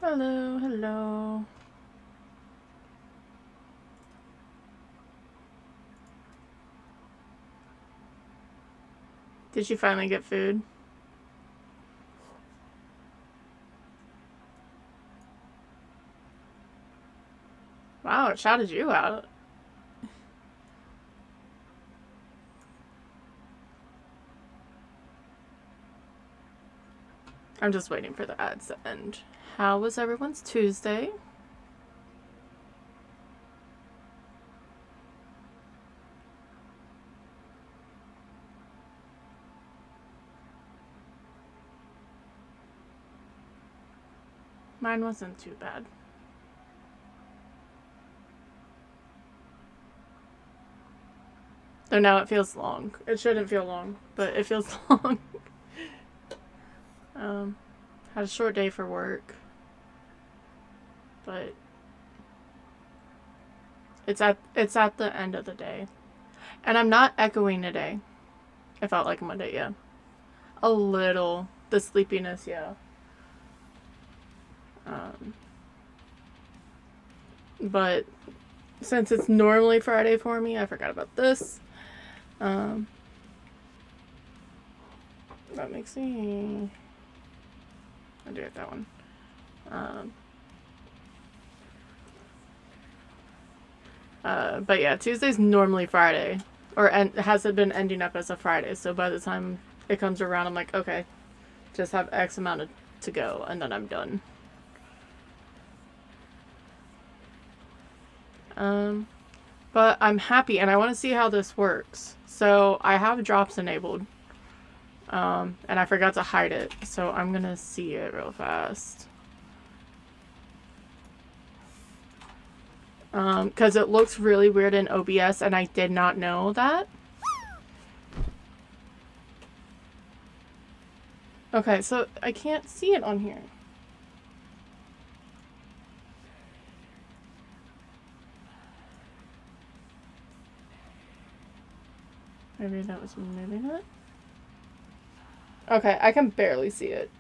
Hello, hello. Did you finally get food? Wow, it shouted you out. I'm just waiting for the ads to end. How was everyone's Tuesday? Mine wasn't too bad. So now it feels long. It shouldn't feel long, but it feels long. Had a short day for work, but it's at the end of the day, and I'm not echoing today. I felt like Monday, yeah, a little the sleepiness, yeah. But since it's normally Friday for me, I forgot about this. That makes me. I'll do it that one. But yeah, Tuesday's normally Friday, or has it been ending up as a Friday? So by the time it comes around, I'm like, okay, just have X amount to go, and then I'm done. But I'm happy, and I want to see how this works. So I have drops enabled, and I forgot to hide it, so I'm gonna see it real fast. Because it looks really weird in OBS, and I did not know that. Okay, so I can't see it on here. Maybe that was moving it. Okay, I can barely see it.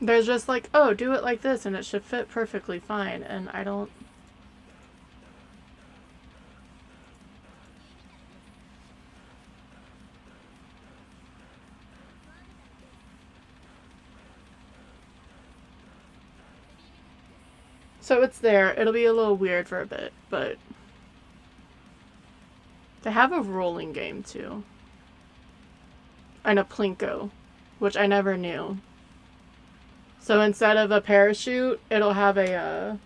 There's just like, oh, do it like this and it should fit perfectly fine, and I don't. So it's there. It'll be a little weird for a bit, but they have a rolling game too. And a Plinko, which I never knew. So instead of a parachute, it'll have a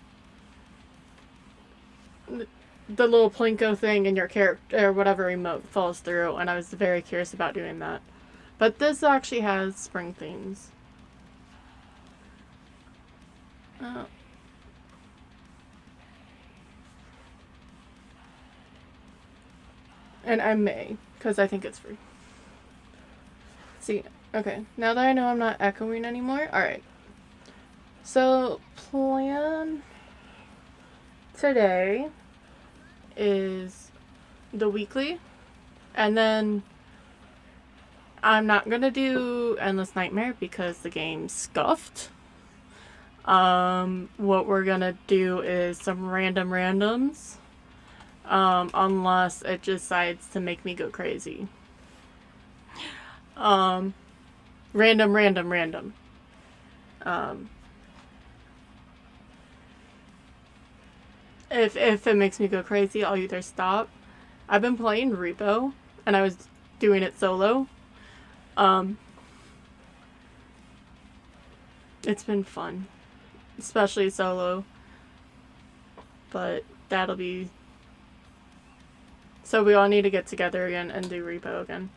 the little Plinko thing in your character or whatever remote falls through, and I was very curious about doing that. But this actually has spring themes. And I may, because I think it's free. See, okay, now that I know I'm not echoing anymore, alright. So, plan today is the weekly, and then I'm not gonna do Endless Nightmare because the game's scuffed. What we're gonna do is some randoms. Unless it decides to make me go crazy. Random. If it makes me go crazy, I'll either stop. I've been playing Repo, and I was doing it solo. It's been fun, especially solo. But that'll be. So we all need to get together again and do Repo again.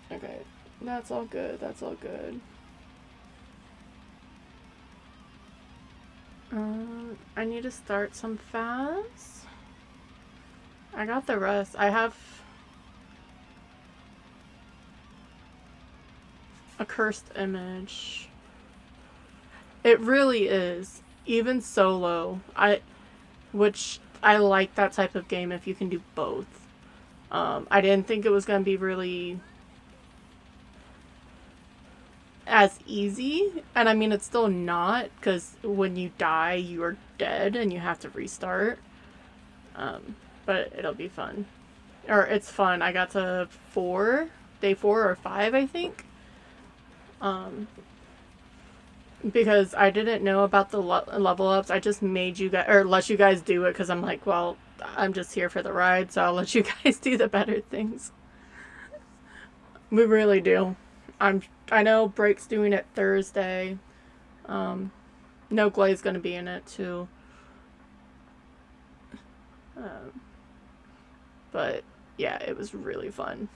Okay, that's all good. That's all good. I need to start some Phas. I got the rest. I have a cursed image. It really is. Even solo. Which I like that type of game if you can do both. I didn't think it was going to be really as easy, and I mean it's still not, because when you die you are dead and you have to restart. But it'll be fun, or it's fun. I got to day 4 or 5, I think, because I didn't know about the level ups. I just made you guys, or let you guys do it, because I'm like, well, I'm just here for the ride, so I'll let you guys do the better things. We really do. I know Break's doing it Thursday. No Glay's gonna be in it too. But yeah, it was really fun.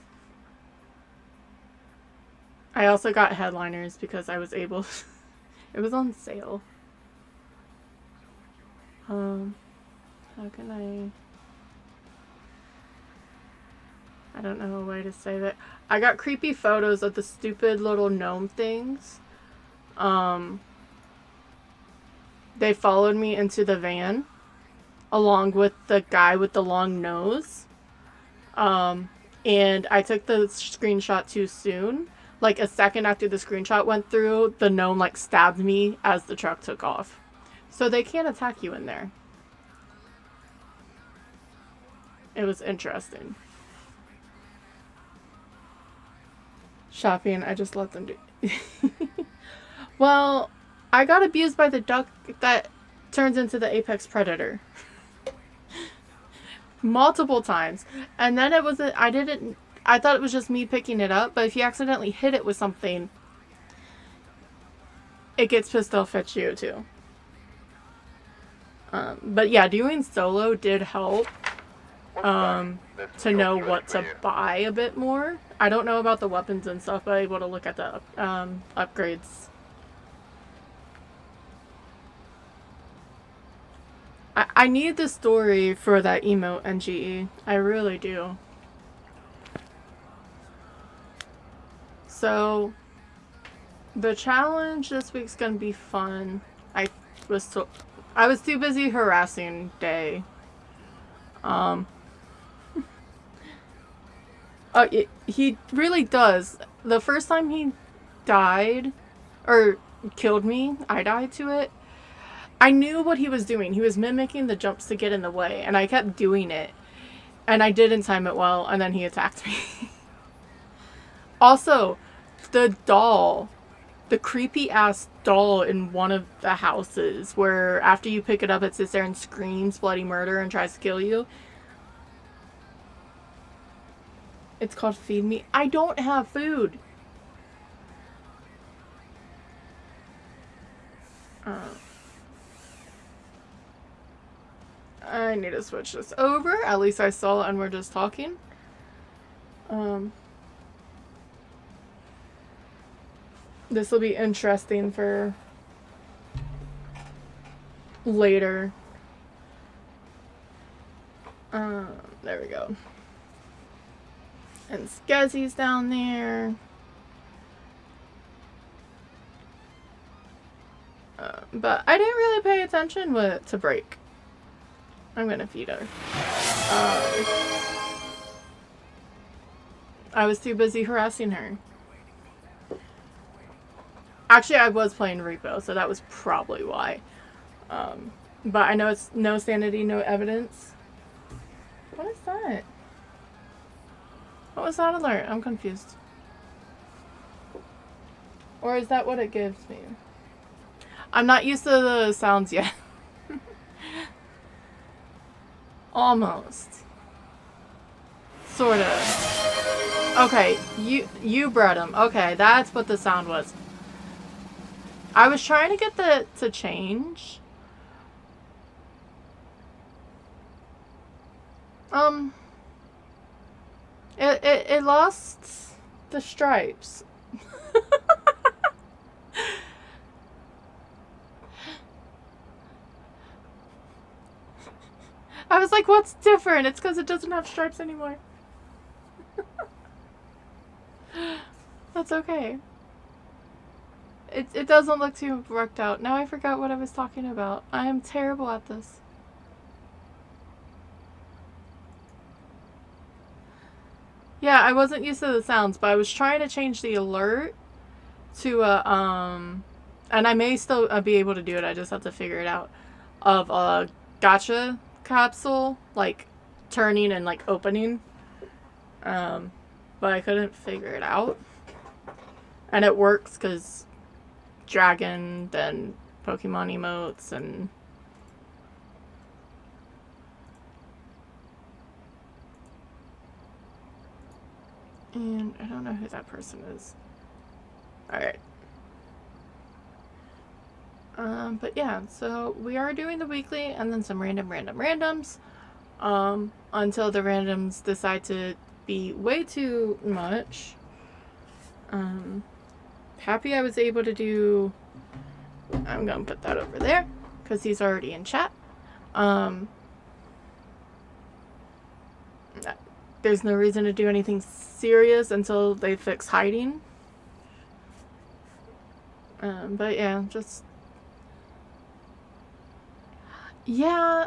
I also got headliners because I was able. It was on sale. How can I don't know a way to say that. I got creepy photos of the stupid little gnome things. They followed me into the van along with the guy with the long nose. And I took the screenshot too soon. Like a second after the screenshot went through, the gnome like stabbed me as the truck took off. So they can't attack you in there. It was interesting. Shopping, I just let them do. Well, I got abused by the duck that turns into the apex predator. Multiple times. And then I thought it was just me picking it up, but if you accidentally hit it with something, it gets pissed off at you too. But yeah, doing solo did help to know what to buy a bit more. I don't know about the weapons and stuff, but I'm able to look at the upgrades. I need the story for that emote NGE. I really do. So, the challenge this week's gonna be fun. I was too busy harassing Day. He really does. The first time he died, or killed me, I died to it. I knew what he was doing. He was mimicking the jumps to get in the way, and I kept doing it. And I didn't time it well, and then he attacked me. Also, the doll. The creepy ass doll in one of the houses where after you pick it up it sits there and screams bloody murder and tries to kill you. It's called Feed Me. I don't have food. I need to switch this over. At least I saw it and we're just talking. This will be interesting for later. There we go. And Skezzy's down there. But I didn't really pay attention to Break. I'm gonna feed her. I was too busy harassing her. Actually, I was playing Repo, so that was probably why. But I know it's no sanity, no evidence. What is that? What was that alert? I'm confused. Or is that what it gives me? I'm not used to the sounds yet. Almost. Sorta. Okay, you bred him. Okay, that's what the sound was. I was trying to get to change. It lost the stripes. I was like, what's different? It's because it doesn't have stripes anymore. That's okay. It doesn't look too worked out. Now I forgot what I was talking about. I am terrible at this. Yeah, I wasn't used to the sounds, but I was trying to change the alert to and I may still be able to do it. I just have to figure it out. Of a gotcha capsule, like turning and like opening. But I couldn't figure it out. And it works because dragon, then Pokemon emotes, and I don't know who that person is. Alright. But yeah, so we are doing the weekly and then some randoms. Until the randoms decide to be way too much. Happy I was able to do... I'm gonna put that over there because he's already in chat. There's no reason to do anything serious until they fix hiding. But yeah, just... Yeah,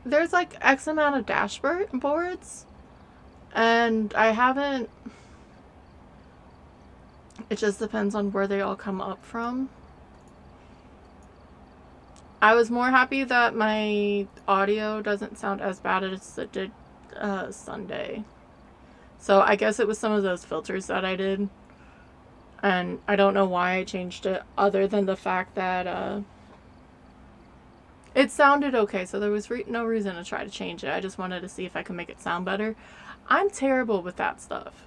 there's like X amount of dashboards, and I haven't... It just depends on where they all come up from. I was more happy that my audio doesn't sound as bad as it did Sunday. So I guess it was some of those filters that I did. And I don't know why I changed it, other than the fact that it sounded okay. So there was no reason to try to change it. I just wanted to see if I could make it sound better. I'm terrible with that stuff.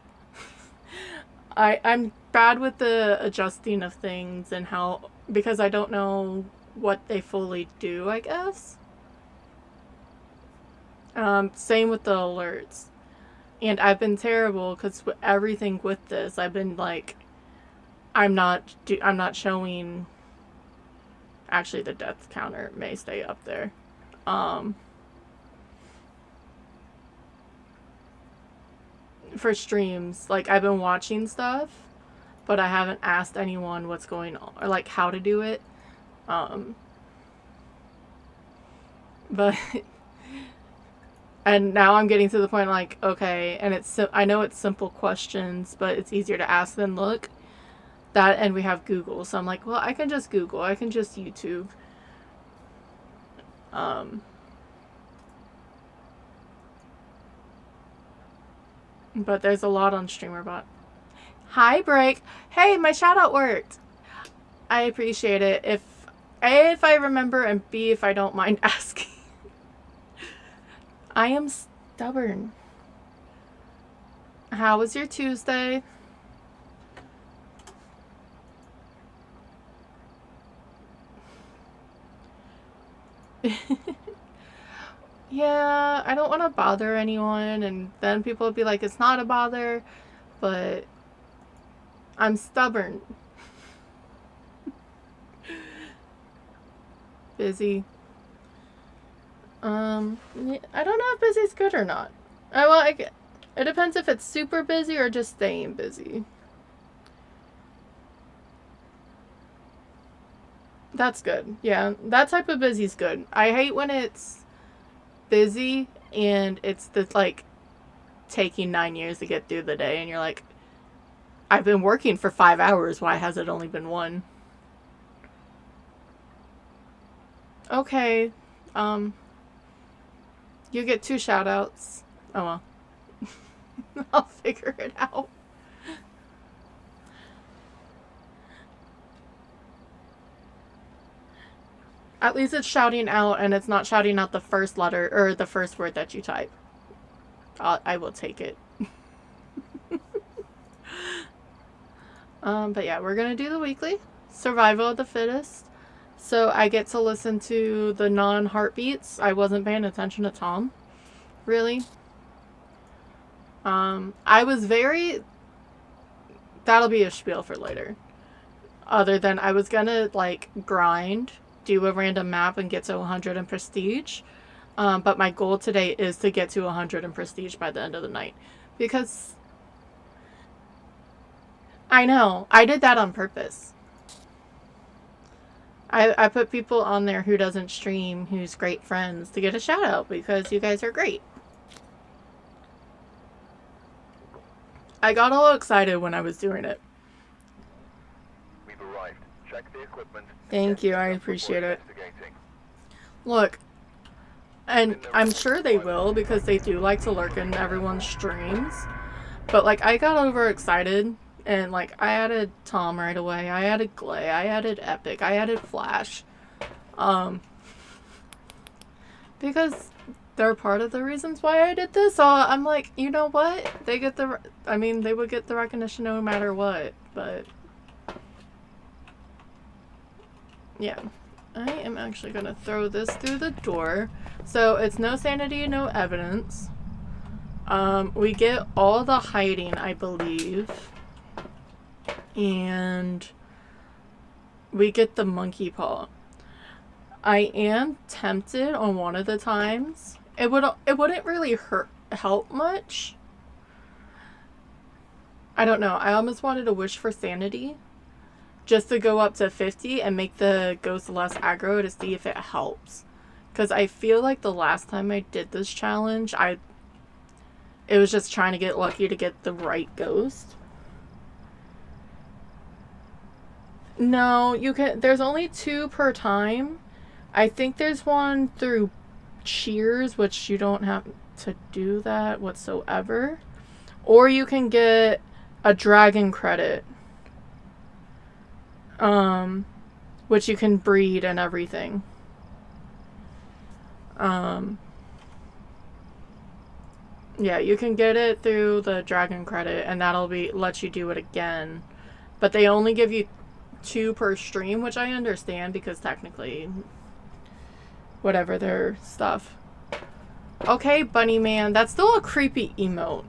I'm bad with the adjusting of things and how, because I don't know what they fully do, I guess. Same with the alerts. And I've been terrible because everything with this, I've been like, I'm not showing. Actually, the death counter may stay up there. For streams, like I've been watching stuff, but I haven't asked anyone what's going on or like how to do it. But and now I'm getting to the point like, okay, and I know it's simple questions, but it's easier to ask than look. That, and we have Google, so I'm like, well, I can just Google, I can just YouTube. But there's a lot on StreamerBot. Hi, Break. Hey, my shout out worked. I appreciate it. If A, if I remember, and B, if I don't mind asking. I am stubborn. How was your Tuesday? Yeah, I don't want to bother anyone, and then people will be like, it's not a bother, but I'm stubborn. Busy. I don't know if busy's good or not. It depends if it's super busy or just staying busy. That's good. Yeah, that type of busy's good. I hate when it's busy and it's like taking 9 years to get through the day and you're like, I've been working for 5 hours, why has it only been 1? Okay, you get 2 shout outs. Oh well. I'll figure it out. At least it's shouting out and it's not shouting out the first letter or the first word that you type. I will take it. But yeah, we're gonna do the weekly survival of the fittest. So I get to listen to the non-heartbeats. I wasn't paying attention to Tom, really. I was very... That'll be a spiel for later. Other than I was gonna, like, grind, do a random map, and get to 100 in prestige. But my goal today is to get to 100 in prestige by the end of the night. Because... I know. I did that on purpose. I put people on there who doesn't stream, who's great friends, to get a shout out because you guys are great. I got all excited when I was doing it. We've arrived. Check the equipment. Thank you, I appreciate it. Look, and I'm sure they will because they do like to lurk in everyone's streams. But like, I got overexcited and like, I added Tom right away. I added Glay. I added Epic. I added Flash. Because they're part of the reasons why I did this. So I'm like, you know what? They get the, I mean, they would get the recognition no matter what. But yeah, I am actually gonna throw this through the door. So it's no sanity, no evidence. We get all the hiding, I believe. And we get the monkey paw. I am tempted on one of the times. It wouldn't really help much. I don't know. I almost wanted to wish for sanity. Just to go up to 50 and make the ghost less aggro to see if it helps. Because I feel like the last time I did this challenge, it was just trying to get lucky to get the right ghost. No, you can. There's only 2 per time. I think there's one through Cheers, which you don't have to do that whatsoever. Or you can get a dragon credit. Which you can breed and everything. Yeah, you can get it through the dragon credit, and that'll let you do it again. But they only give you 2 per stream, which I understand because technically, whatever their stuff. Okay, Bunny Man, that's still a creepy emote.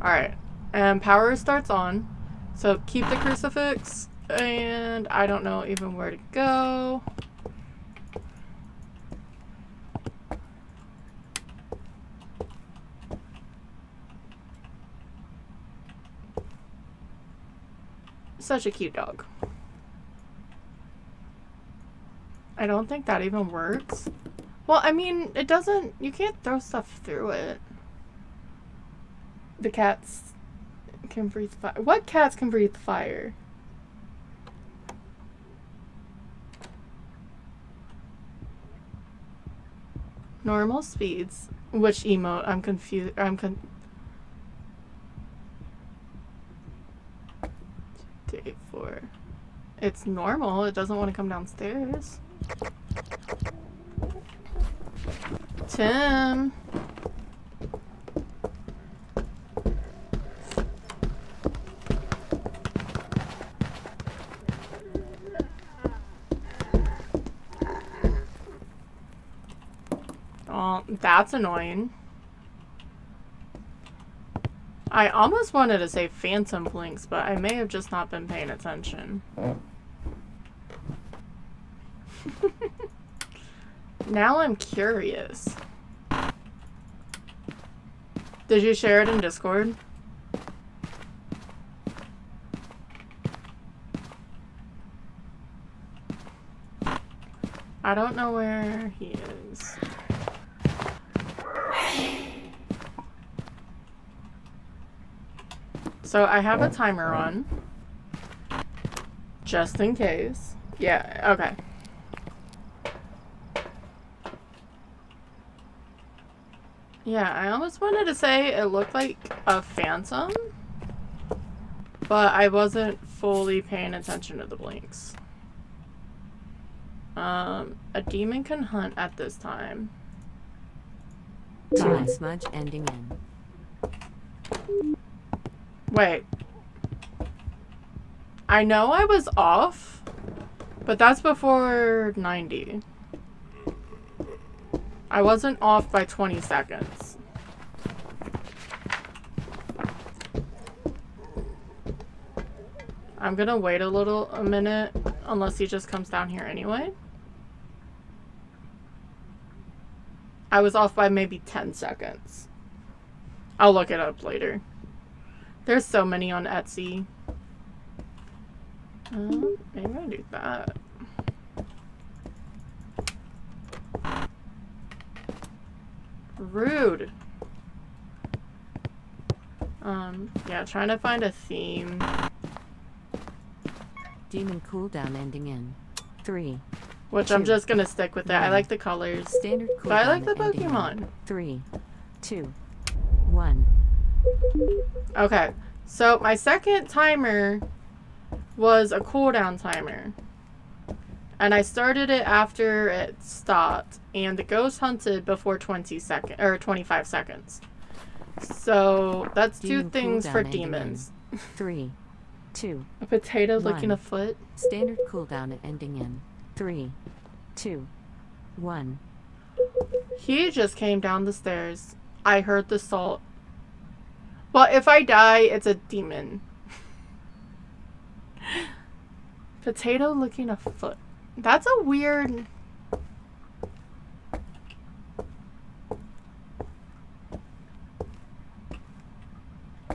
Alright, and power starts on. So keep the crucifix, and I don't know even where to go. Such a cute dog. I don't think that even works. Well, I mean, it doesn't, you can't throw stuff through it. The cats can breathe fire. What cats can breathe fire? Normal speeds. Which emote? I'm confused. Day 4. It's normal. It doesn't want to come downstairs. Tim. Oh, that's annoying. I almost wanted to say phantom blinks, but I may have just not been paying attention. Now I'm curious. Did you share it in Discord? I don't know where he is. So I have a timer on. Just in case. Yeah, okay. Yeah, I almost wanted to say it looked like a phantom, but I wasn't fully paying attention to the blinks. A demon can hunt at this time. Demon smudge ending in. Wait. I know I was off, but that's before 90. I wasn't off by 20 seconds. I'm gonna wait a minute, unless he just comes down here anyway. I was off by maybe 10 seconds. I'll look it up later. There's so many on Etsy. Maybe I'll do that. Rude. Yeah, trying to find a theme. Demon cooldown ending in 3. Which 2, I'm just gonna stick with that. I 1. like the colors. Standard cooldown But I like the ending in Pokemon. 3, 2, 1. Okay, so my second timer was a cooldown timer. And I started it after it stopped. And the ghost hunted before 25 seconds. So that's Demon two things cooldown for ending demons. 3, 2. A potato licking 1. a foot. Standard cooldown ending in 3, 2, 1. He just came down the stairs. I heard the salt. Well, if I die, it's a demon. Potato licking a foot. That's a weird...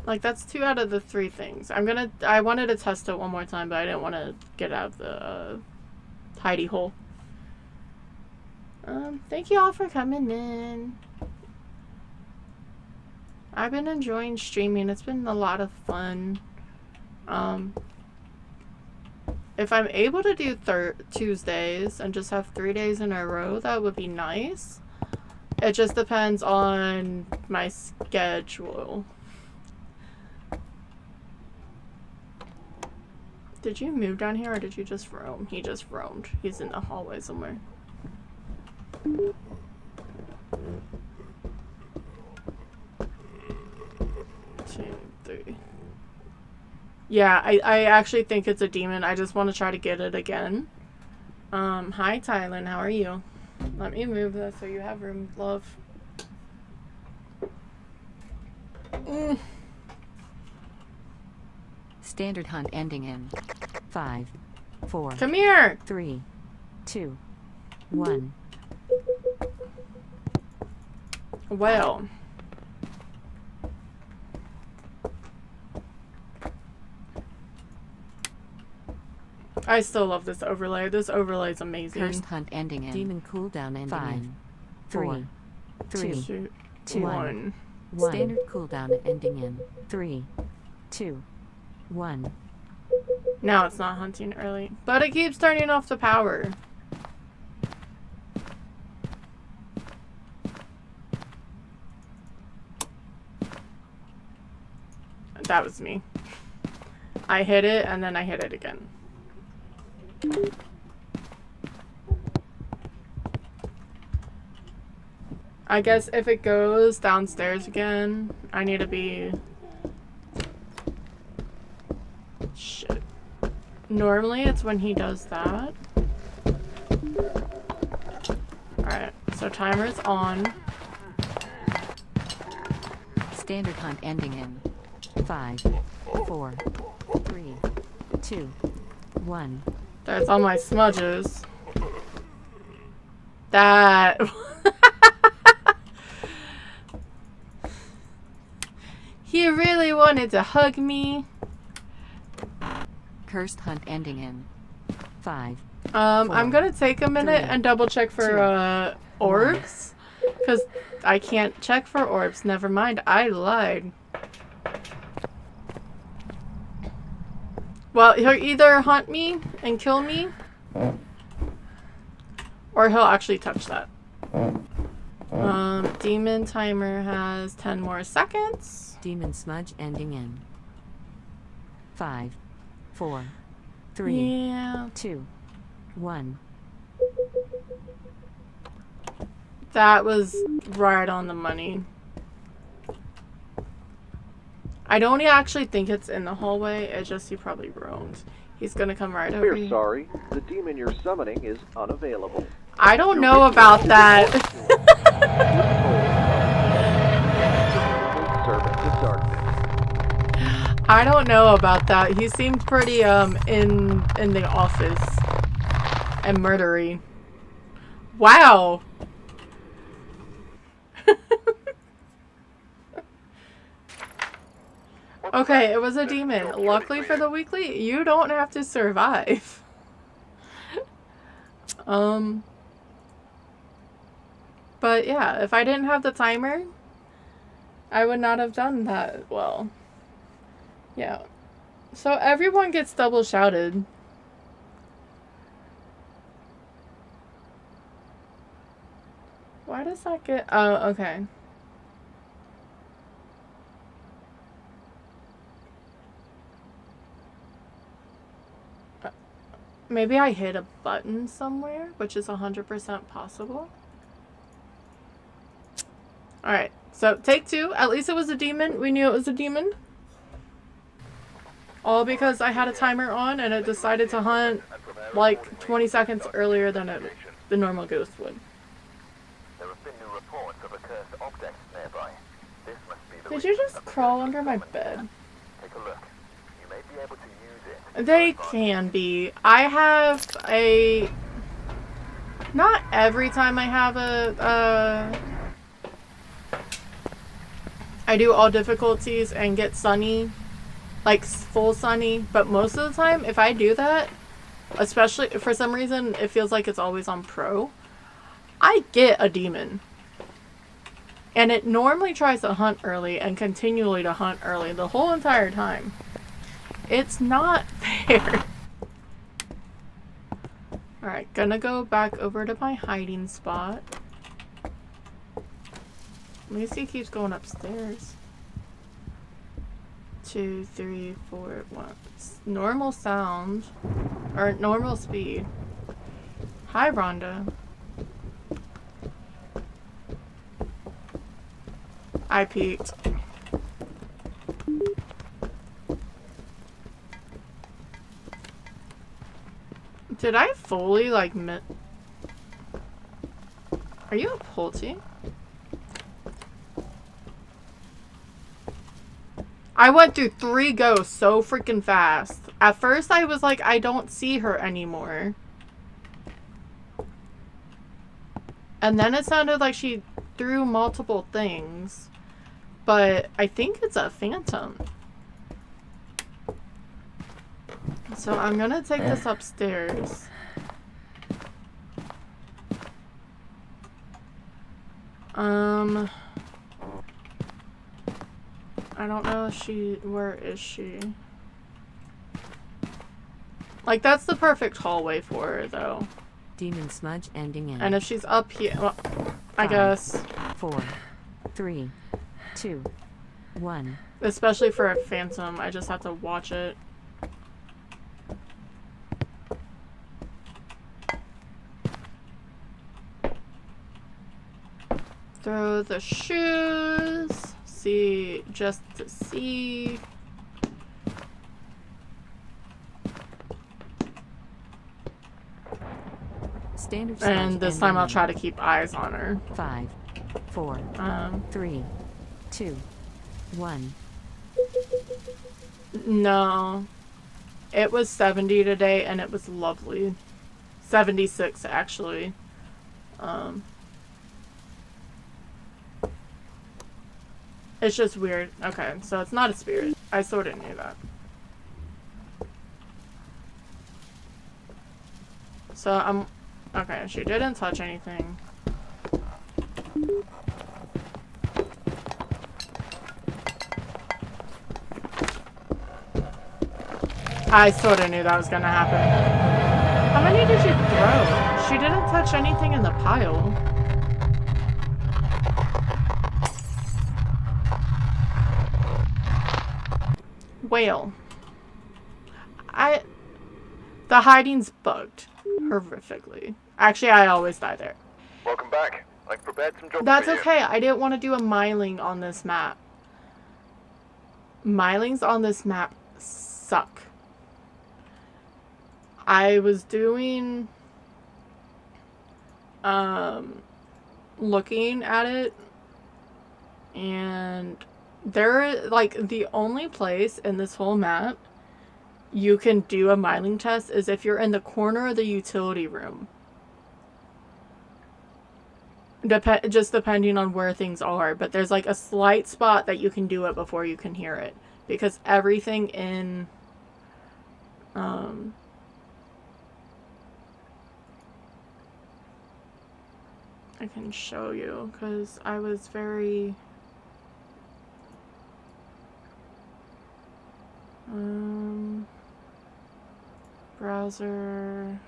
Like, that's 2 out of the 3 things. I wanted to test it one more time, but I didn't want to get out of the hidey hole. Thank you all for coming in. I've been enjoying streaming. It's been a lot of fun. If I'm able to do Tuesdays and just have 3 days in a row, that would be nice. It just depends on my schedule. Did you move down here or did you just roam? He just roamed. He's in the hallway somewhere. 2, 3. Yeah, I actually think it's a demon. I just want to try to get it again. Hi, Tylen. How are you? Let me move this so you have room, love. Standard hunt ending in 5, 4. Come here! 3, 2, 1. Well. I still love this overlay. This overlay is amazing. Cursed hunt ending in demon cooldown ending 5, in 4, 3, 2, 1. Standard cooldown ending in 3, 2, 1. Now it's not hunting early, but it keeps turning off the power. That was me. I hit it and then I hit it again. I guess if it goes downstairs again, I need to be... Shit. Normally it's when he does that. Alright, so timer's on. Standard hunt ending in 5, 4, 3, 2, 1. That's all my smudges. That... He really wanted to hug me. Cursed hunt ending in 5. I'm gonna take a minute 3, and double check for orbs. Because I can't check for orbs. Never mind, I lied. Well, he'll either hunt me and kill me, or he'll actually touch that. Demon timer has 10 more seconds. Demon smudge ending in 5, 4, 3, Yeah. 2, 1. That was right on the money. I don't actually think it's in the hallway. It's just he probably roamed. He's gonna come right over We're here. sorry. The demon you're summoning is unavailable. I don't know about that. Servant of darkness. I don't know about that. He seemed pretty in the office and murdery. Wow. Okay, it was a demon. Luckily for the weekly, you don't have to survive. But yeah, if I didn't have the timer, I would not have done that well. Yeah. So everyone gets double shouted. Why does that get... Oh, okay. Maybe I hit a button somewhere, which is 100% possible. Alright, so take 2. At least it was a demon. We knew it was a demon. All because I had a timer on and it decided to hunt like 20 seconds earlier than the normal ghost would. There have been new reports of a cursed object nearby. This must be the Did you just crawl under my bed? Take a look. You may be able to use it. They can be. I have a... Not every time I have I do all difficulties and get sunny, like full sunny, but most of the time if I do that, especially for some reason it feels like it's always on pro, I get a demon. And it normally tries to hunt early and continually to hunt early the whole entire time. It's not fair. Alright, gonna go back over to my hiding spot. Let me see, he keeps going upstairs. 2, 3, 4, 1. Normal sound. Or normal speed. Hi, Rhonda. I peeked. Did I fully, like, Are you a Pulte? I went through 3 ghosts so freaking fast. At first I was like, I don't see her anymore. And then it sounded like she threw multiple things. But I think it's a phantom. So I'm gonna take this upstairs. I don't know if where is she? Like, that's the perfect hallway for her, though. Demon smudge ending in. And if she's up here, well, I guess. 4, 3, 2, 1. Especially for a phantom, I just have to watch it. Throw the shoes. See, just to see. Standard And this time I'll ending try to keep eyes on her. 5, 4, 3, 2, 1. No. It was 70 today and it was lovely. 76 actually. It's just weird. Okay, so it's not a spirit. I sort of knew that. So I'm... Okay, she didn't touch anything. I sort of knew that was gonna happen. How many did you throw? She didn't touch anything in the pile. Whale. The hiding's bugged. Horrifically. Actually, I always die there. Welcome back. I've prepared some jobs That's for you. okay. I didn't want to do a miling on this map. Milings on this map suck. I was doing... looking at it, and they're like the only place in this whole map you can do a miling test is if you're in the corner of the utility room. Just depending on where things are, but there's like a slight spot that you can do it before you can hear it, because everything in I can show you because I was very... Browser.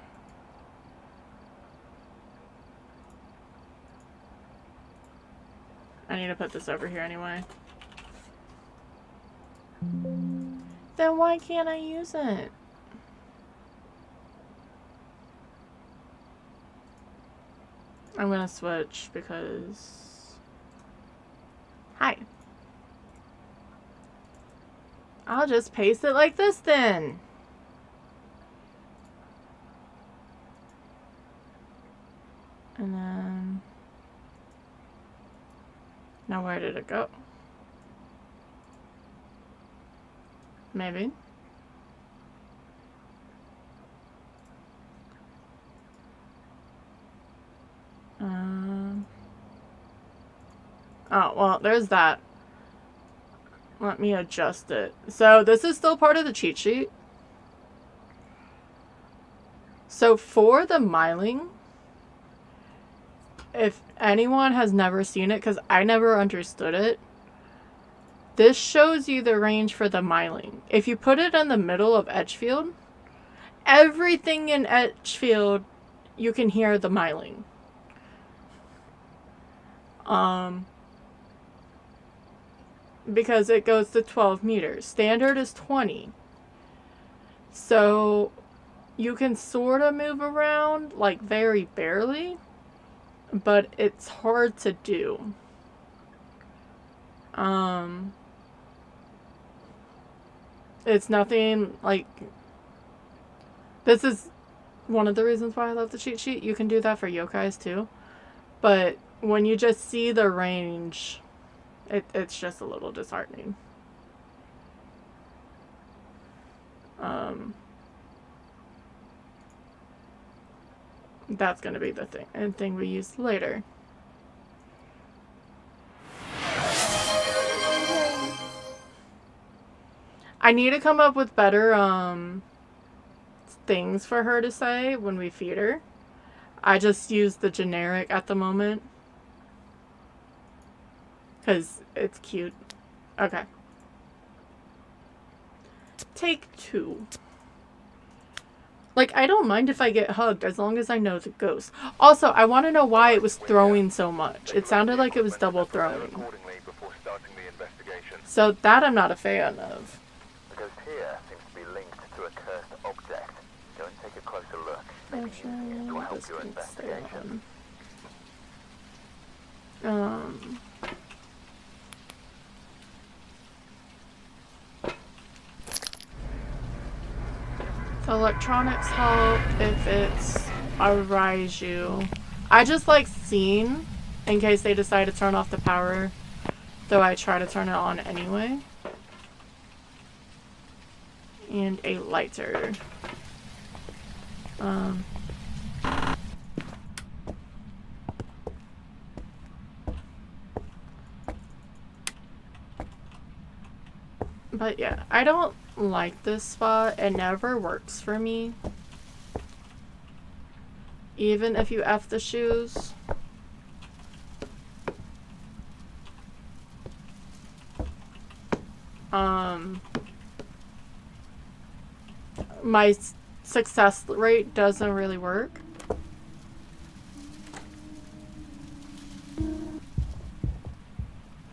I need to put this over here anyway. Then why can't I use it? I'm gonna switch because... Hi. I'll just paste it like this then. And then... Now where did it go? Maybe. Oh, well, there's that. Let me adjust it. So this is still part of the cheat sheet. So for the miling, if anyone has never seen it, because I never understood it, this shows you the range for the miling. If you put it in the middle of Edgefield, everything in Edgefield, you can hear the miling. Because it goes to 12 meters. Standard is 20. So you can sort of move around, like very barely, but it's hard to do. It's nothing like... This is one of the reasons why I love the cheat sheet. You can do that for yokais too. But when you just see the range, it's just a little disheartening. That's going to be the thing we use later. I need to come up with better things for her to say when we feed her. I just use the generic at the moment. Because it's cute. Okay. Take 2. Like, I don't mind if I get hugged as long as I know the ghost. Also, I want to know why it was throwing so much. It sounded like it was double throwing. So that I'm not a fan of. The ghost here seems to be linked to a cursed object. Go and take a closer look. Maybe it will help your investigation. So electronics help if it's a Raiju. I just like scene in case they decide to turn off the power, though I try to turn it on anyway. And a lighter. But yeah, I don't like this spot. It never works for me. Even if you F the shoes. My success rate doesn't really work.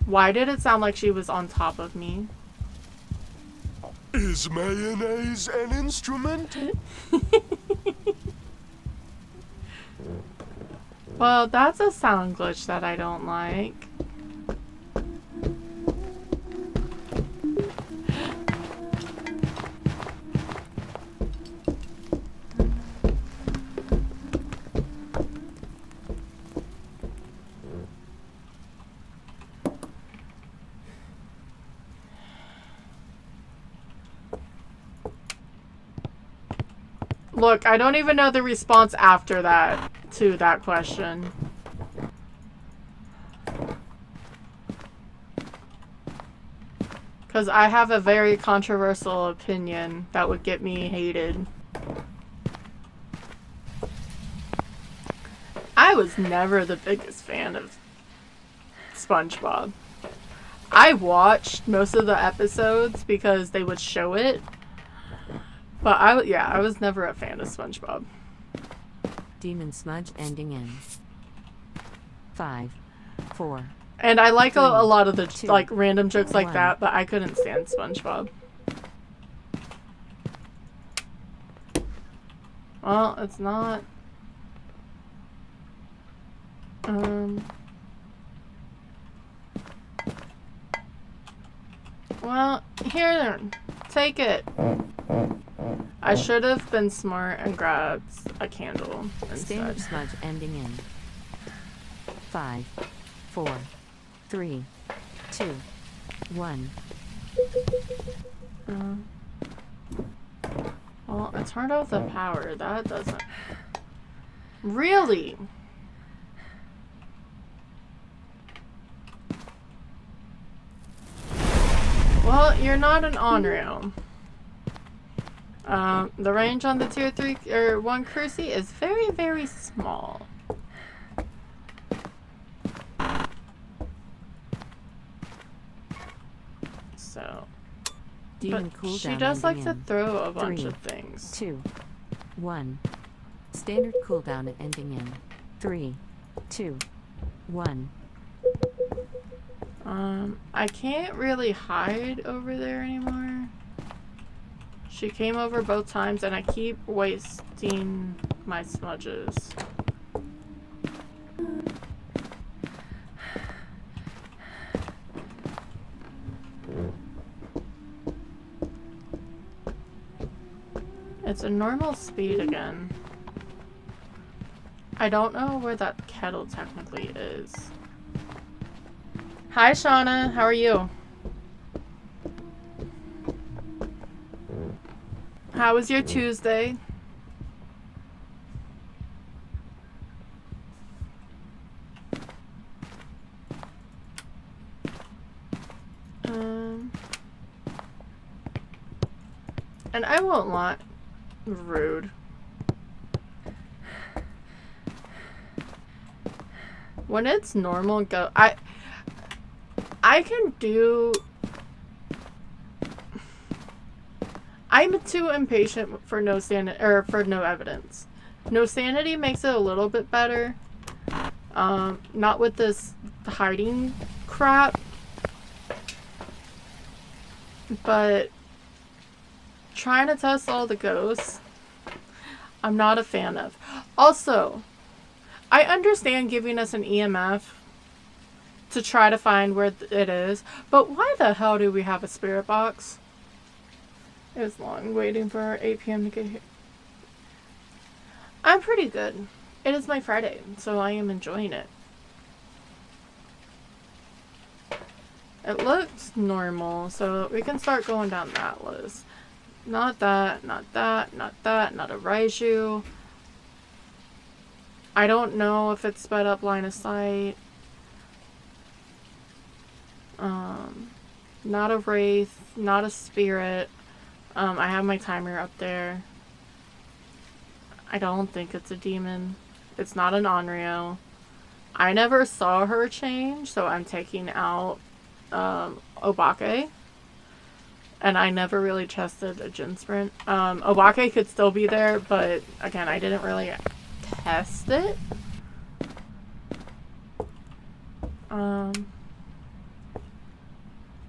Why did it sound like she was on top of me? Is mayonnaise an instrument? Well, that's a sound glitch that I don't like. Look, I don't even know the response after that to that question. Because I have a very controversial opinion that would get me hated. I was never the biggest fan of SpongeBob. I watched most of the episodes because they would show it. But I was never a fan of SpongeBob. Demon smudge ending in 5, 4. And I like 3, a lot of the 2, like random jokes like 1. that, but I couldn't stand SpongeBob. Well, it's not. Well, here, take it. I should have been smart and grabbed a candle Standard instead. smudge ending in 5, 4, 3, 2, 1. Well, I turned off the power. That doesn't. Really? Well, you're not an on-rail. The range on the tier 3 or 1 crucie is very, very small. So, Demon but cooldown she does like ending to in throw a bunch 3, of things. 2, 1. Standard cooldown ending in 3, 2, 1. I can't really hide over there anymore. She came over both times and I keep wasting my smudges. It's a normal speed again. I don't know where that kettle technically is. Hi, Shauna. How are you? How was your Tuesday? And I won't lie. Rude. When it's normal, go. I can do. I'm too impatient for no sanity or for no evidence. No sanity makes it a little bit better. Not with this hiding crap. But trying to test all the ghosts, I'm not a fan of. Also, I understand giving us an EMF to try to find where it is, but why the hell do we have a spirit box? It was long waiting for 8 p.m. to get here. I'm pretty good. It is my Friday, so I am enjoying it. It looks normal, so we can start going down that list. Not that, not that, not that, not a Raiju. I don't know if it's sped up line of sight. Not a Wraith, not a Spirit. I have my timer up there. I don't think it's a demon. It's not an Onryo. I never saw her change, so I'm taking out Obake. And I never really tested a Jin Sprint. Obake could still be there, but again, I didn't really test it.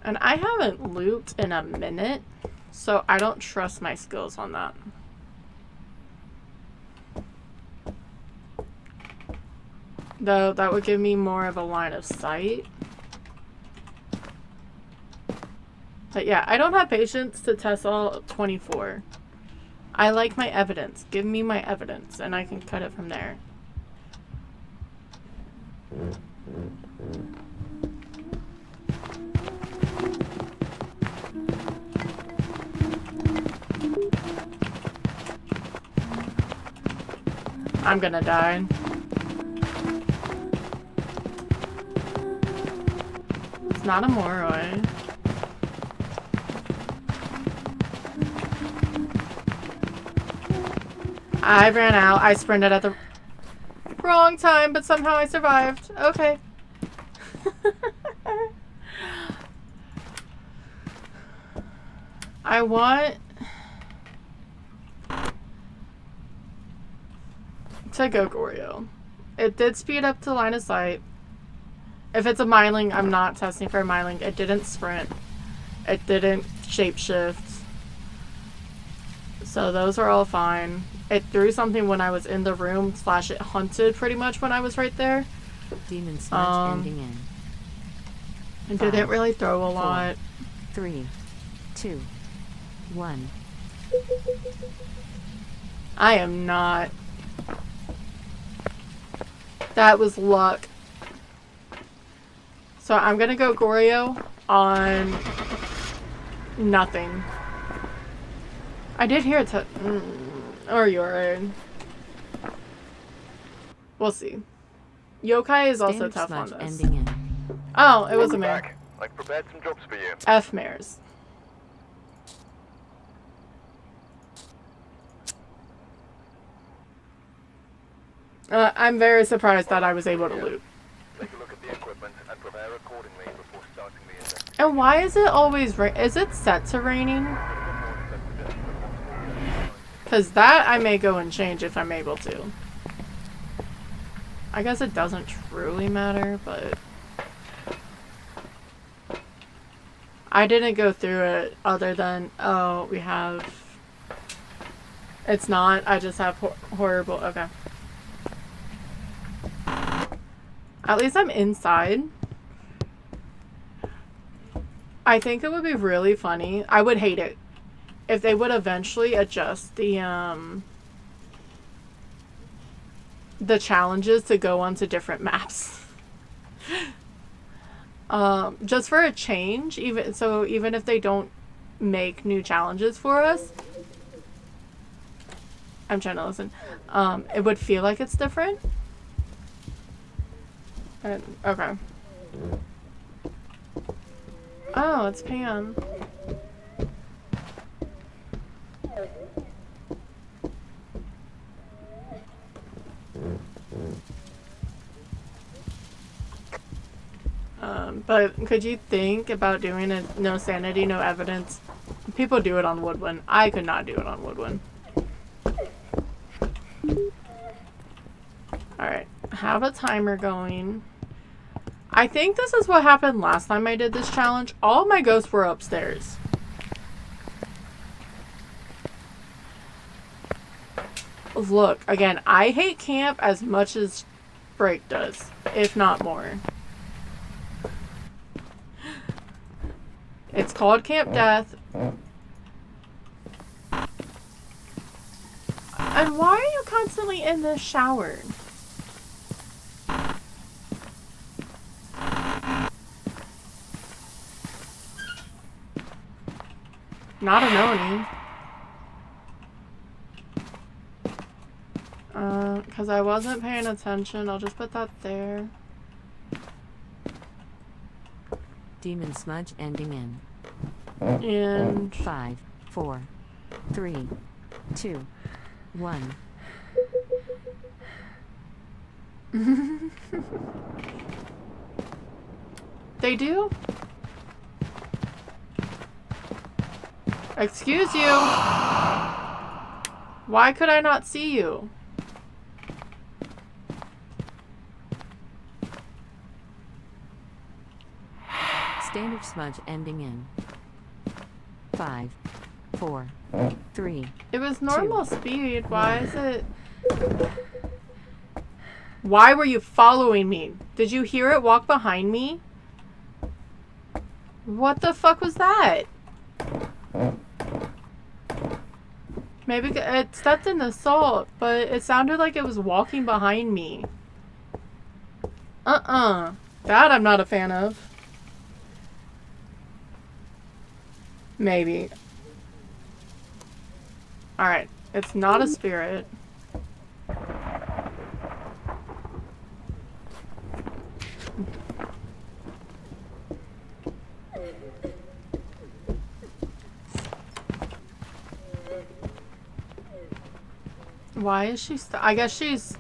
And I haven't looped in a minute, so I don't trust my skills on that. Though that would give me more of a line of sight. But yeah, I don't have patience to test all 24. I like my evidence. Give me my evidence, and I can cut it from there. I'm gonna die. It's not a Moroi. I ran out. I sprinted at the wrong time, but somehow I survived. Okay. I want to go Goryo. It did speed up to line of sight. If it's a Myling, I'm not testing for a Myling. It didn't sprint. It didn't shapeshift. So those are all fine. It threw something when I was in the room, / it hunted pretty much when I was right there. Demon Smudge ending in. It 5, didn't really throw a 4, lot. 3, 2, 1. I am not. That was luck. So I'm gonna go Goryo on nothing. I did hear it or urine. We'll see. Yokai is also Standard tough on Smudge this. ending in. Oh, it was a mare. Back. I've prepared some jobs for you. F mares. I'm very surprised that I was able to loot. Take a look at the equipment and prepare accordingly before starting the investment. And why is it always is it set to raining? Because that I may go and change if I'm able to. I guess it doesn't truly matter, but I didn't go through it other than, oh, we have, it's not, I just have horrible, okay. At least I'm inside. I think it would be really funny. I would hate it if they would eventually adjust the challenges to go onto different maps. Just for a change, even if they don't make new challenges for us, I'm trying to listen. It would feel like it's different. Okay. Oh, it's Pam. But could you think about doing a no sanity, no evidence? People do it on Woodwind. I could not do it on Woodwind. Alright, have a timer going. I think this is what happened last time I did this challenge. All my ghosts were upstairs. Look, again, I hate camp as much as Break does, if not more. It's called Camp Death. And why are you constantly in the shower? Not a noni. Because I wasn't paying attention. I'll just put that there. Demon Smudge ending in. And 5, 4, 3, 2, 1. they do? Excuse you. Why could I not see you? Standard Smudge ending in. 5, 4, 3. It was normal speed. Why is it? Why were you following me? Did you hear it walk behind me? What the fuck was that? Maybe it stepped in the salt, but it sounded like it was walking behind me. That I'm not a fan of. Maybe. Alright, it's not a spirit. Why is she I guess she's...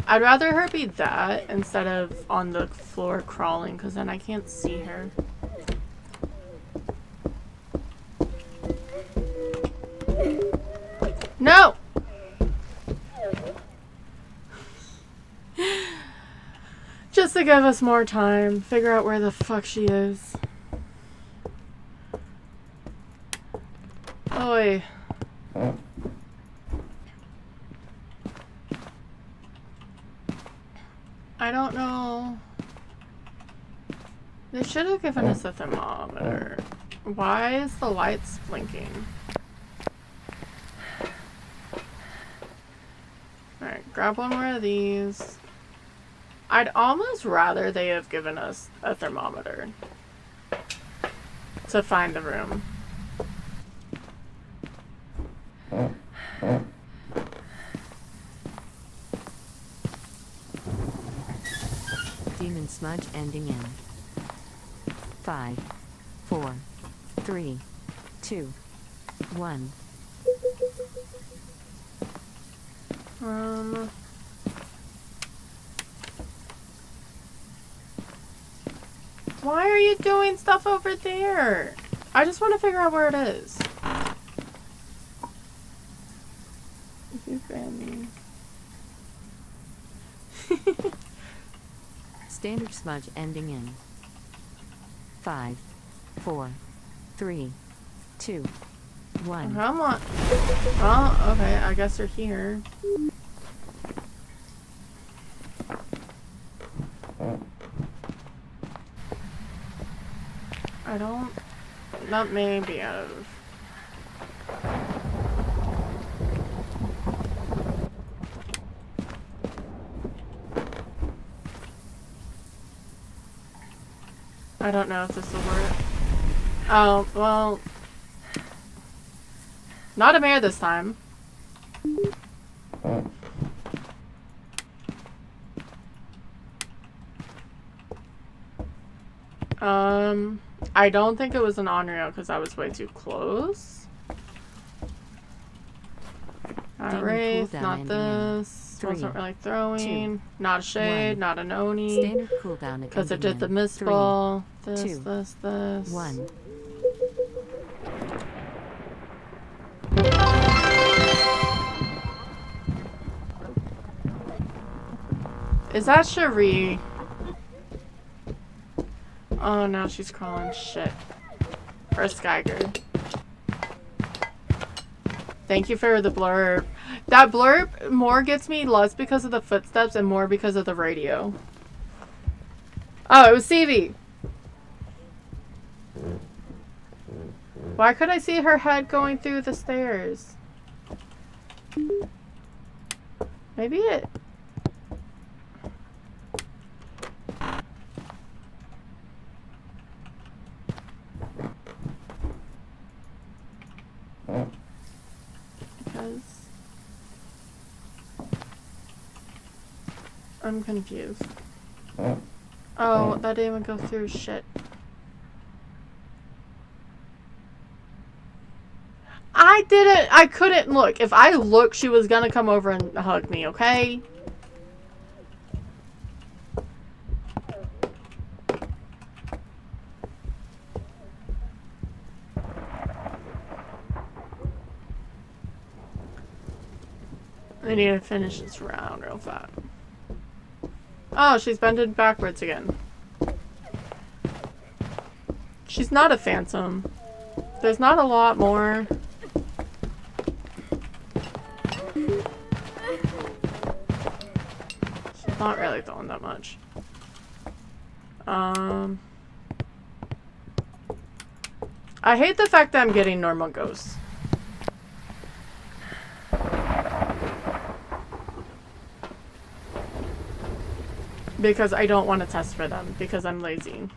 I'd rather her be that instead of on the floor crawling, because then I can't see her. to give us more time. Figure out where the fuck she is. Oi. I don't know. They should have given us a thermometer. Why is the lights blinking? Alright, grab one more of these. I'd almost rather they have given us a thermometer to find the room. Demon smudge ending in 5, 4, 3, 2, 1. Why are you doing stuff over there? I just want to figure out where it is. If you grab me. Standard smudge ending in 5, 4, 3, 2, 1. Come on. Oh, okay. I guess they're here. I don't... That may be out of... I don't know if this will work. Oh, well... Not a mare this time. I don't think it was an on-rail because I was way too close. Alright, not this. Wasn't really throwing. Not a shade, not an Oni. Standard cooldown Because it did the mist ball. This. 1. Is that Cherie? Oh no, she's crawling. Shit. Or Skyger. Thank you for the blurb. That blurb more gets me less because of the footsteps and more because of the radio. Oh, it was CV. Why could I see her head going through the stairs? Maybe it... Because... I'm confused. Oh, that didn't even go through. Shit. I didn't. I couldn't look. If I looked, she was gonna come over and hug me, okay? I need to finish this round real fast. Oh, she's bended backwards again. She's not a phantom. There's not a lot more. She's not really throwing that much. I hate the fact that I'm getting normal ghosts. Because I don't want to test for them, because I'm lazy.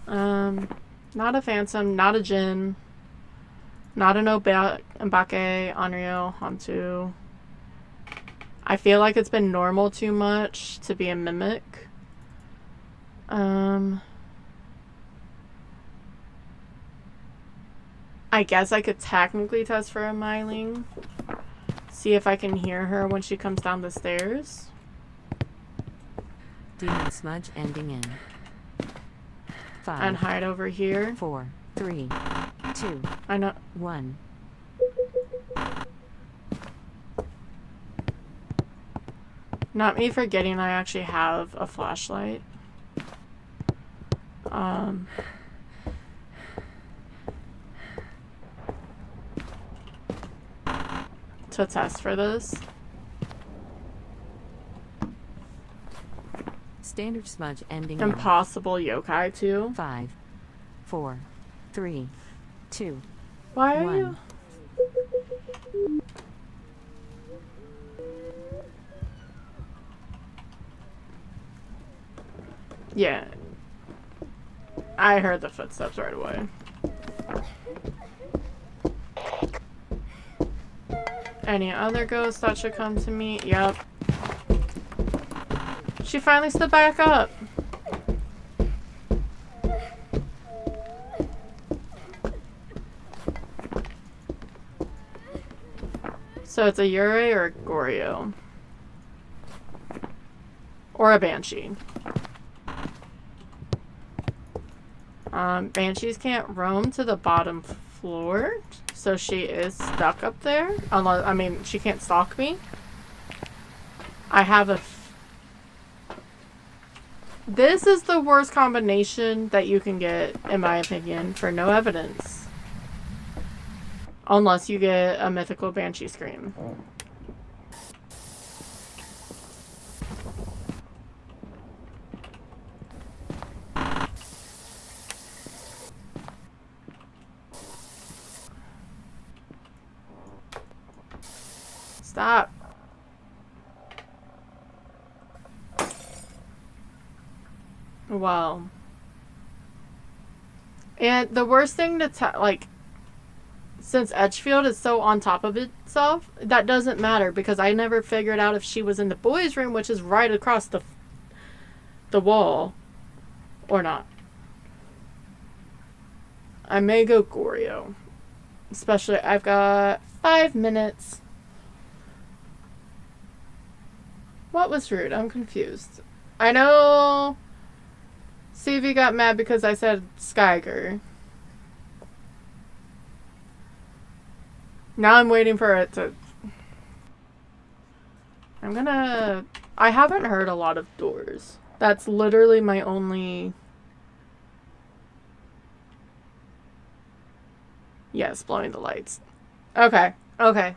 Not a phantom, not a Jin, not an Mbake, Onryo, Hantu. I feel like it's been normal too much to be a mimic. I guess I could technically test for a Myling. See if I can hear her when she comes down the stairs. Demon smudge ending in 5. And hide over here. 4, 3, 2, I know. 1. Not me forgetting I actually have a flashlight. To test for this. Standard smudge ending in Impossible yokai too. 5, 4, 3, 2, Why are 1. you? Yeah. I heard the footsteps right away. Any other ghosts that should come to me? Yep. She finally stood back up. So it's a Yurei or a Goryo. Or a Banshee. Banshees can't roam to the bottom floor, so she is stuck up there. Unless, I mean, she can't stalk me. I have a... This is the worst combination that you can get, in my opinion, for no evidence. Unless you get a mythical Banshee Scream. Stop. Well. And the worst thing to like, since Edgefield is so on top of itself, that doesn't matter because I never figured out if she was in the boys' room, which is right across the wall, or not. I may go Goryo. Especially, I've got 5 minutes. What was rude? I'm confused. I know CV got mad because I said Skyger. Now I'm waiting for it to... I haven't heard a lot of doors. That's literally my only... Yes, blowing the lights. Okay. Okay.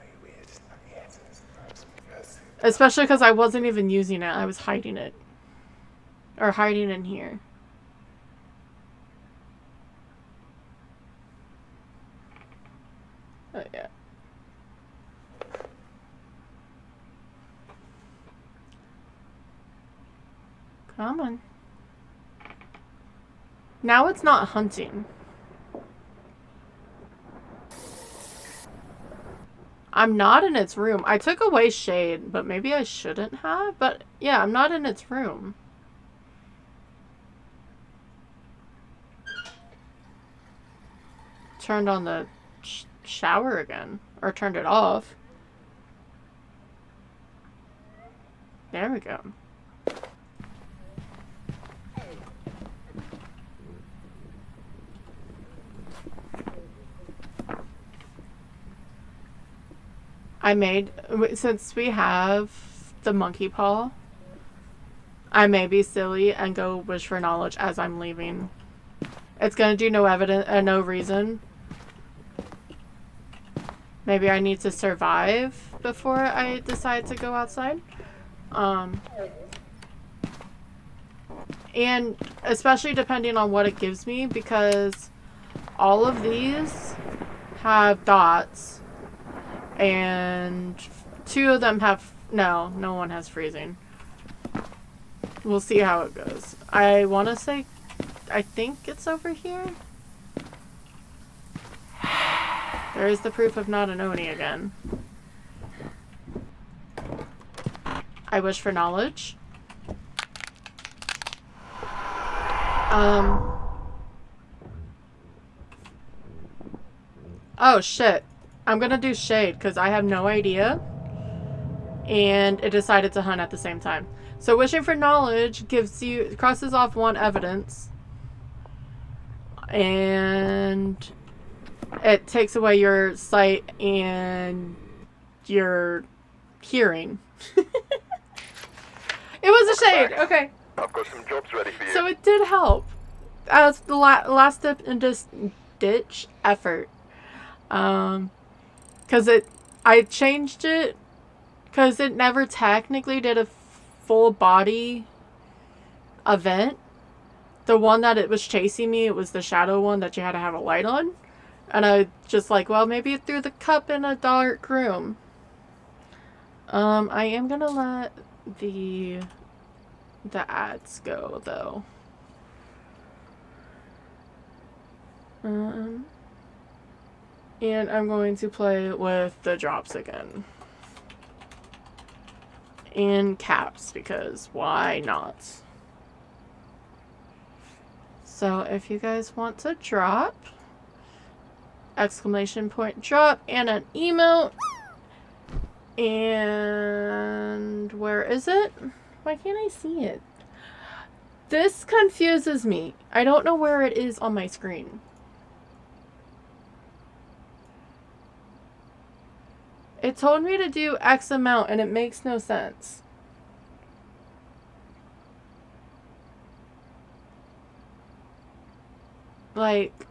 Especially because I wasn't even using it. I was hiding it. Or hiding in here. Oh, yeah. Come on. Now it's not hunting. I'm not in its room. I took away shade, but maybe I shouldn't have. But yeah, I'm not in its room. Turned on the shower again. Or turned it off. There we go. Since we have the monkey paw, I may be silly and go wish for knowledge as I'm leaving. It's gonna do no reason. Maybe I need to survive before I decide to go outside. And especially depending on what it gives me, because all of these have dots. And 2 of them have... No one has freezing. We'll see how it goes. I want to say... I think it's over here. There is the proof of not an Oni again. I wish for knowledge. Oh, shit. I'm gonna do shade because I have no idea. And it decided to hunt at the same time. So wishing for knowledge crosses off 1 evidence. And it takes away your sight and your hearing. was a shade. Okay. I've got some jobs ready for you. So it did help. As the last step in this ditch effort. Cause I changed it because it never technically did a full body event. The one that it was chasing me, it was the shadow one that you had to have a light on. And I just like, well, maybe it threw the cup in a dark room. I am gonna let the ads go though. And I'm going to play with the drops again. In caps, because why not? So if you guys want to drop, exclamation point drop, and an emote. And where is it? Why can't I see it? This confuses me. I don't know where it is on my screen. It told me to do X amount and it makes no sense. Like,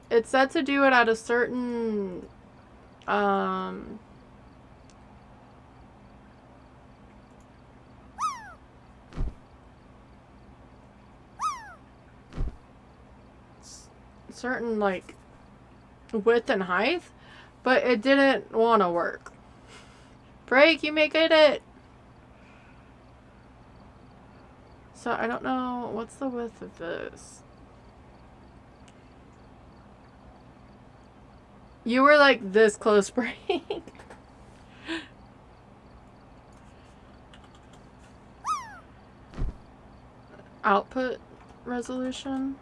it said to do it at a certain, certain, like, width and height, but it didn't want to work. Break, you make it! So, I don't know, what's the width of this? You were like this close, Break. Output resolution.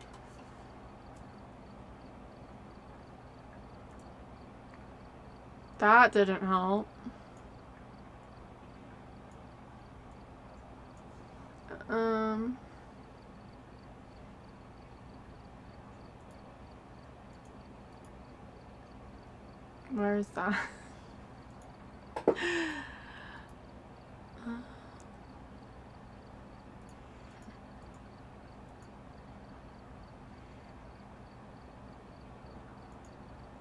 That didn't help. Where is that?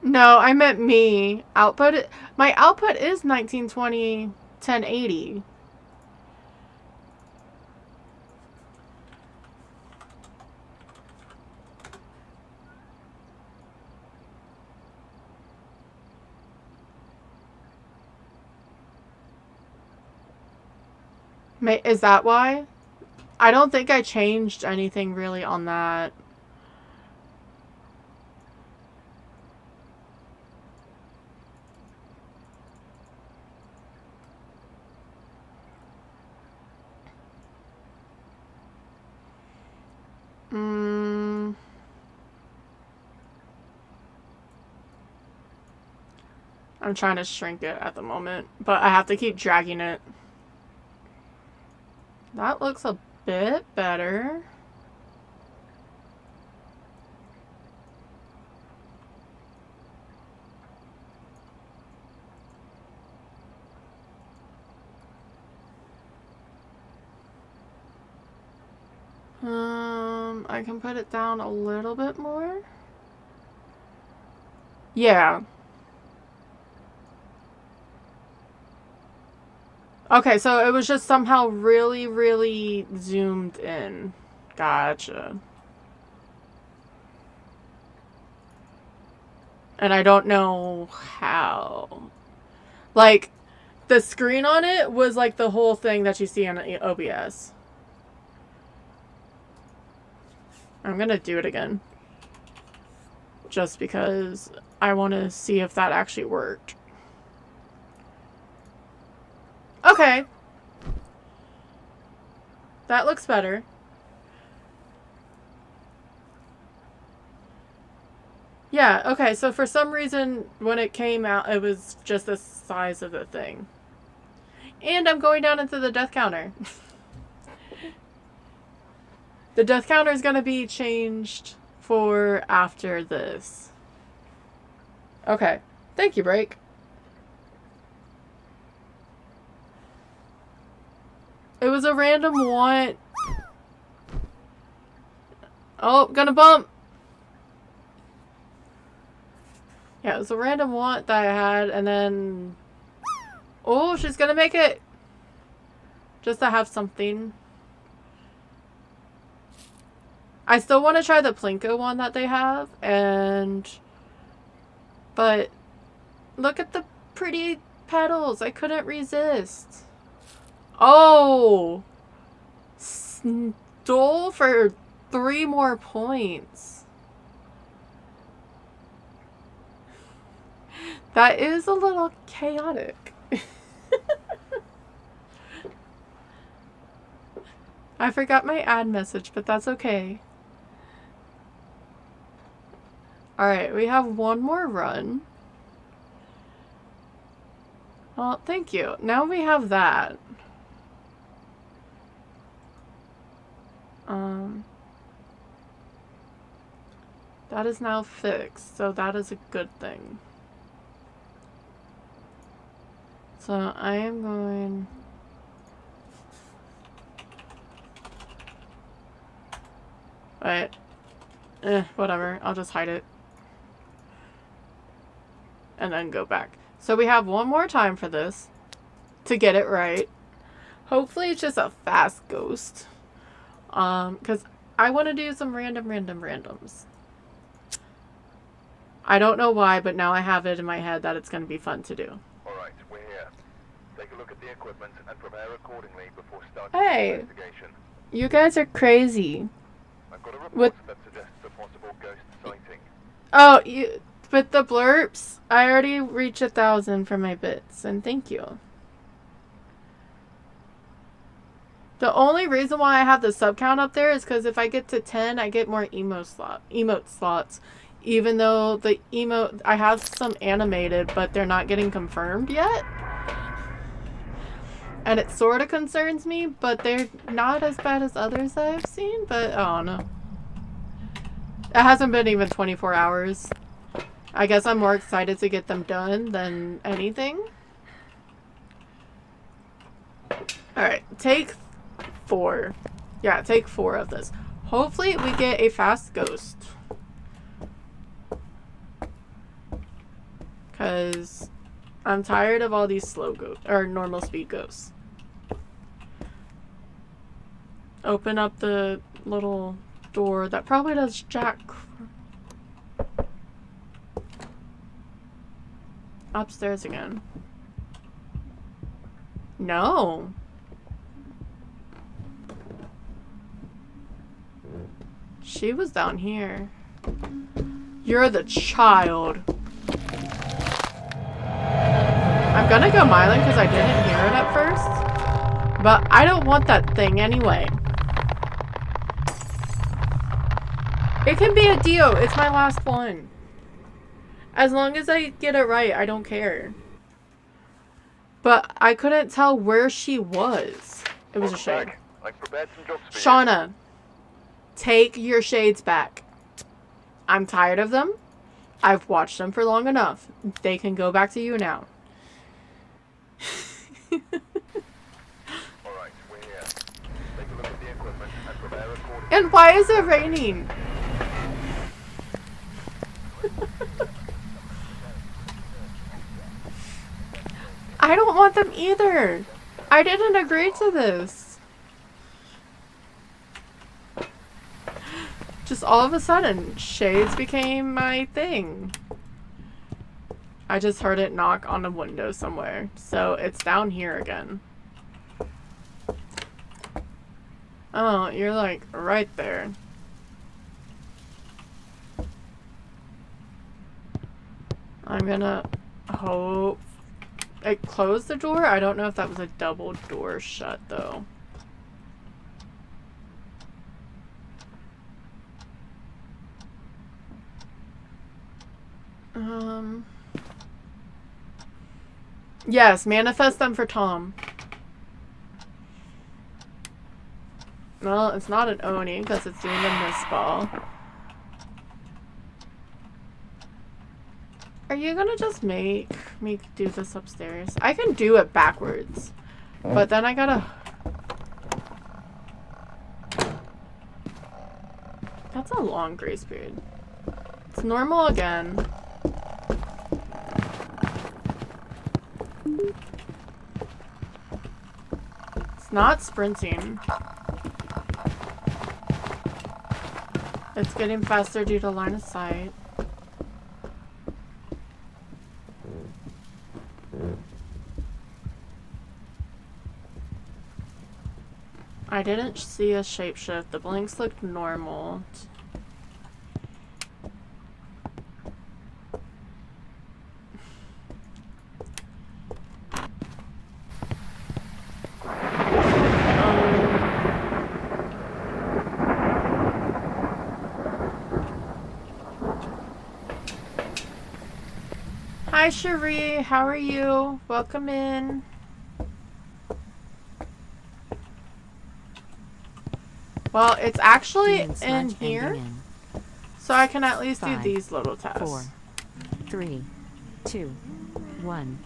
No, I meant me. Output. My output is 1920 1080. Is that why? I don't think I changed anything really on that. I'm trying to shrink it at the moment, but I have to keep dragging it. That looks a bit better. I can put it down a little bit more. Yeah. Okay, so it was just somehow really, really zoomed in. Gotcha. And I don't know how. Like, the screen on it was like the whole thing that you see on OBS. I'm gonna do it again. Just because I want to see if that actually worked. Okay. That looks better. Yeah, okay, so for some reason, when it came out, it was just the size of the thing. And I'm going down into the death counter. The death counter is going to be changed for after this. Okay. Thank you, Break. It was a random want. Oh, gonna bump. Yeah, it was a random want that I had, and then... Oh, she's gonna make it! Just to have something. I still want to try the Plinko one that they have, and... But... Look at the pretty petals. I couldn't resist. Oh! Stole for 3 more points. That is a little chaotic. I forgot my ad message, but that's okay. Alright, we have one more run. Well, thank you. Now we have that. That is now fixed, so that is a good thing. So I am going... Wait. Whatever. I'll just hide it. And then go back. So we have one more time for this. To get it right. Hopefully it's just a fast ghost. Because I want to do some randoms. I don't know why, but now I have it in my head that it's going to be fun to do. Alright, we're here. Take a look at the equipment and prepare accordingly before starting Hey. the investigation. You guys are crazy. I've got a report What? that suggests a possible ghost sighting. Oh, with the blurps, I already reached 1,000 for my bits, and thank you. The only reason why I have the sub count up there is because if I get to 10, I get more emote slots. Even though the emote, I have some animated, but they're not getting confirmed yet. And it sort of concerns me, but they're not as bad as others that I've seen, but I don't know. It hasn't been even 24 hours. I guess I'm more excited to get them done than anything. Alright, take 4. Yeah, take 4 of this. Hopefully we get a fast ghost. Because I'm tired of all these slow ghosts, or normal speed ghosts. Open up the little door that probably does jack. Upstairs again. No. She was down here. You're the child. I'm gonna go Mylan because I didn't hear it at first. But I don't want that thing anyway. It can be a Dio. It's my last one. As long as I get it right, I don't care. But I couldn't tell where she was. It was a shade. I've prepared some jobs for you. Shauna, take your shades back. I'm tired of them. I've watched them for long enough. They can go back to you now. Alright, we're here. Take a look at the equipment and prepare accordingly. And why is it raining? I don't want them either. I didn't agree to this. Just all of a sudden, shades became my thing. I just heard it knock on a window somewhere. So it's down here again. Oh, you're like right there. I'm gonna hope it closed the door. I don't know if that was a double door shut though. Yes, manifest them for Tom. Well, it's not an Oni because it's doing a miss ball. Are you gonna just make me do this upstairs? I can do it backwards. But then I gotta... That's a long grace period. It's normal again. It's not sprinting. It's getting faster due to line of sight. I didn't see a shapeshift. The blinks looked normal. Hi Cherie, how are you? Welcome in. Well, it's actually in here, so I can at least do these little tasks. 4, 3, 2, 1.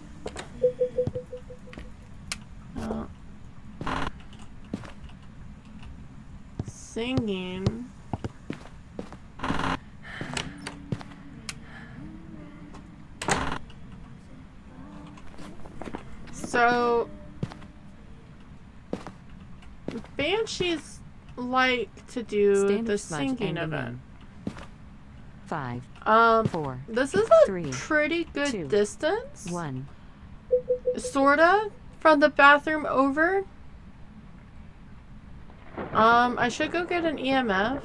Singing. So, Banshees like to do Standard the smudge singing ending event. in 5, 4, This is a 3, pretty good 2, distance. 1. Sorta, from the bathroom over. I should go get an EMF.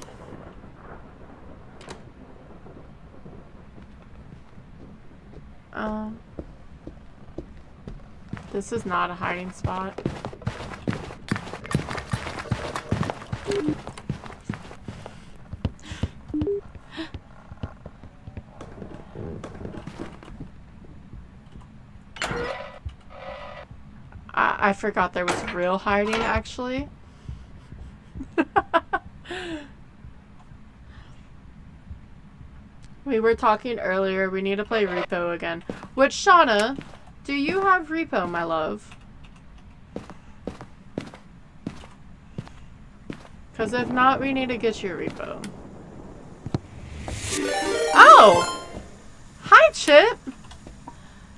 This is not a hiding spot. I forgot there was real hiding, actually. We were talking earlier, we need to play Repo again. Which, Shauna, do you have Repo, my love? Because if not, we need to get you Repo. Oh! Hi, Chip!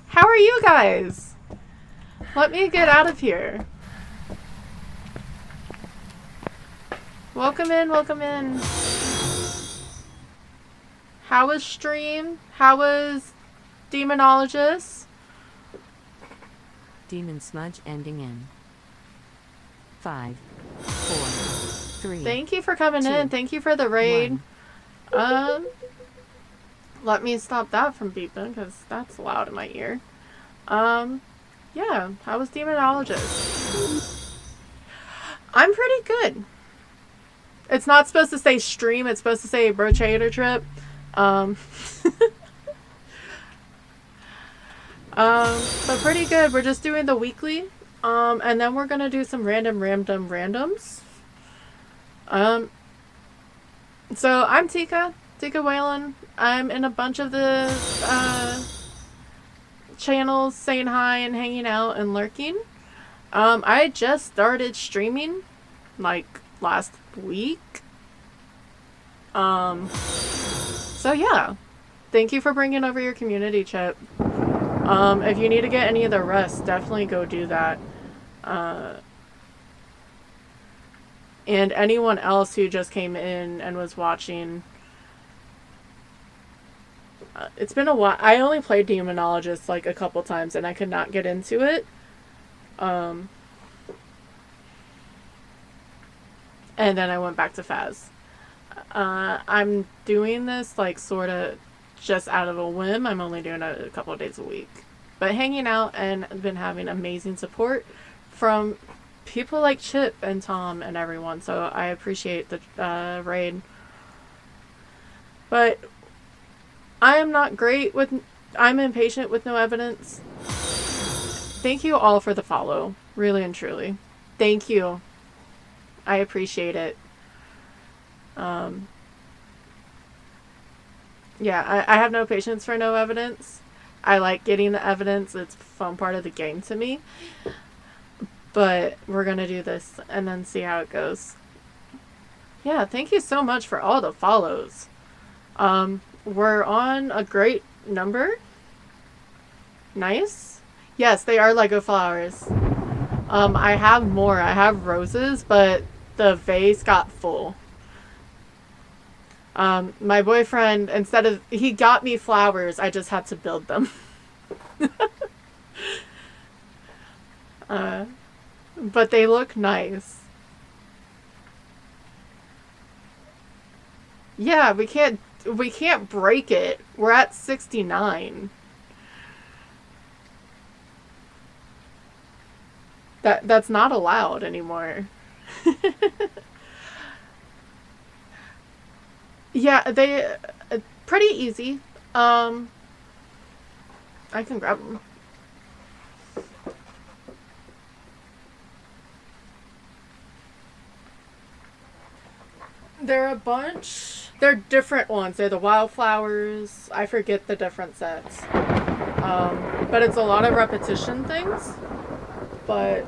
How are you guys? Let me get out of here. Welcome in, welcome in. How was stream? How was Demonologist? Demon smudge ending in 5, 4, 3. Thank you for coming 2, in. Thank you for the raid. 1. Let me stop that from beeping because that's loud in my ear. Yeah, how was Demonologist? I'm pretty good. It's not supposed to say stream, it's supposed to say Brochator Trip. But pretty good. We're just doing the weekly. And then we're gonna do some randoms. So I'm Tika Whalen. I'm in a bunch of the channels saying hi and hanging out and lurking. I just started streaming like last week. So yeah, thank you for bringing over your community, Chip. If you need to get any of the rest, definitely go do that. And anyone else who just came in and was watching, it's been a while. I only played Demonologist like a couple times and I could not get into it. And then I went back to Phas. I'm doing this like sort of just out of a whim. I'm only doing it a couple of days a week. But hanging out and been having amazing support from people like Chip and Tom and everyone. So I appreciate the raid. But I am not great with... I'm impatient with no evidence. Thank you all for the follow. Really and truly. Thank you. I appreciate it. Yeah, I have no patience for no evidence. I like getting the evidence. It's a fun part of the game to me. But we're going to do this and then see how it goes. Yeah, thank you so much for all the follows. We're on a great number. Nice. Yes, they are Lego flowers. I have more. I have roses, but the vase got full. My boyfriend, he got me flowers, I just had to build them. But they look nice. Yeah, we can't break it. We're at 69. That's not allowed anymore. Yeah, they pretty easy. I can grab them. They're a bunch. They're different ones. They're the wildflowers. I forget the different sets. But it's a lot of repetition things. But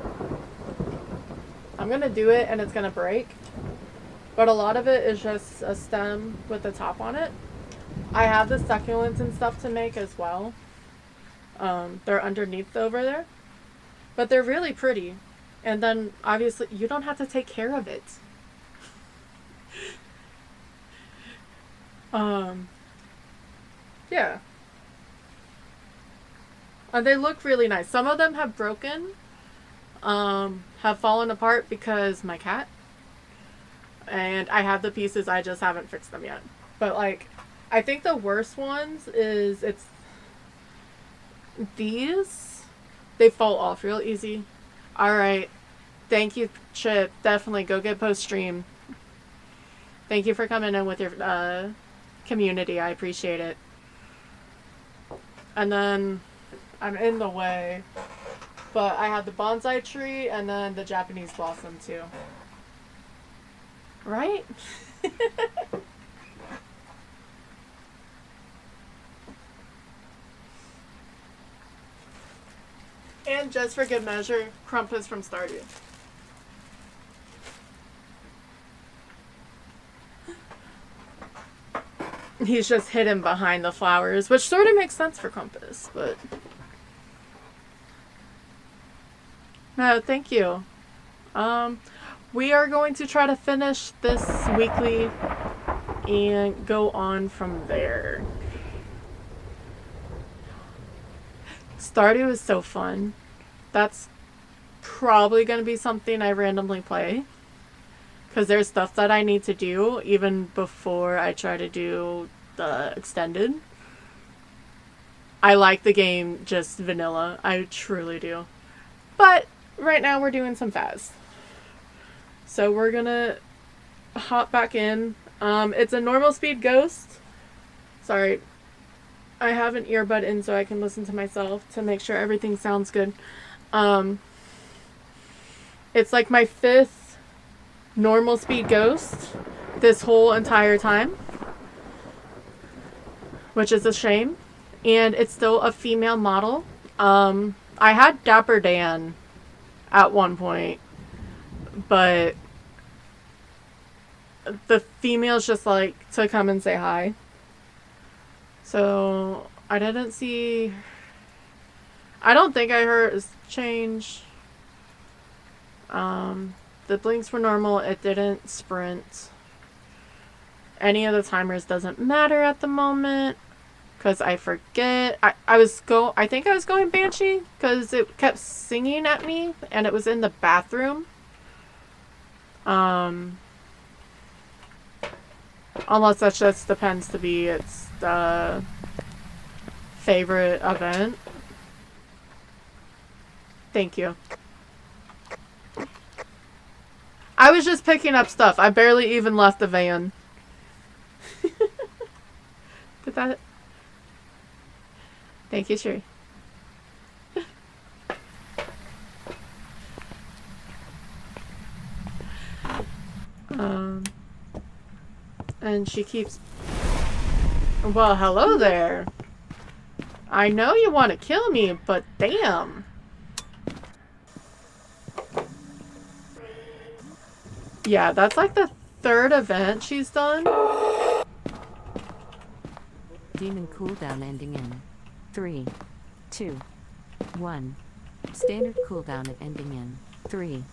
I'm gonna do it and it's gonna break. But a lot of it is just a stem with the top on it. I have the succulents and stuff to make as well. They're underneath over there. But they're really pretty. And then, obviously, you don't have to take care of it. Yeah. They look really nice. Some of them have broken. Have fallen apart because my cat. And I have the pieces, I just haven't fixed them yet. But, like, I think the worst ones is these. They fall off real easy. Alright. Thank you, Chip. Definitely go get post stream. Thank you for coming in with your community. I appreciate it. And then I'm in the way. But I have the bonsai tree and then the Japanese blossom too. Right? And just for good measure, Crumpus from Stardew. He's just hidden behind the flowers, which sort of makes sense for Crumpus, but... No, thank you. We are going to try to finish this weekly and go on from there. Stardew is so fun. That's probably going to be something I randomly play. Because there's stuff that I need to do even before I try to do the extended. I like the game just vanilla. I truly do. But right now we're doing some Phas. So we're gonna hop back in. It's a normal speed ghost. Sorry. I have an earbud in so I can listen to myself to make sure everything sounds good. It's like my 5th normal speed ghost this whole entire time. Which is a shame. And it's still a female model. I had Dapper Dan at one point. But the females just like to come and say hi. So I didn't see... I don't think I heard a change. The blinks were normal. It didn't sprint. Any of the timers doesn't matter at the moment. Because I forget. I think I was going Banshee. Because it kept singing at me. And it was in the bathroom. Unless that just depends to be its favorite event. Thank you. I was just picking up stuff. I barely even left the van. Did that... Thank you, Sherry. And she keeps... Well, hello there. I know you want to kill me, but damn. Yeah, that's like the third event she's done. Demon cooldown ending in 3, 2, 1. Standard cooldown ending in 3,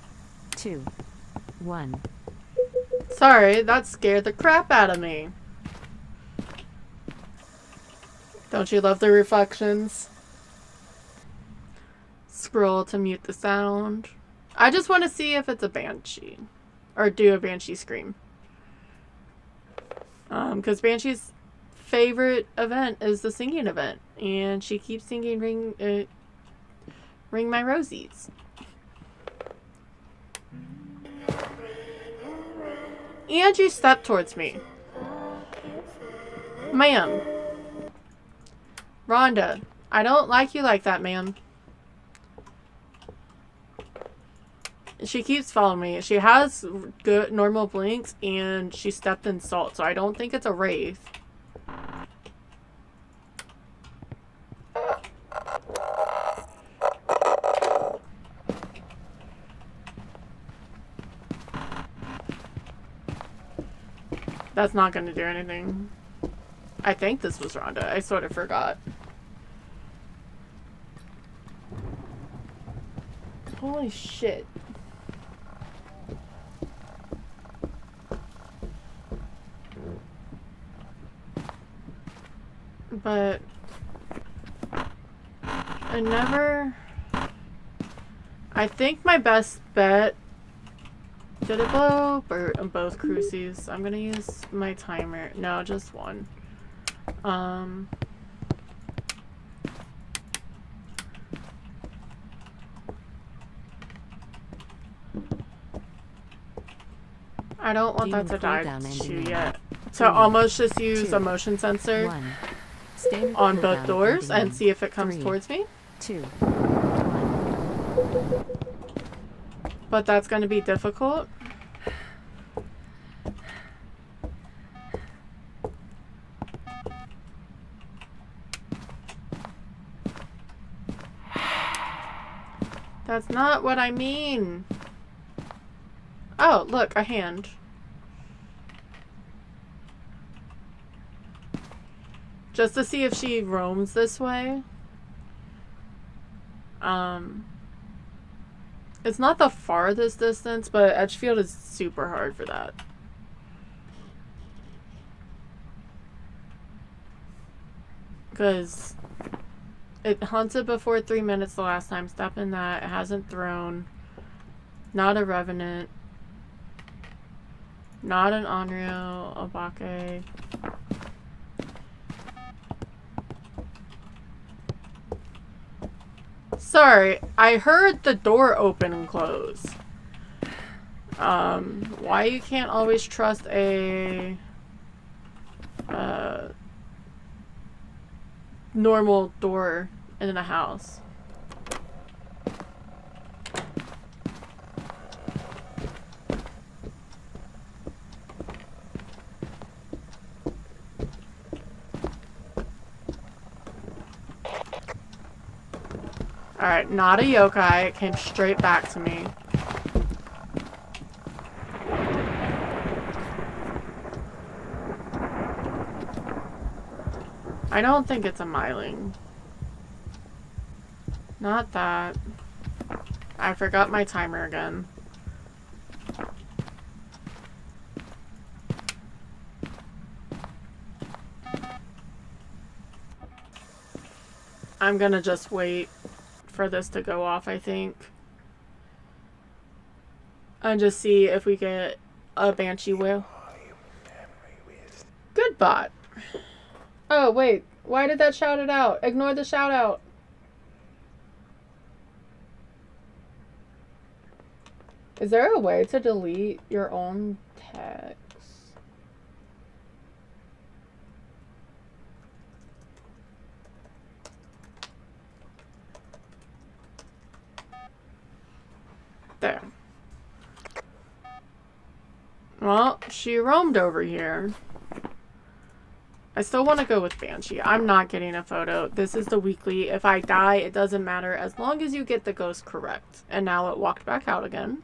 2, 1. Sorry, that scared the crap out of me. Don't you love the reflections? Scroll to mute the sound. I just want to see if it's a banshee. Or do a banshee scream. Because Banshee's favorite event is the singing event. And she keeps singing Ring My Rosies. And you step towards me. Ma'am. Rhonda, I don't like you like that, ma'am. She keeps following me. She has good normal blinks and she stepped in salt, so I don't think it's a wraith. That's not going to do anything. I think this was Rhonda. I sort of forgot. Holy shit. But I think my best bet. Did it blow both crucies? I'm gonna use my timer. No, just one. I don't want that to die too yet. So almost just use a motion sensor on both doors and see if it comes towards me. 2, 1. But that's going to be difficult. That's not what I mean. Oh, look, a hand. Just to see if she roams this way. It's not the farthest distance, but Edgefield is super hard for that. Because it hunted before 3 minutes the last time. Step in that. It hasn't thrown. Not a Revenant. Not an Onryo, Obake. Sorry, I heard the door open and close. Why you can't always trust a normal door in a house? Alright, not a yokai. It came straight back to me. I don't think it's a myling. Not that. I forgot my timer again. I'm gonna just wait for this to go off, I think. And just see if we get a Banshee whale. Good bot. Oh, wait. Why did that shout it out? Ignore the shout out. Is there a way to delete your own text? There. Well, she roamed over here. I still want to go with Banshee. I'm not getting a photo. This is the weekly. If I die, it doesn't matter as long as you get the ghost correct. And now it walked back out again.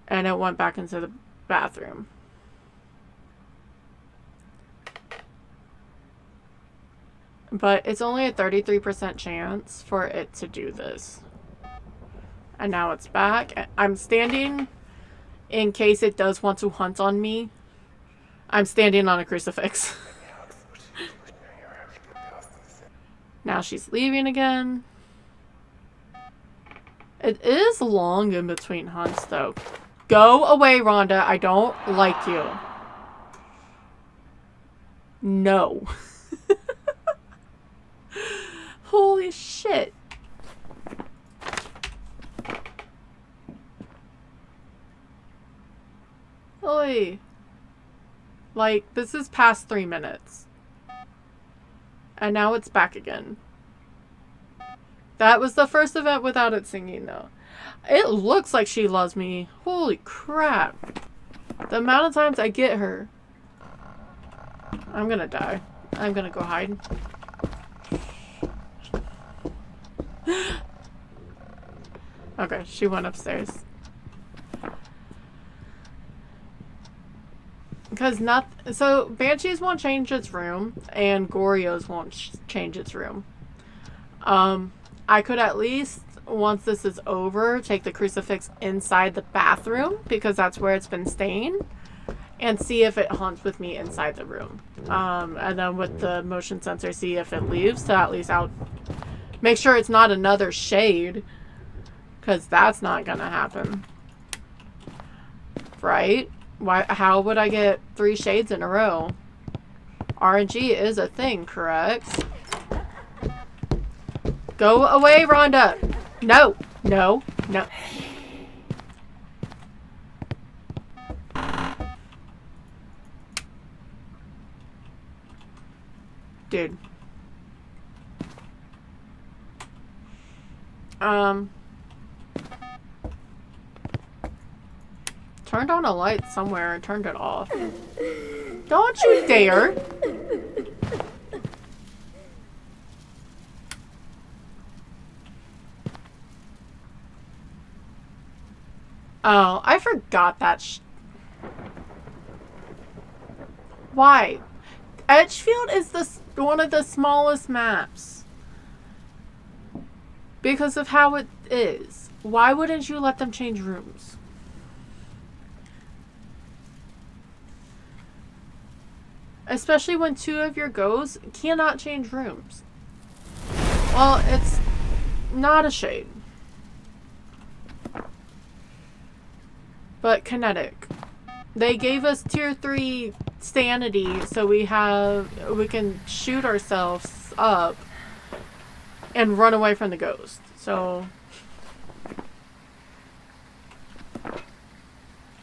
And it went back into the bathroom. But it's only a 33% chance for it to do this. And now it's back. I'm standing in case it does want to hunt on me. I'm standing on a crucifix. Now she's leaving again. It is long in between hunts, though. Go away, Rhonda. I don't like you. No. Holy shit. Oi. Like, this is past 3 minutes. And now it's back again. That was the first event without it singing, though. It looks like she loves me. Holy crap. The amount of times I get her. I'm gonna die. I'm gonna go hide. Okay, she went upstairs. Because so Banshees won't change its room, and Goryo's won't change its room. I could at least, once this is over, take the crucifix inside the bathroom, because that's where it's been staying, and see if it haunts with me inside the room. And then with the motion sensor, see if it leaves, so at least I'll make sure it's not another shade, because that's not gonna happen. Right? Why? How would I get 3 shades in a row? RNG is a thing, correct? Go away, Rhonda! No! No! No! Dude. Turned on a light somewhere and turned it off. Don't you dare! Oh, I forgot that Why? Edgefield is one of the smallest maps. Because of how it is. Why wouldn't you let them change rooms? Especially when 2 of your goes cannot change rooms. Well, it's not a shade. But kinetic. They gave us tier 3 sanity so we can shoot ourselves up and run away from the ghost. So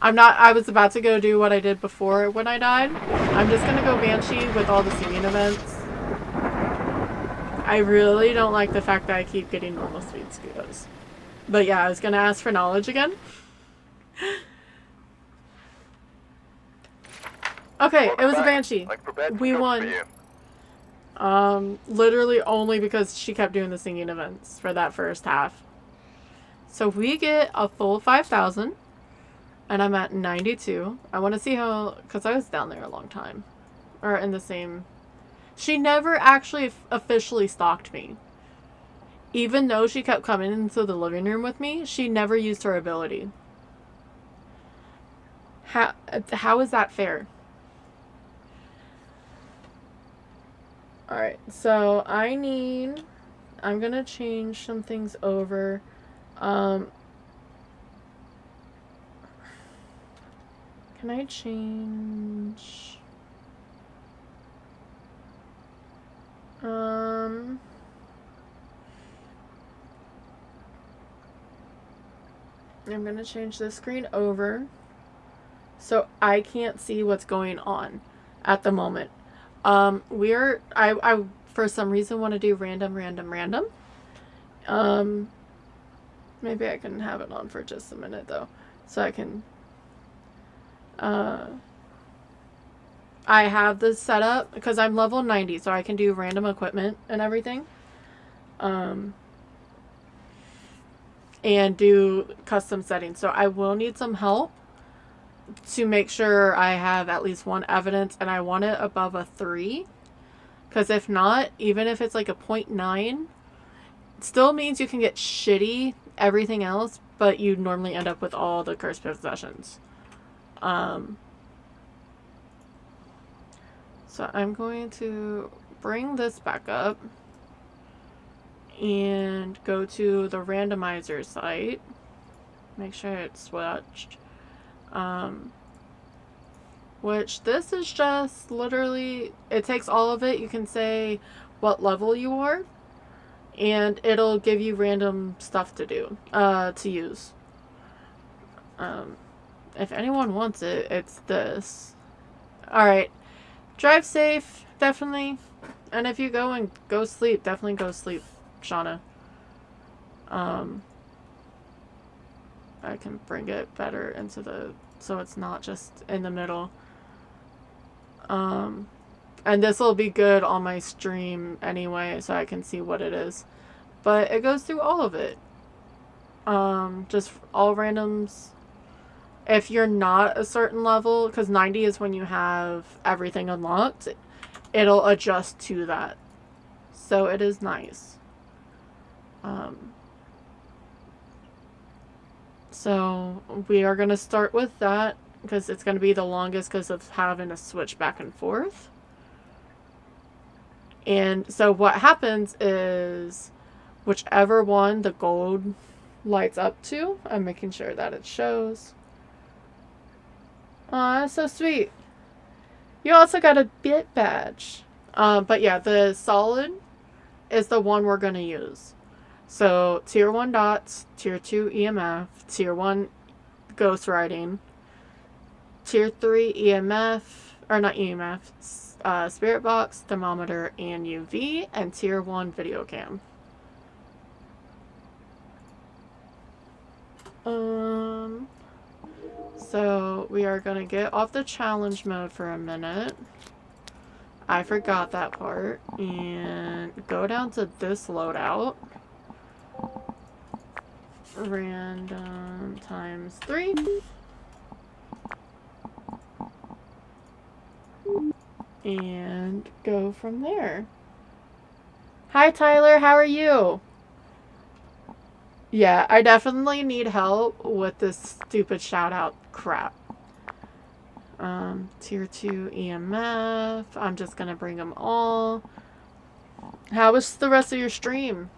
I was about to go do what I did before when I died. I'm just gonna go Banshee with all the singing events. I really don't like the fact that I keep getting normal speed scudos. But yeah, I was gonna ask for knowledge again. Okay, it was a Banshee. We won. Literally only because she kept doing the singing events for that first half. So we get a full 5,000. And I'm at 92. I want to see how, because I was down there a long time. Or in the same. She never actually officially stalked me. Even though she kept coming into the living room with me, she never used her ability. How is that fair? Alright, so I'm gonna change some things over. Can I change? I'm gonna change the screen over so I can't see what's going on at the moment. I for some reason want to do random. Maybe I can have it on for just a minute though, so I can. I have this set up because I'm level 90, so I can do random equipment and everything. And do custom settings. So I will need some help to make sure I have at least one evidence, and I want it above a 3. Because if not, even if it's like a 0.9, it still means you can get shitty everything else, but you normally end up with all the cursed possessions. So I'm going to bring this back up and go to the randomizer site. Make sure it's switched. Which this is just literally, it takes all of it. You can say what level you are, and it'll give you random stuff to do, to use. If anyone wants it, it's this. Alright. Drive safe, definitely. And if you go and go sleep, definitely go sleep, Shauna. I can bring it better into the, so it's not just in the middle. And this will be good on my stream anyway, so I can see what it is. But it goes through all of it. Just all randoms. If you're not a certain level, because 90 is when you have everything unlocked, it'll adjust to that. So it is nice. So we are going to start with that, because it's going to be the longest because of having to switch back and forth. And so what happens is whichever one the gold lights up to, I'm making sure that it shows. Aw, that's so sweet. You also got a bit badge. But yeah, the solid is the one we're going to use. So tier 1 dots, tier 2 EMF, tier 1 ghost writing, tier 3 EMF, or not EMF, spirit box, thermometer, and UV, and tier 1 video cam. So we are going to get off the challenge mode for a minute. I forgot that part. And go down to this loadout. Random times 3. And go from there. Hi Tyler, how are you? Yeah, I definitely need help with this stupid shout out crap. Tier 2 EMF. I'm just gonna bring them all. How was the rest of your stream?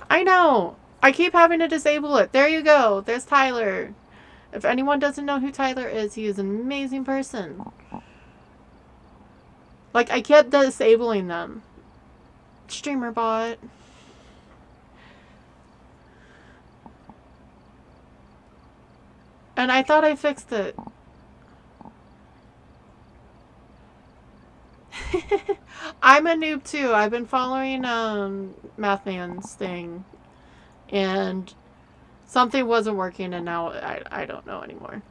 I know! I keep having to disable it. There you go. There's Tyler. If anyone doesn't know who Tyler is, he is an amazing person. Like, I kept disabling them. Streamer bot. And I thought I fixed it. I'm a noob too. I've been following Mathman's thing. And something wasn't working, and now I don't know anymore.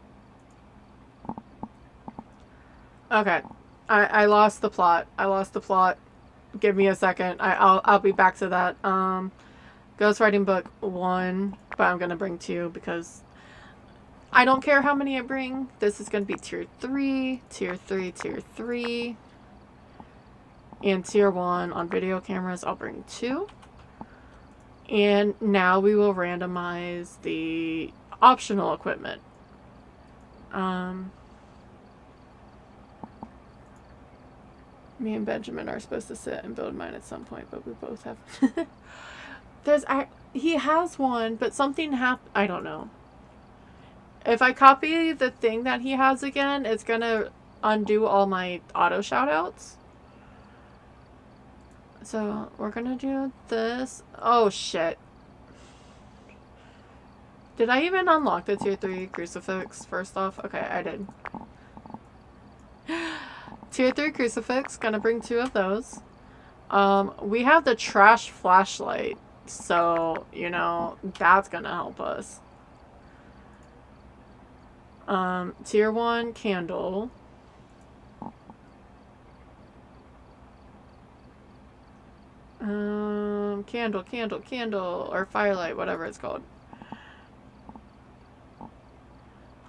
Okay. I lost the plot. Give me a second. I'll be back to that. Ghostwriting book 1, but I'm gonna bring 2 because I don't care how many I bring. This is gonna be tier 3, tier 3, tier 3. And tier 1 on video cameras, I'll bring 2. And now we will randomize the optional equipment. Me and Benjamin are supposed to sit and build mine at some point, but we both have... He has one, but something happened. I don't know. If I copy the thing that he has again, it's gonna undo all my auto shoutouts. So we're gonna do this. Oh shit. Did I even unlock the tier 3 crucifix first off? Okay, I did. Tier 3 crucifix, gonna bring 2 of those. We have the trash flashlight, so, you know, that's gonna help us. Tier 1 candle. Candle, candle, candle, or firelight, whatever it's called.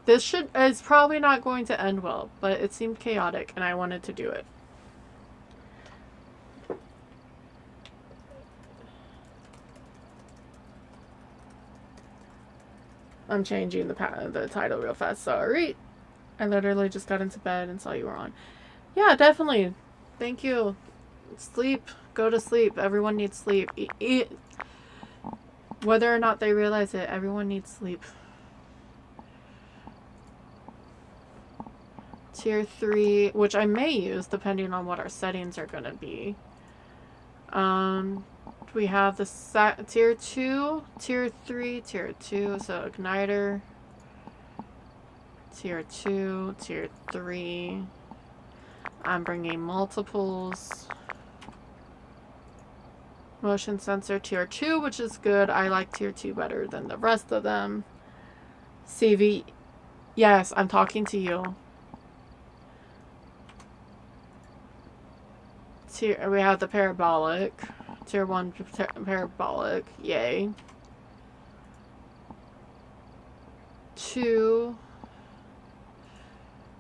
This is probably not going to end well, but it seemed chaotic and I wanted to do it. I'm changing the title real fast. Sorry. I literally just got into bed and saw you were on. Yeah, definitely. Thank you. Sleep. Go to sleep. Everyone needs sleep. Eat. Whether or not they realize it, everyone needs sleep. Tier 3, which I may use depending on what our settings are going to be. We have the tier 2, tier 3, tier 2, so igniter, tier 2, tier 3. I'm bringing multiples. Motion sensor tier 2, which is good. I like tier 2 better than the rest of them. CV, yes, I'm talking to you. We have the parabolic. Tier 1 parabolic. Yay. 2.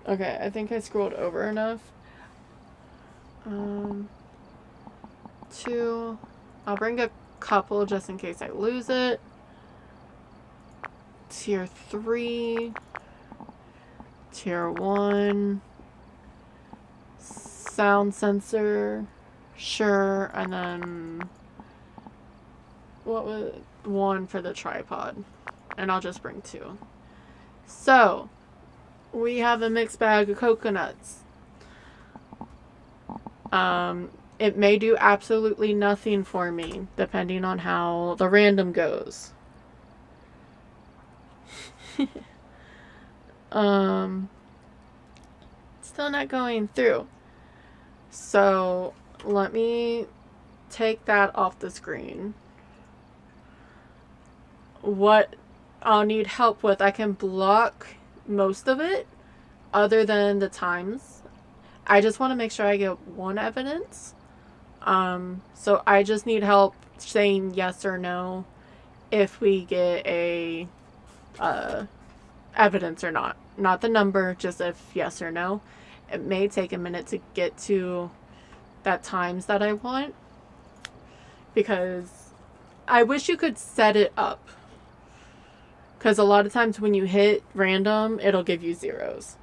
Okay, I think I scrolled over enough. 2. I'll bring a couple just in case I lose it. Tier 3. Tier 1. Sound sensor. Sure, and then what was 1 for the tripod, and I'll just bring 2. So we have a mixed bag of coconuts. It may do absolutely nothing for me depending on how the random goes. Still not going through. So let me take that off the screen. What I'll need help with, I can block most of it other than the times. I just want to make sure I get one evidence. So I just need help saying yes or no if we get a evidence or not. Not the number, just if yes or no. It may take a minute to get to that times that I want, because I wish you could set it up, because a lot of times when you hit random it'll give you zeros.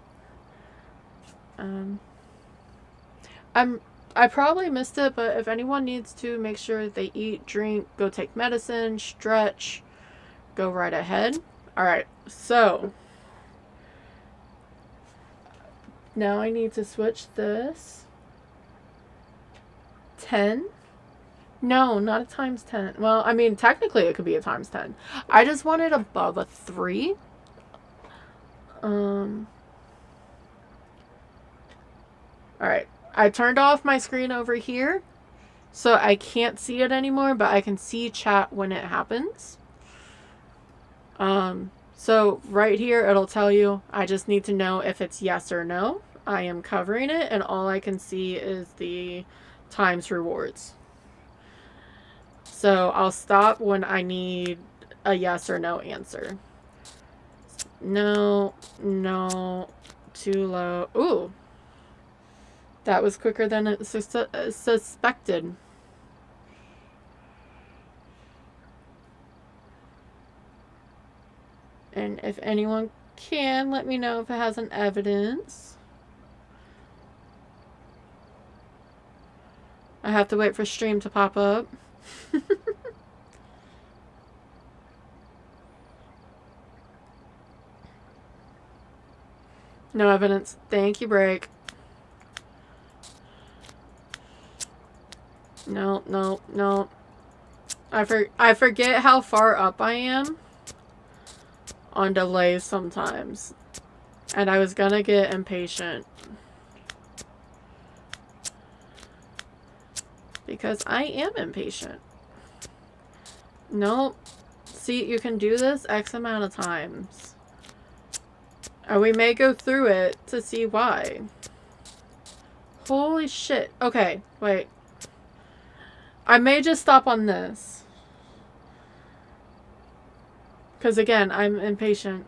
I probably missed it, but if anyone needs to make sure they eat, drink, go take medicine, stretch, go right ahead. Alright, so now I need to switch this. 10? No, not a times 10. Well, I mean, technically it could be a times 10. I just want it above a 3. Alright. I turned off my screen over here, so I can't see it anymore, but I can see chat when it happens. So right here it'll tell you, I just need to know if it's yes or no. I am covering it, and all I can see is the times rewards. So I'll stop when I need a yes or no answer. No, no, too low. Ooh. That was quicker than it suspected. And if anyone can, let me know if it has an evidence. I have to wait for stream to pop up. No evidence. Thank you, break. No, no, no. I forget how far up I am on delays sometimes. And I was gonna get impatient. Because I am impatient. Nope. See, you can do this X amount of times. Or we may go through it to see why. Holy shit. Okay, wait. I may just stop on this. Because again, I'm impatient.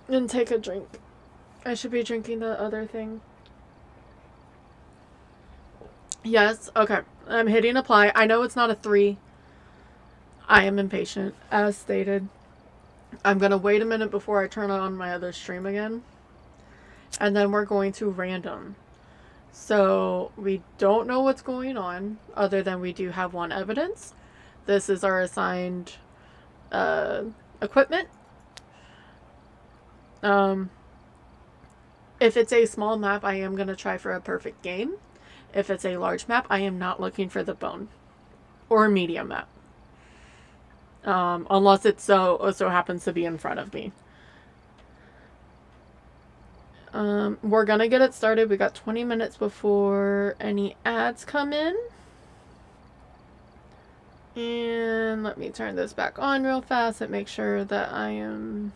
And take a drink. I should be drinking the other thing. Yes, okay. I'm hitting apply. I know it's not a 3. I am impatient, as stated. I'm going to wait a minute before I turn on my other stream again. And then we're going to random. So we don't know what's going on, other than we do have one evidence. This is our assigned equipment. If it's a small map, I am going to try for a perfect game. If it's a large map, I am not looking for the bone. Or a medium map. Unless it so happens to be in front of me. We're gonna get it started. We got 20 minutes before any ads come in. And let me turn this back on real fast and make sure that I am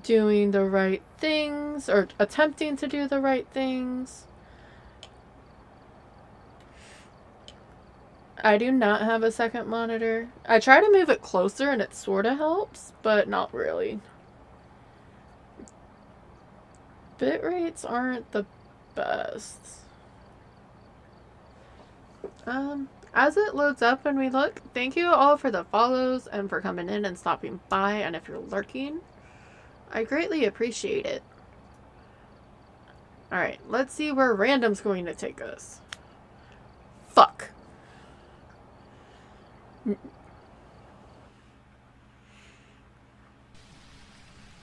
doing the right things, or attempting to do the right things. I do not have a second monitor. I try to move it closer and it sort of helps, but not really. Bit rates aren't the best. As it loads up and we look, thank you all for the follows and for coming in and stopping by, and if you're lurking, I greatly appreciate it. Alright, let's see where random's going to take us. Fuck.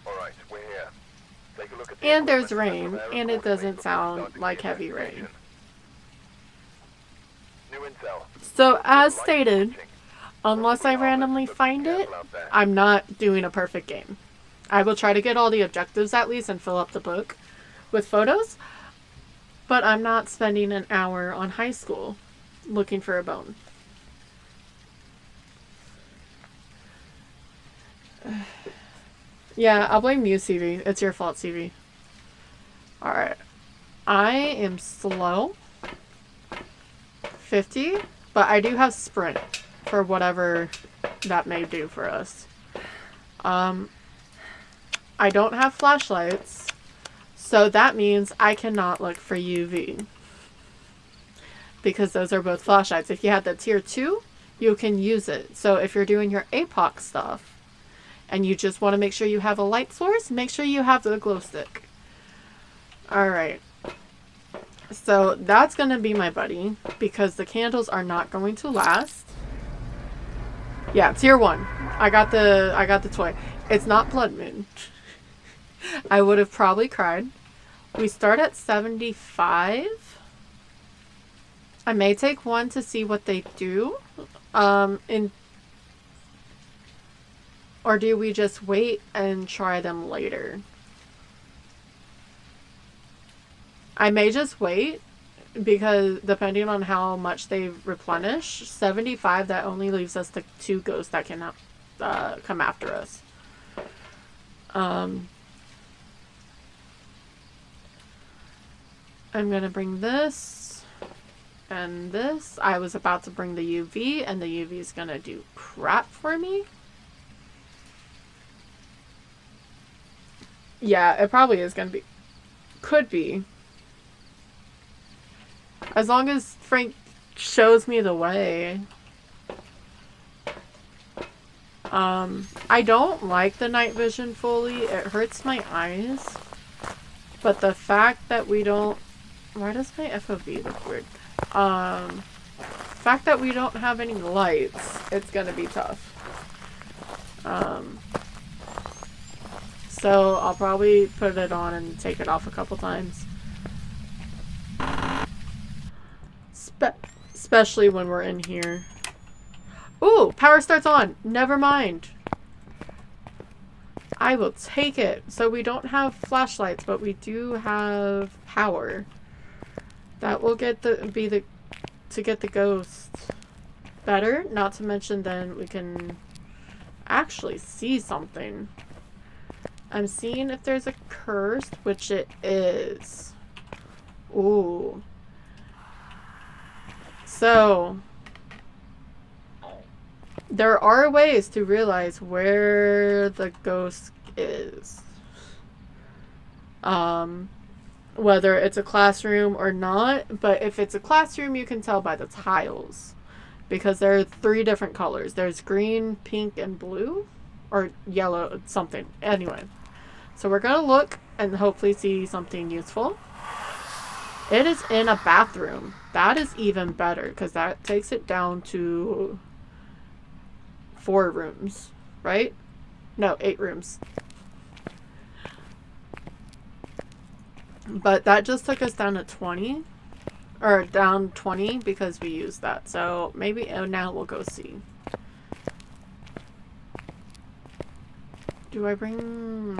Alright, we're here. Take a look at the And there's equipment rain, prepare and it accordingly doesn't before sound starting like the heavy rain. investigation. New intel. So, as Light stated, switching. unless I randomly But be find it, careful out there. I'm not doing a perfect game. I will try to get all the objectives at least and fill up the book with photos, but I'm not spending an hour on high school looking for a bone. Yeah, I'll blame you, CV. It's your fault, CV. Alright. I am slow. 50, but I do have sprint for whatever that may do for us. I don't have flashlights, so that means I cannot look for UV. Because those are both flashlights. If you have the tier 2, you can use it. So if you're doing your APOC stuff, and you just want to make sure you have a light source, make sure you have the glow stick. Alright. So that's going to be my buddy, because the candles are not going to last. Yeah, tier 1. I got the toy. It's not Blood Moon. I would have probably cried. We start at 75. I may take one to see what they do. Or do we just wait and try them later? I may just wait, because depending on how much they replenish, 75, that only leaves us the 2 ghosts that can come after us. I'm gonna bring this and this. I was about to bring the UV, and the UV is gonna do crap for me. Yeah, it probably is gonna be. Could be. As long as Frank shows me the way. I don't like the night vision fully. It hurts my eyes. But the fact that we don't... Why does my FOV look weird? The fact that we don't have any lights, it's gonna be tough. So I'll probably put it on and take it off a couple times. Especially when we're in here. Ooh, power starts on. Never mind. I will take it. So we don't have flashlights, but we do have power. That will get to get the ghost better. Not to mention then we can actually see something. I'm seeing if there's a curse, which it is. Ooh. So, there are ways to realize where the ghost is. Whether it's a classroom or not, but if it's a classroom, you can tell by the tiles. Because there are 3 different colors. There's green, pink, and blue. Or yellow, something. Anyway. So we're going to look and hopefully see something useful. It is in a bathroom. That is even better because that takes it down to 4 rooms, right? No, 8 rooms. But that just took us down to 20. Or down 20 because we used that. So maybe now we'll go see. Do I bring...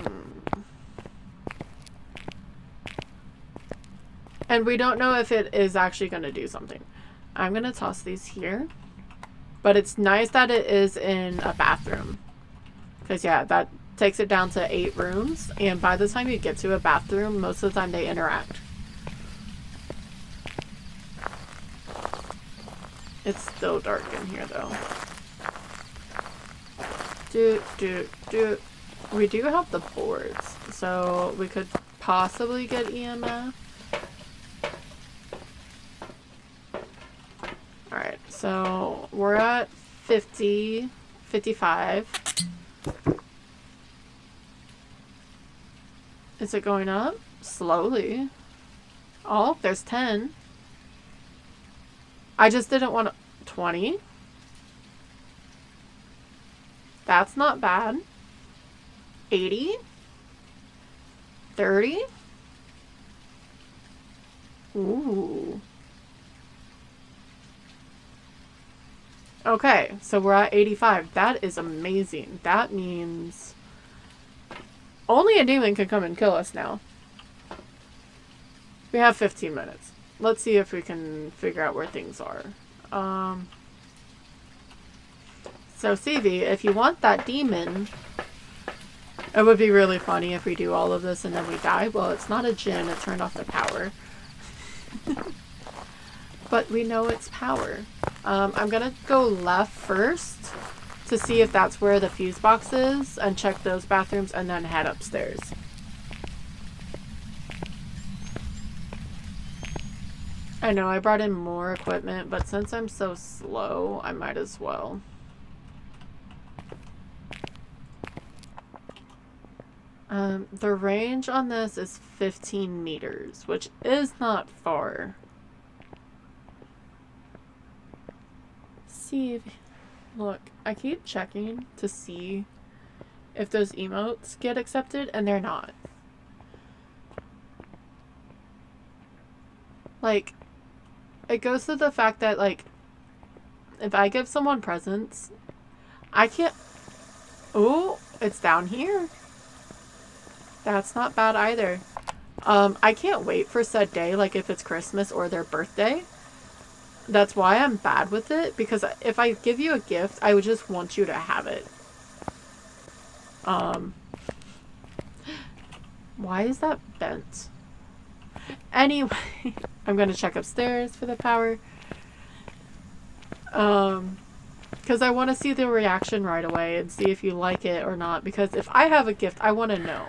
And we don't know if it is actually going to do something. I'm going to toss these here. But it's nice that it is in a bathroom. Because, yeah, that takes it down to 8 rooms. And by the time you get to a bathroom, most of the time they interact. It's still dark in here, though. We do have the boards. So we could possibly get EMF. Alright, so we're at 50, 55. Is it going up? Slowly. Oh, there's 10. I just didn't want to... 20. That's not bad. 80. 30. Ooh. Okay, so we're at 85. That is amazing. That means only a demon can come and kill us now. We have 15 minutes. Let's see if we can figure out where things are. So CV, if you want that demon, it would be really funny if we do all of this and then we die. Well, it's not a djinn, it turned off the power. But we know it's power. I'm gonna go left first to see if that's where the fuse box is and check those bathrooms and then head upstairs. I know I brought in more equipment, but since I'm so slow, I might as well. The range on this is 15 meters, which is not far. See if... Look, I keep checking to see if those emotes get accepted, and they're not. Like, it goes to the fact that, like, if I give someone presents, I can't... Oh, it's down here. That's not bad either. I can't wait for said day, like if it's Christmas or their birthday. That's why I'm bad with it, because if I give you a gift, I would just want you to have it. Why is that bent? Anyway, I'm gonna check upstairs for the power. Because I want to see the reaction right away and see if you like it or not, because if I have a gift, I want to know.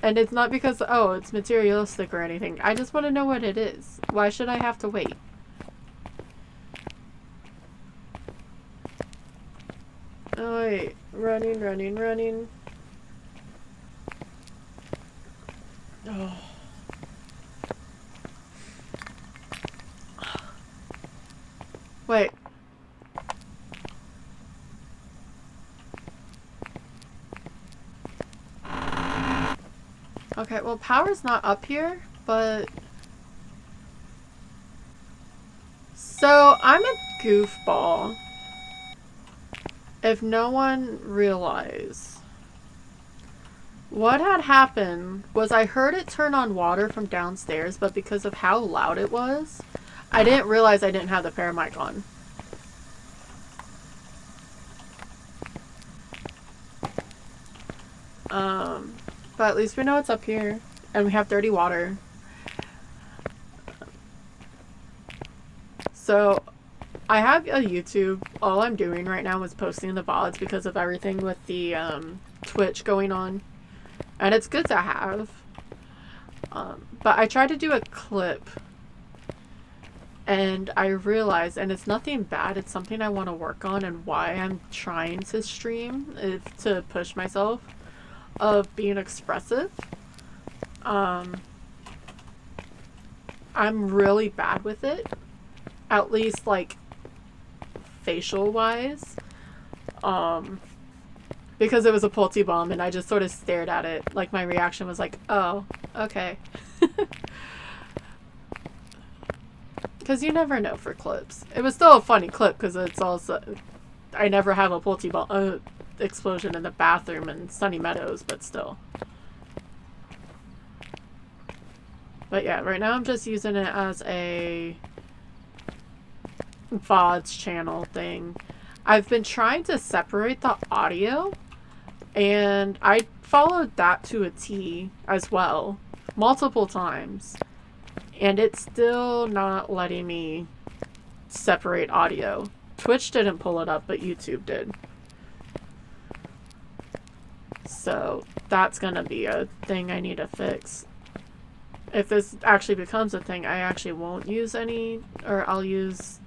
And it's not because, oh, it's materialistic or anything. I just want to know what it is. Why should I have to wait? Oh, wait. Running, running, running. Oh. Wait. Okay, well, power's not up here, but... So, I'm a goofball. If no one realized. What had happened was I heard it turn on water from downstairs, but because of how loud it was, I didn't realize I didn't have the paramic on. But at least we know it's up here. and we have dirty water. So I have a YouTube. All I'm doing right now is posting the VODs because of everything with the Twitch going on. And it's good to have. But I tried to do a clip. And I realized, and it's nothing bad, it's something I want to work on, and why I'm trying to stream is to push myself of being expressive. I'm really bad with it. At least, like, facial wise. Because it was a Pulte bomb and I just sort of stared at it. Like, my reaction was like, oh, okay. Because you never know for clips. It was still a funny clip because it's also... I never have a Pulte bomb explosion in the bathroom in Sunny Meadows, but still. But yeah, right now I'm just using it as a VODs channel thing. I've been trying to separate the audio, and I followed that to a T as well, multiple times. And it's still not letting me separate audio. Twitch didn't pull it up, but YouTube did. So that's gonna be a thing I need to fix. If this actually becomes a thing, I actually won't use any, or I'll use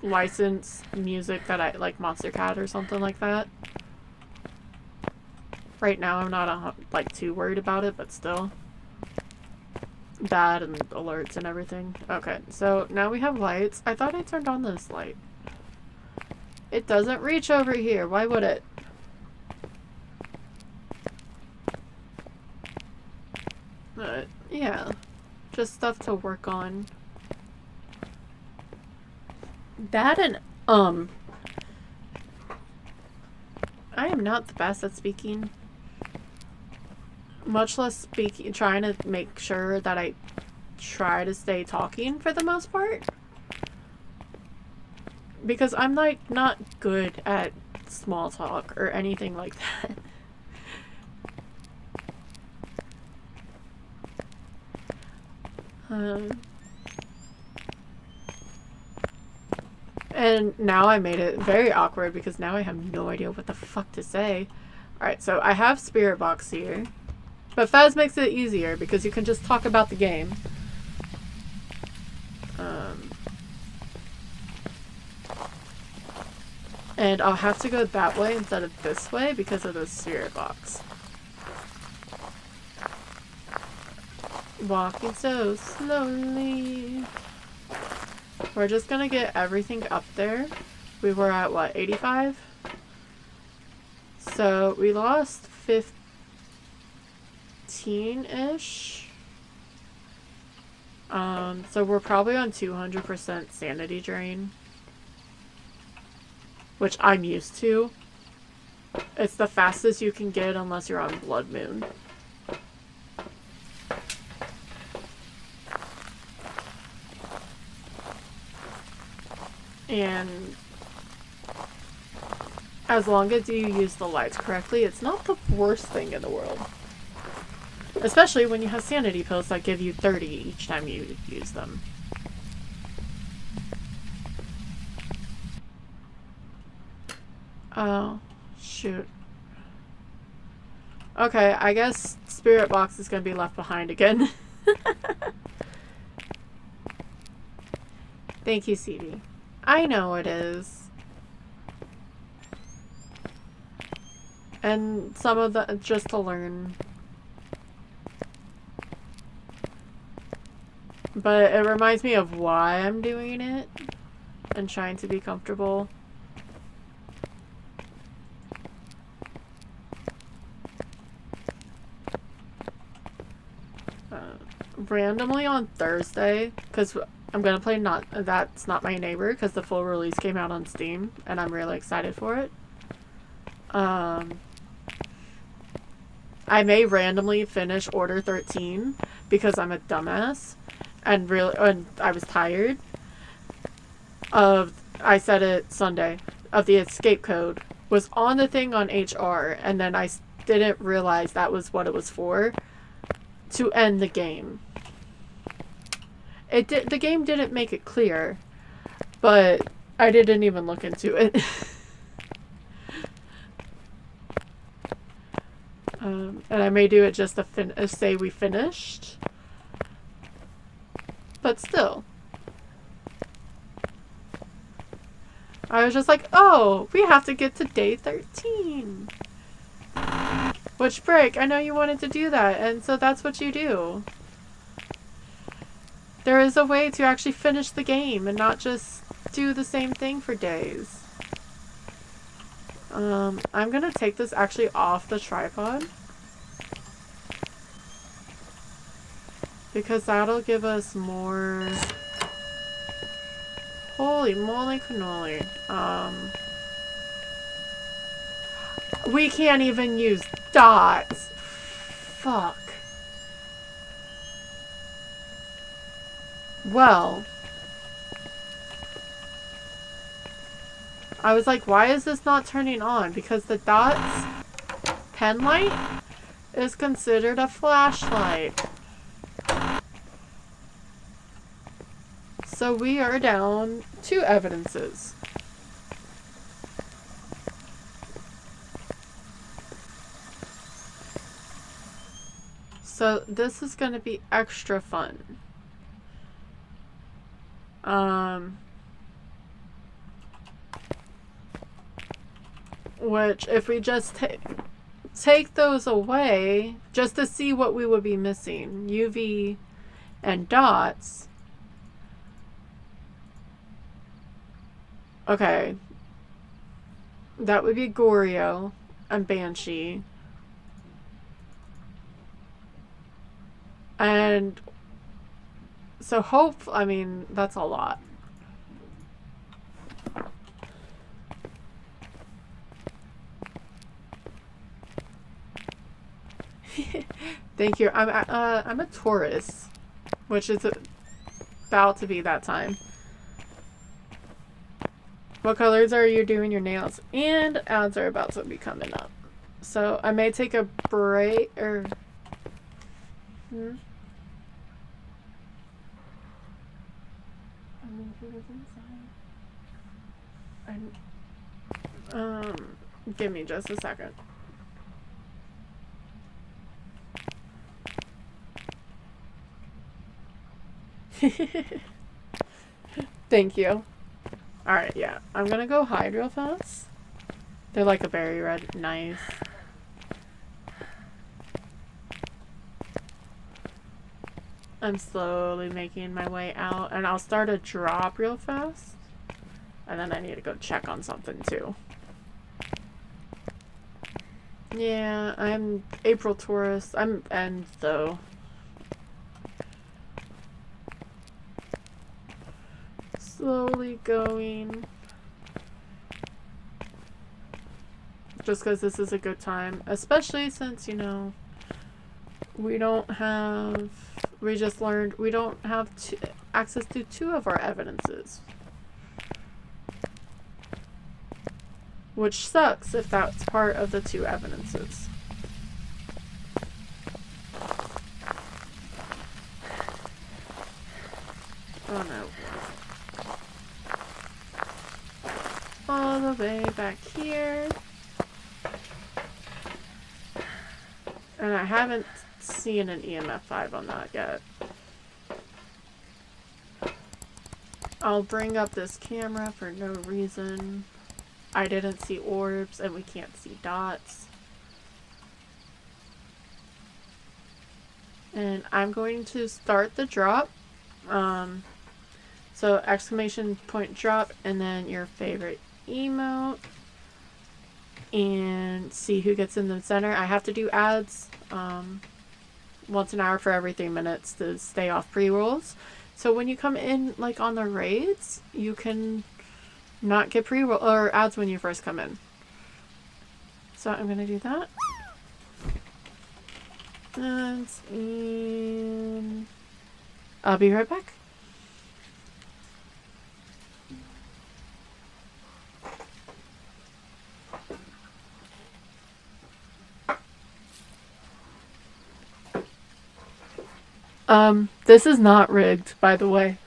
licensed music that I like, Monster Cat or something like that. Right now I'm not like too worried about it, but still. Bad and alerts and everything. Okay, so now we have lights. I thought I turned on this light. It doesn't reach over here. Why would it? Yeah. Just stuff to work on. That and, I am not the best at speaking. Much less speaking, trying to make sure that I try to stay talking for the most part. Because I'm like not good at small talk or anything like that. And now I made it very awkward because now I have no idea what the fuck to say. Alright, so I have Spirit Box here. But Phas makes it easier because you can just talk about the game. And I'll have to go that way instead of this way because of the Spirit Box. Walking so slowly. We're just gonna get everything up there. We were at what, 85? So we lost 15-ish. So we're probably on 200% sanity drain. Which I'm used to. It's the fastest you can get unless you're on Blood Moon. And as long as you use the lights correctly, it's not the worst thing in the world. Especially when you have sanity pills that give you 30 each time you use them. Oh, shoot. Okay, I guess Spirit Box is gonna be left behind again. Thank you, CD. I know it is. And some of the, just to learn. But it reminds me of why I'm doing it. And trying to be comfortable. Randomly on Thursday, because I'm gonna play That's Not My Neighbor, because the full release came out on Steam, and I'm really excited for it. I may randomly finish Order 13, because I'm a dumbass, and I was tired of, I said it Sunday, of the escape code, was on the thing on HR, and then I didn't realize that was what it was for. to end the game. The game didn't make it clear, but I didn't even look into it. And I may do it just to say we finished. But still. I was just like, oh, we have to get to day 13. Which break, I know you wanted to do that, and so that's what you do. There is a way to actually finish the game and not just do the same thing for days. I'm gonna take this actually off the tripod. Because that'll give us more... Holy moly cannoli. We can't even use dots. Fuck. Well. I was like, why is this not turning on? Because the dots pen light is considered a flashlight. So we are down 2 evidences. So this is going to be extra fun. Which, if we just take those away, just to see what we would be missing, UV and dots. Okay. That would be Goryo and Banshee. And so I mean, that's a lot. Thank you. I'm a Taurus, which is about to be that time. What colors are you doing your nails? And ads are about to be coming up. So I may take a break or... give me just a second. Thank you. Alright, yeah. I'm gonna go hide real fast. They're like a berry red. Nice. I'm slowly making my way out, and I'll start a drop real fast. And then I need to go check on something too. Yeah, I'm April Taurus. I'm End though. Slowly going. Just because this is a good time. Especially since, you know, we just learned we don't have access to 2 of our evidences. Which sucks if that's part of the 2 evidences. Oh no. All the way back here. And I haven't seen an EMF 5 on that yet. I'll bring up this camera for no reason. I didn't see orbs and we can't see dots. And I'm going to start the drop. So exclamation point drop and then your favorite emote. And see who gets in the center. I have to do ads once an hour for every 3 minutes to stay off pre-rolls. So when you come in like on the raids, you can not get pre-roll or ads when you first come in. So I'm gonna do that. And I'll be right back. This is not rigged, by the way.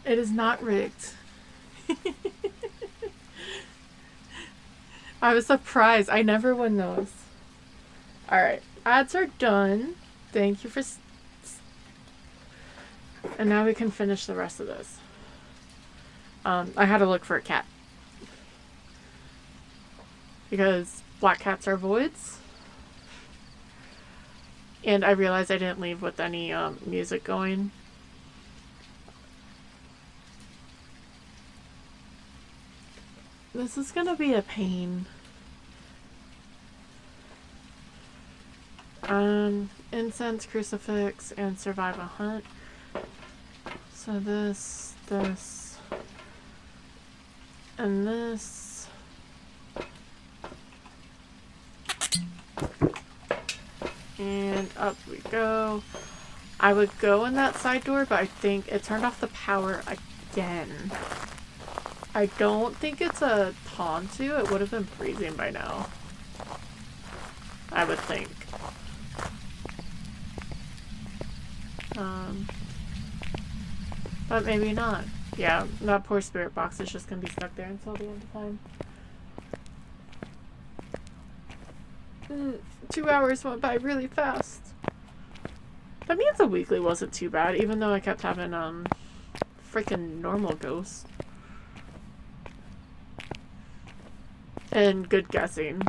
It is not rigged. I was surprised. I never win those. Alright. Ads are done. Thank you for... And now we can finish the rest of this. I had to look for a cat. Because black cats are voids. And I realized I didn't leave with any music going. This is gonna be a pain. Incense, crucifix, and survive a hunt. So this, and this. And up we go. I would go in that side door, but I think it turned off the power again. I don't think it's a Tontu. It would have been freezing by now. I would think. But maybe not. Yeah, that poor spirit box is just gonna be stuck there until the end of time. 2 hours went by really fast. That means the weekly wasn't too bad, even though I kept having freaking normal ghost. And good guessing.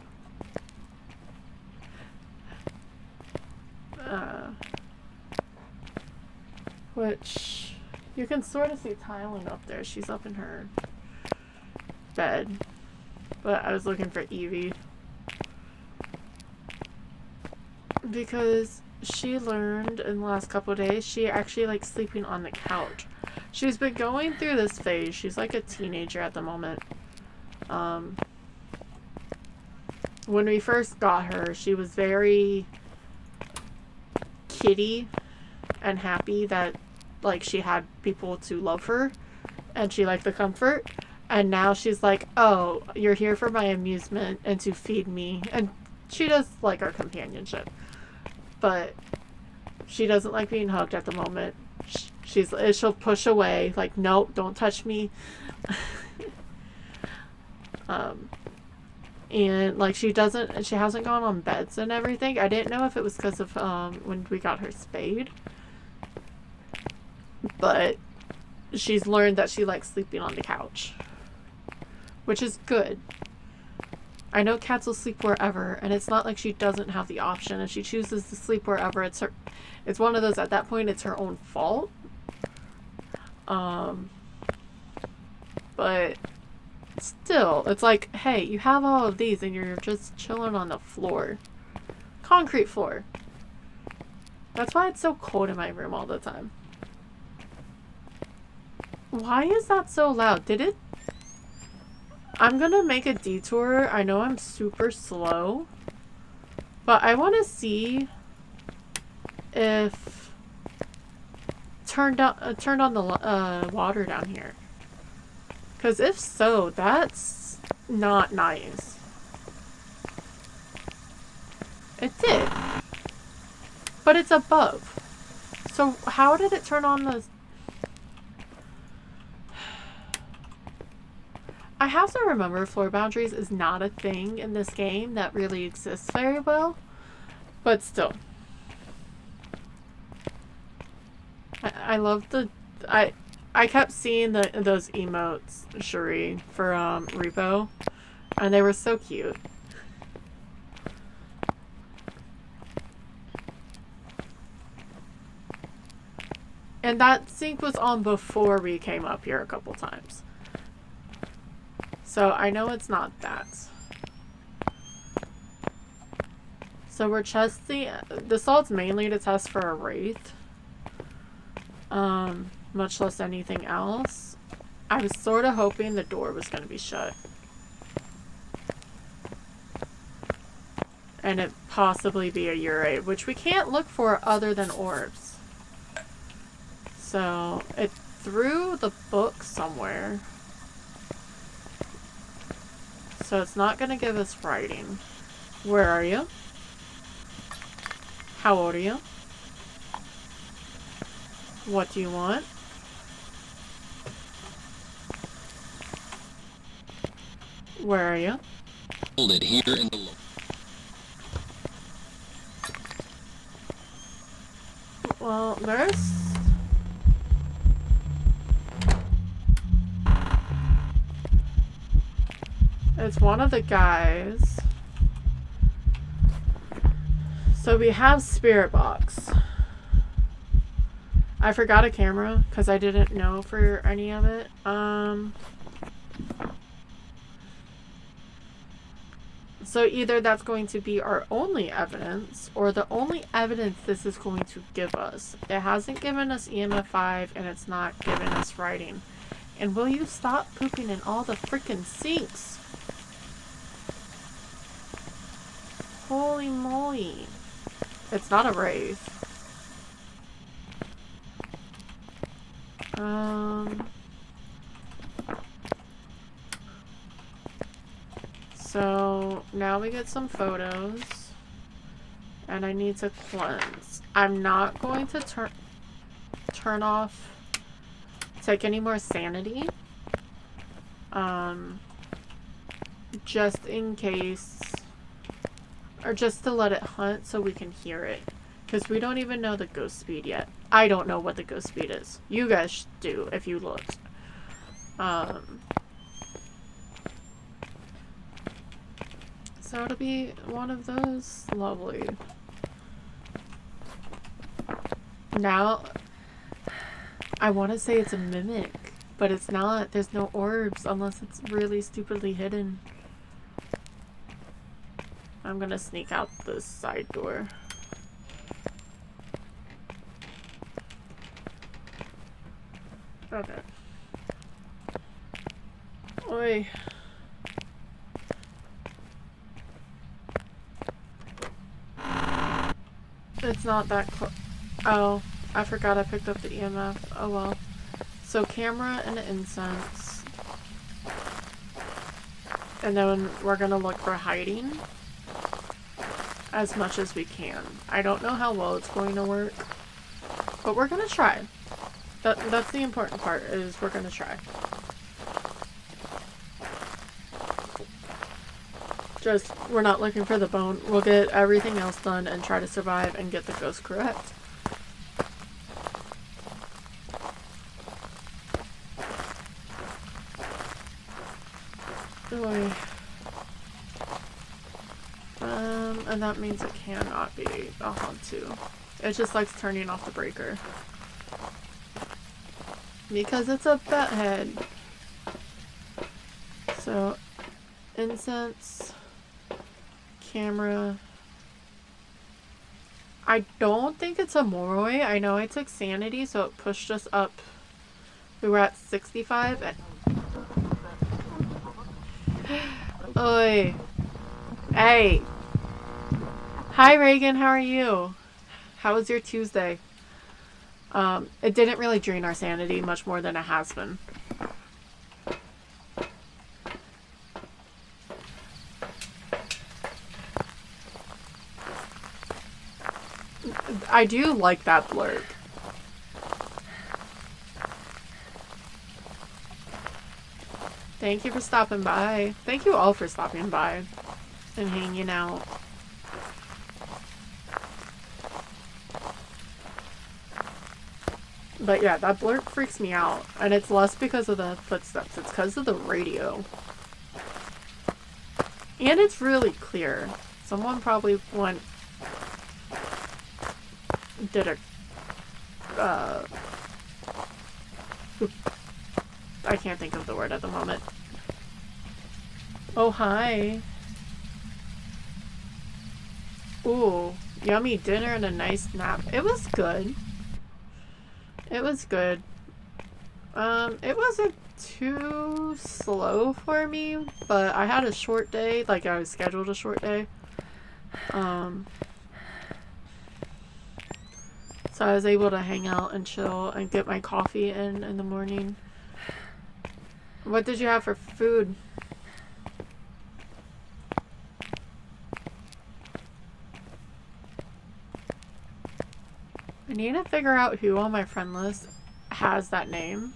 Which you can sort of see Tylen up there. She's up in her bed. But I was looking for Evie. Because she learned in the last couple of days she actually likes sleeping on the couch. She's been going through this phase. She's like a teenager at the moment. When we first got her, she was very kitty and happy that like she had people to love her and she liked the comfort. And now she's like, oh, you're here for my amusement and to feed me. And she does like our companionship. But she doesn't like being hugged at the moment. She'll push away, like, nope, don't touch me. And like she hasn't gone on beds and everything. I didn't know if it was because of when we got her spayed. But she's learned that she likes sleeping on the couch. Which is good. I know cats will sleep wherever, and it's not like she doesn't have the option. If she chooses to sleep wherever, it's one of those, at that point, it's her own fault. But still, it's like, hey, you have all of these, and you're just chilling on the floor. Concrete floor. That's why it's so cold in my room all the time. Why is that so loud? I'm gonna make a detour. I know I'm super slow, but I want to see if turned on the water down here. Because if so, that's not nice. It did, but it's above. So how did it turn on the? I have to remember floor boundaries is not a thing in this game that really exists very well. But still. I love the... I kept seeing those emotes, Cherie, for Repo. And they were so cute. And that sync was on before we came up here a couple times. So I know it's not that. So we're testing... The salt's mainly to test for a wraith. Much less anything else. I was sort of hoping the door was going to be shut. And it possibly be a urate, which we can't look for other than orbs. So it threw the book somewhere. So it's not going to give us writing. Where are you? How old are you? What do you want? Where are you? Hold it here in the... Well, there's... It's one of the guys. So we have Spirit Box. I forgot a camera because I didn't know for any of it. So either that's going to be our only evidence or the only evidence this is going to give us. It hasn't given us EMF 5 and it's not giving us writing. And will you stop pooping in all the freaking sinks? Holy moly. It's not a wraith. So now we get some photos and I need to cleanse. I'm not going to turn off, take any more sanity. Just in case, or just to let it hunt so we can hear it. Because we don't even know the ghost speed yet. I don't know what the ghost speed is. You guys do if you looked. So it'll be one of those. Lovely. Now, I want to say it's a mimic, but it's not. There's no orbs unless it's really stupidly hidden. I'm gonna sneak out the side door. Okay. Oi. It's not that close. Oh, I forgot I picked up the EMF. Oh well. So camera and incense. And then we're gonna look for hiding as much as we can. I don't know how well it's going to work, but we're gonna try. That's the important part, is we're gonna try. Just, we're not looking for the bone. We'll get everything else done and try to survive and get the ghost correct. Boy. And that means it cannot be a Hantu. It just likes turning off the breaker. Because it's a bat head. So, incense, camera. I don't think it's a Moroi. I know I took sanity, so it pushed us up. We were at 65. Oi. Hey. Hi, Reagan. How are you? How was your Tuesday? It didn't really drain our sanity much more than it has been. I do like that blurb. Thank you for stopping by. Thank you all for stopping by and hanging out. But yeah, that blurb freaks me out. And it's less because of the footsteps. It's because of the radio. And it's really clear. Someone probably did a... I can't think of the word at the moment. Oh, hi. Ooh, yummy dinner and a nice nap. It was good. It was good. It wasn't too slow for me, but I had a short day. Like, I was scheduled a short day. So I was able to hang out and chill and get my coffee in the morning. What did you have for food? I need to figure out who on my friend list has that name.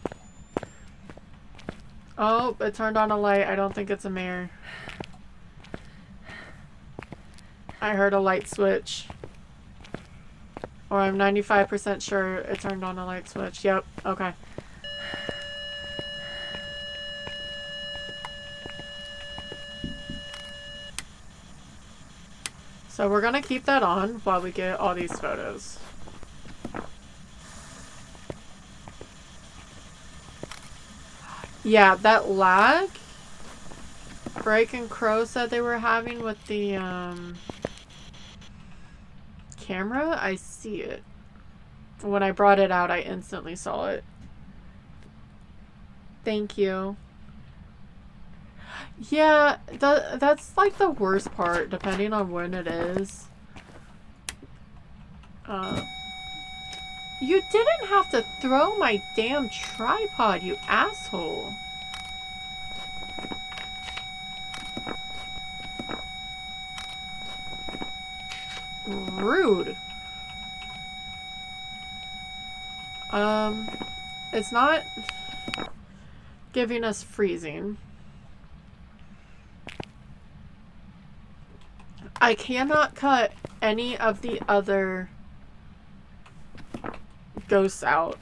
Oh, it turned on a light. I don't think it's a mare. I heard a light switch. Or I'm 95% sure it turned on a light switch. Yep, okay. So we're gonna keep that on while we get all these photos. Yeah, that lag Break and Crow said they were having with the camera, I see it. When I brought it out, I instantly saw it. Thank you. Yeah, that's like the worst part, depending on when it is. You didn't have to throw my damn tripod, you asshole. Rude. It's not giving us freezing. I cannot cut any of the other ghosts out.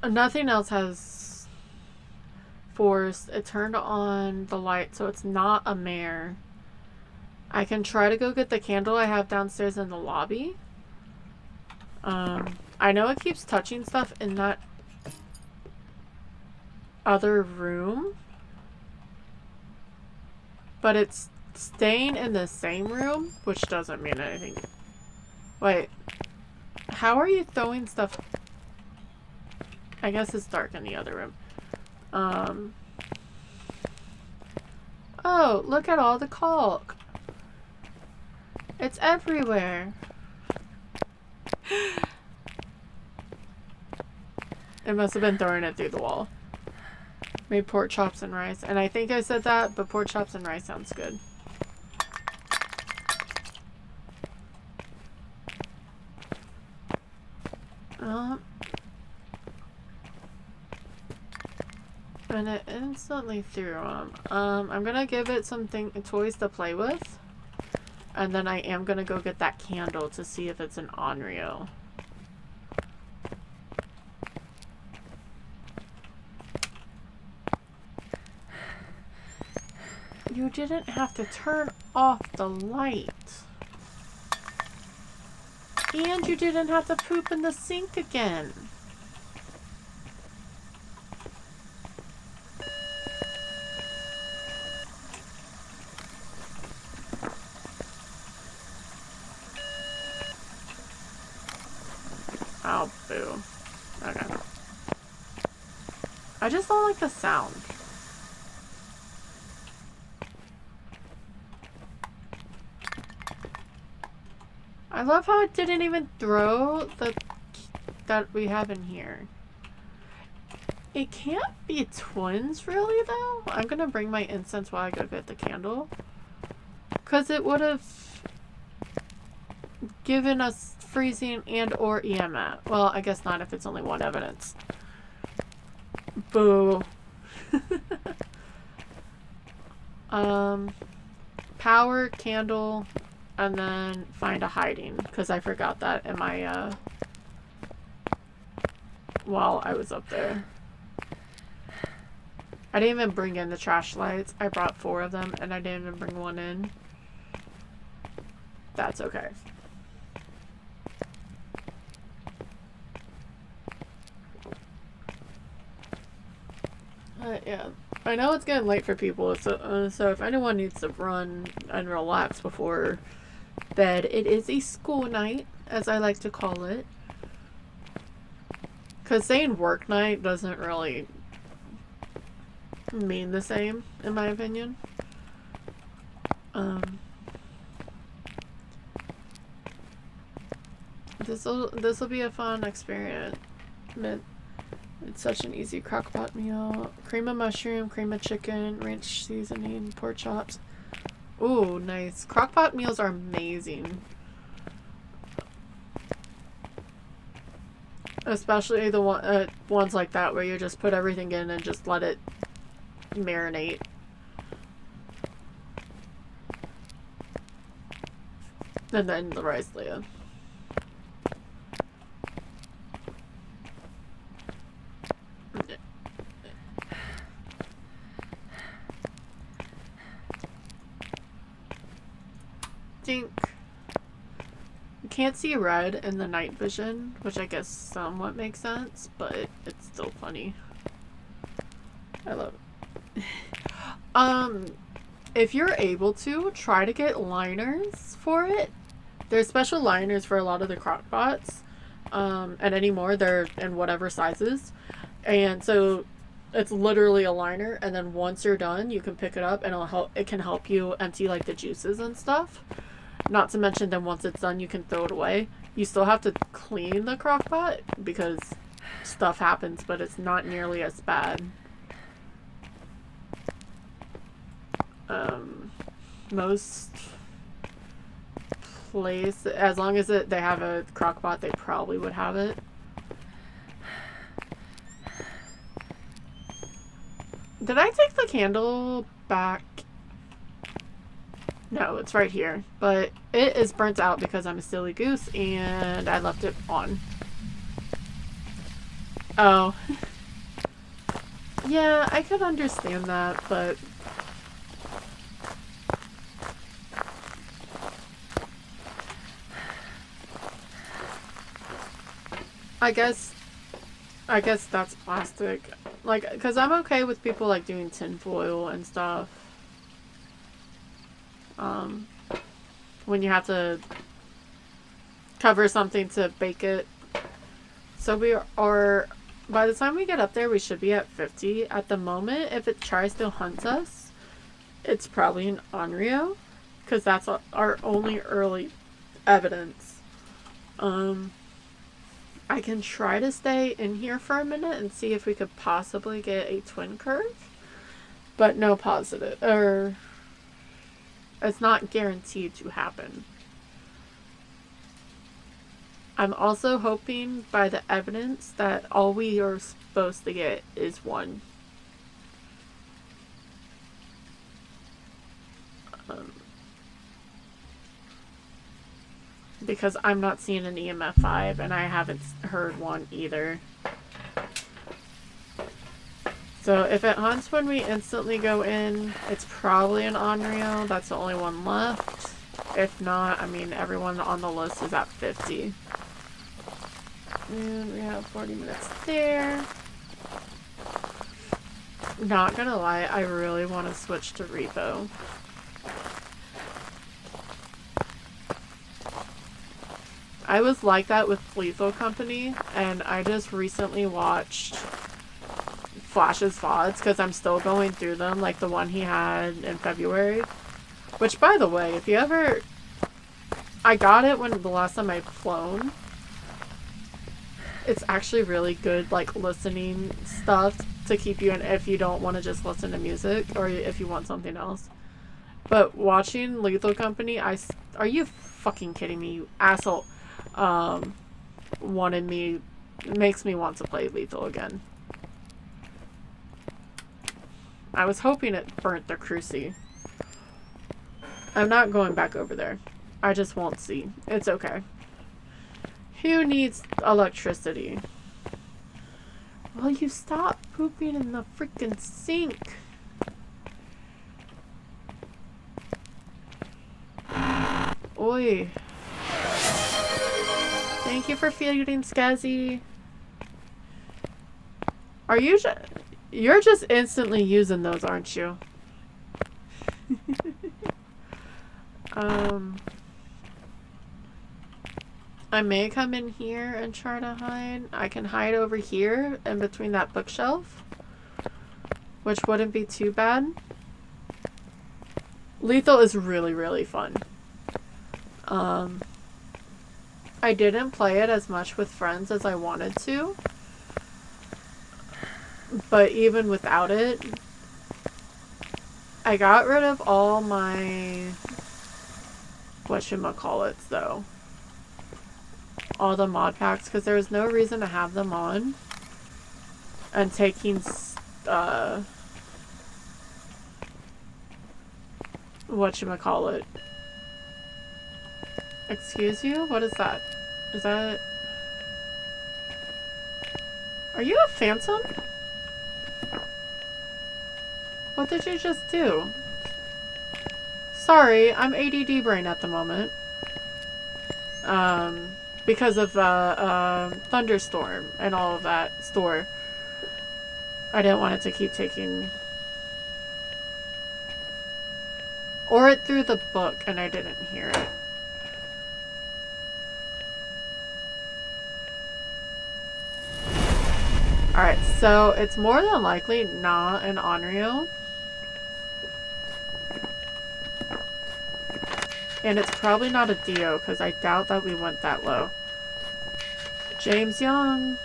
Nothing else has force. It turned on the light, so it's not a mare. I can try to go get the candle I have downstairs in the lobby. I know it keeps touching stuff in that other room, but it's staying in the same room, which doesn't mean anything. Wait, how are you throwing stuff? I guess it's dark in the other room. Oh, look at all the caulk. It's everywhere. It must have been throwing it through the wall. Made pork chops and rice. And I think I said that, but pork chops and rice sounds good. And it instantly threw them. I'm gonna give it something, toys to play with. And then I am gonna go get that candle to see if it's an Onryo. You didn't have to turn off the light. And you didn't have to poop in the sink again. Oh, boo. Okay. I just don't like the sound. I love how it didn't even throw the that we have in here. It can't be twins, really, though. I'm gonna bring my incense while I go get the candle. Because it would have given us freezing and or EMF. Well, I guess not if it's only one evidence. Boo. Power, candle, and then find a hiding. Because I forgot that in my, while I was up there. I didn't even bring in the trash lights. I brought 4 of them, and I didn't even bring one in. That's okay. Yeah, I know it's getting late for people, so if anyone needs to run and relax before bed, it is a school night, as I like to call it. Because saying work night doesn't really mean the same, in my opinion. This'll be a fun experience. It's such an easy crockpot meal. Cream of mushroom, cream of chicken, ranch seasoning, pork chops. Ooh, nice. Crockpot meals are amazing. Especially the ones like that where you just put everything in and just let it marinate. And then the rice layer. Dink. You can't see red in the night vision, which I guess somewhat makes sense, but it's still funny. I love it. If you're able to, try to get liners for it. There's special liners for a lot of the crock pots. And anymore, they're in whatever sizes. And so it's literally a liner, and then once you're done, you can pick it up and it can help you empty like the juices and stuff. Not to mention, then once it's done, you can throw it away. You still have to clean the crock pot because stuff happens, but it's not nearly as bad. Most places, as long as they have a crock pot, they probably would have it. Did I take the candle back? No, it's right here. But it is burnt out because I'm a silly goose and I left it on. Oh. Yeah, I could understand that, but... I guess that's plastic. Like, because I'm okay with people, like, doing tinfoil and stuff. When you have to cover something to bake it. So we are... By the time we get up there, we should be at 50. At the moment, if it tries to hunt us, it's probably an Onryo. Because that's our only early evidence. I can try to stay in here for a minute and see if we could possibly get a twin curve. But no positive. Or it's not guaranteed to happen. I'm also hoping by the evidence that all we are supposed to get is one. Because I'm not seeing an EMF 5 and I haven't heard one either. So if it hunts when we instantly go in, it's probably an Onryo. That's the only one left. If not, I mean, everyone on the list is at 50. And we have 40 minutes there. Not gonna lie, I really want to switch to repo. I was like that with Lethal Company, and I just recently watched Flash's VODs because I'm still going through them, like the one he had in February. Which, by the way, if you ever... I got it when the last time I've flown. It's actually really good, like, listening stuff to keep you in if you don't want to just listen to music or if you want something else. But watching Lethal Company, are you fucking kidding me, you asshole? Makes me want to play Lethal again. I was hoping it burnt the Cruci. I'm not going back over there. I just won't see. It's okay. Who needs electricity? Will you stop pooping in the freaking sink? Oi. Thank you for feeding Skazzy. Are you you're just instantly using those, aren't you? I may come in here and try to hide. I can hide over here in between that bookshelf, which wouldn't be too bad. Lethal is really, really fun. I didn't play it as much with friends as I wanted to, but even without it, I got rid of all my whatchamacallits though. All the mod packs because there was no reason to have them on. And taking whatchamacallit. Excuse you? What is that? Is that... Are you a phantom? What did you just do? Sorry, I'm ADD brain at the moment. Because of thunderstorm and all of that store. I didn't want it to keep taking... Or it through the book and I didn't hear it. Alright, so it's more than likely not an Onryo. And it's probably not a Dio, because I doubt that we went that low. James Young.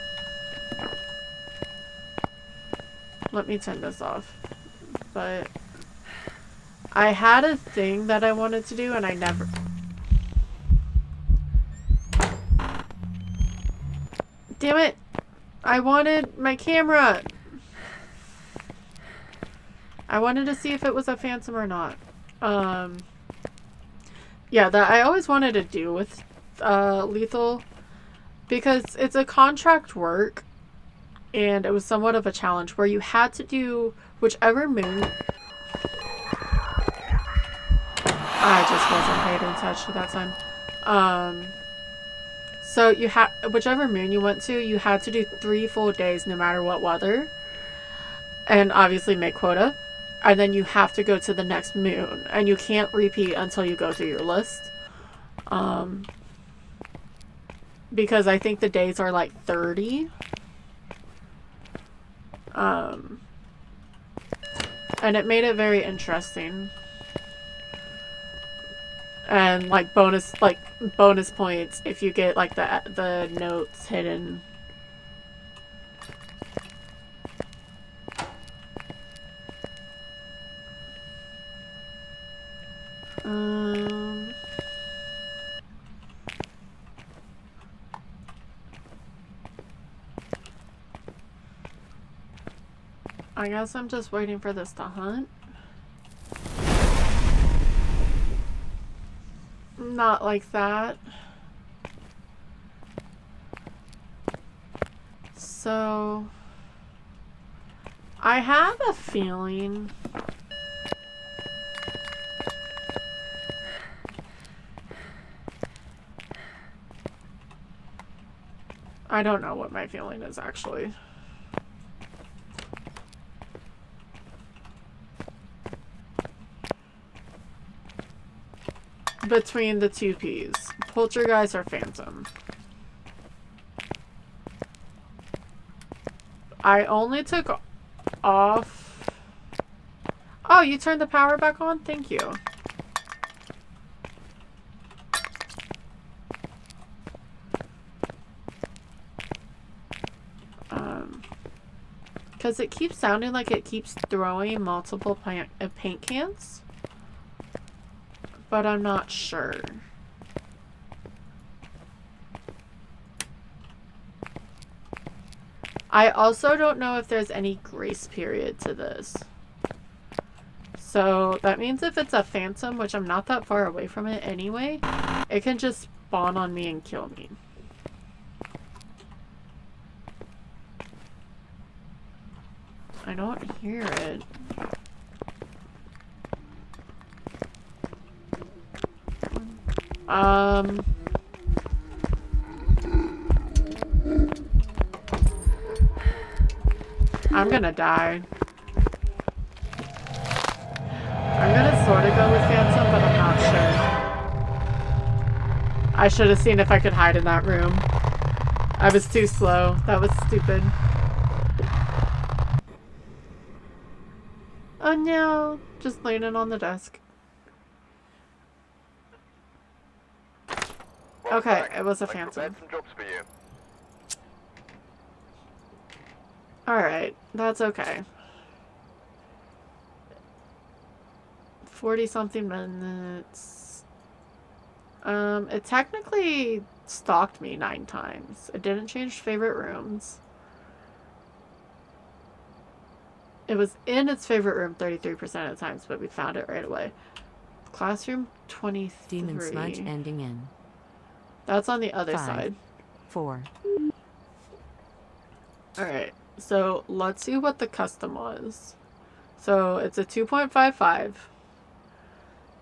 Let me turn this off. But I had a thing that I wanted to do, and I never... Damn it! I wanted my camera! I wanted to see if it was a phantom or not. yeah, that I always wanted to do with Lethal, because it's a contract work, and it was somewhat of a challenge where you had to do whichever moon. I just wasn't paying attention at that time. So you had whichever moon you went to, you had to do 3 full days no matter what weather, and obviously make quota, and then you have to go to the next moon, and you can't repeat until you go through your list. Because I think the days are like 30. And it made it very interesting. And like bonus points if you get like the notes hidden. I guess I'm just waiting for this to hunt. Not like that. So I have a feeling I don't know what my feeling is actually. Between the two P's, Poltergeist or Phantom. I only took off. Oh, you turned the power back on? Thank you. Because it keeps sounding like it keeps throwing multiple paint cans. But I'm not sure. I also don't know if there's any grace period to this. So that means if it's a Phantom, which I'm not that far away from it anyway, it can just spawn on me and kill me. I don't hear it. I'm gonna die. I'm gonna sort of go with Phantom, but I'm not sure. I should have seen if I could hide in that room. I was too slow. That was stupid. Oh no, just leaning on the desk. Okay, it was a Phantom. Alright, that's okay. 40-something minutes. It technically stalked me 9 times. It didn't change favorite rooms. It was in its favorite room 33% of the times, but we found it right away. Classroom 23. Demon Smudge ending in. That's on the other 5, side. 4. Alright, so let's see what the custom was. So it's a 2.55.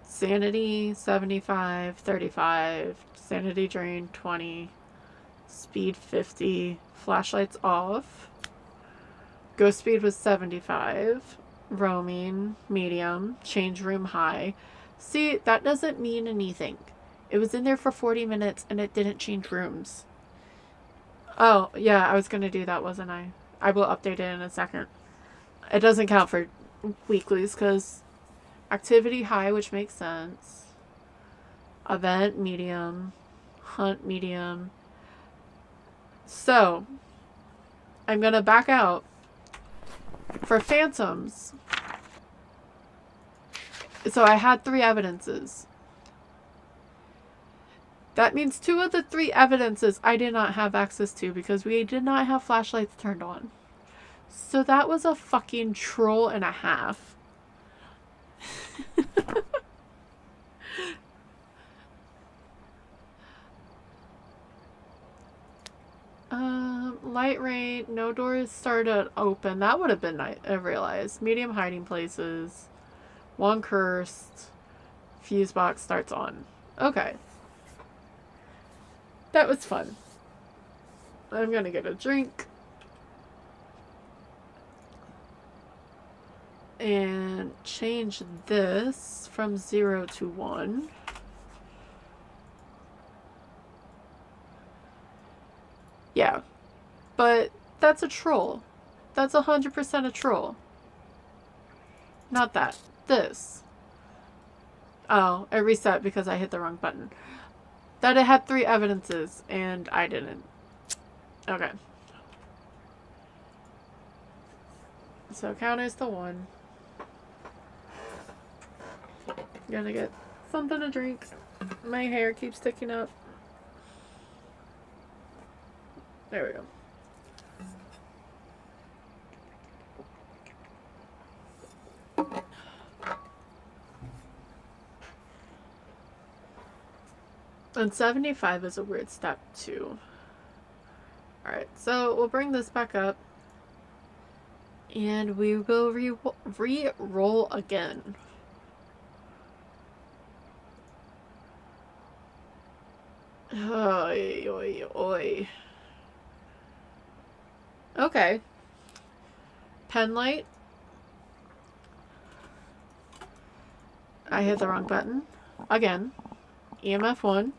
Sanity 75, 35. Sanity drain 20. Speed 50. Flashlights off. Ghost speed was 75. Roaming, medium. Change room high. See, that doesn't mean anything. It was in there for 40 minutes and it didn't change rooms. Oh, yeah, I was going to do that, wasn't I? I will update it in a second. It doesn't count for weeklies because activity high, which makes sense. Event medium. Hunt medium. So, I'm going to back out. For Phantoms, so I had 3 evidences. That means 2 of the 3 evidences I did not have access to because we did not have flashlights turned on. So that was a fucking troll and a half. light rain, no doors started open. That would have been nice, I realized. Medium hiding places. 1 cursed. Fuse box starts on. Okay. That was fun. I'm gonna get a drink. And change this from 0 to 1. Yeah. But that's a troll. That's 100% a troll. Not that. This. Oh, it reset because I hit the wrong button. That it had 3 evidences, and I didn't. Okay. So counters to 1. Gonna get something to drink. My hair keeps sticking up. There we go. And 75 is a weird step too. Alright, so we'll bring this back up. And we will re-roll again. Oy, oy, oy. Okay. Pen light. I hit the wrong button. Again. EMF 1.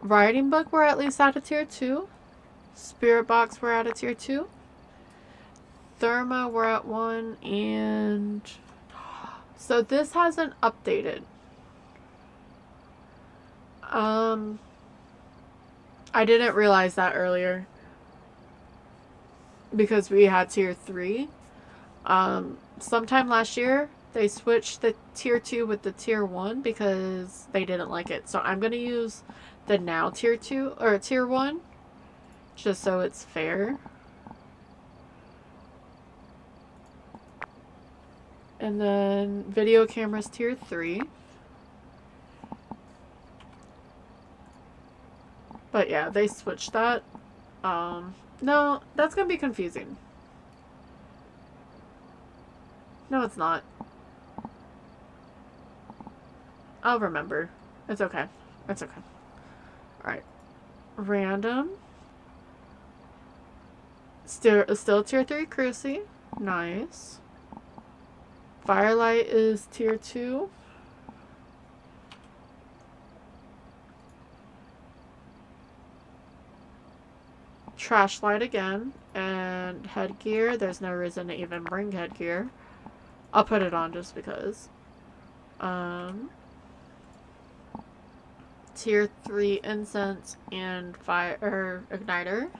Writing book, we're at least at a tier 2. Spirit box, we're at a tier 2. Therma, we're at 1. And so this hasn't updated. I didn't realize that earlier because we had tier 3. Sometime last year they switched the tier 2 with the tier 1 because they didn't like it. So I'm going to use the now tier 2 or tier 1 just so it's fair. And then video cameras tier 3. But yeah, they switched that. No, that's gonna be confusing. No, it's not. I'll remember. It's okay. It's okay. Alright. Random. Still tier 3 Cruci. Nice. Firelight is tier 2. Trash light again. And headgear. There's no reason to even bring headgear. I'll put it on just because. Tier 3 incense and fire igniter.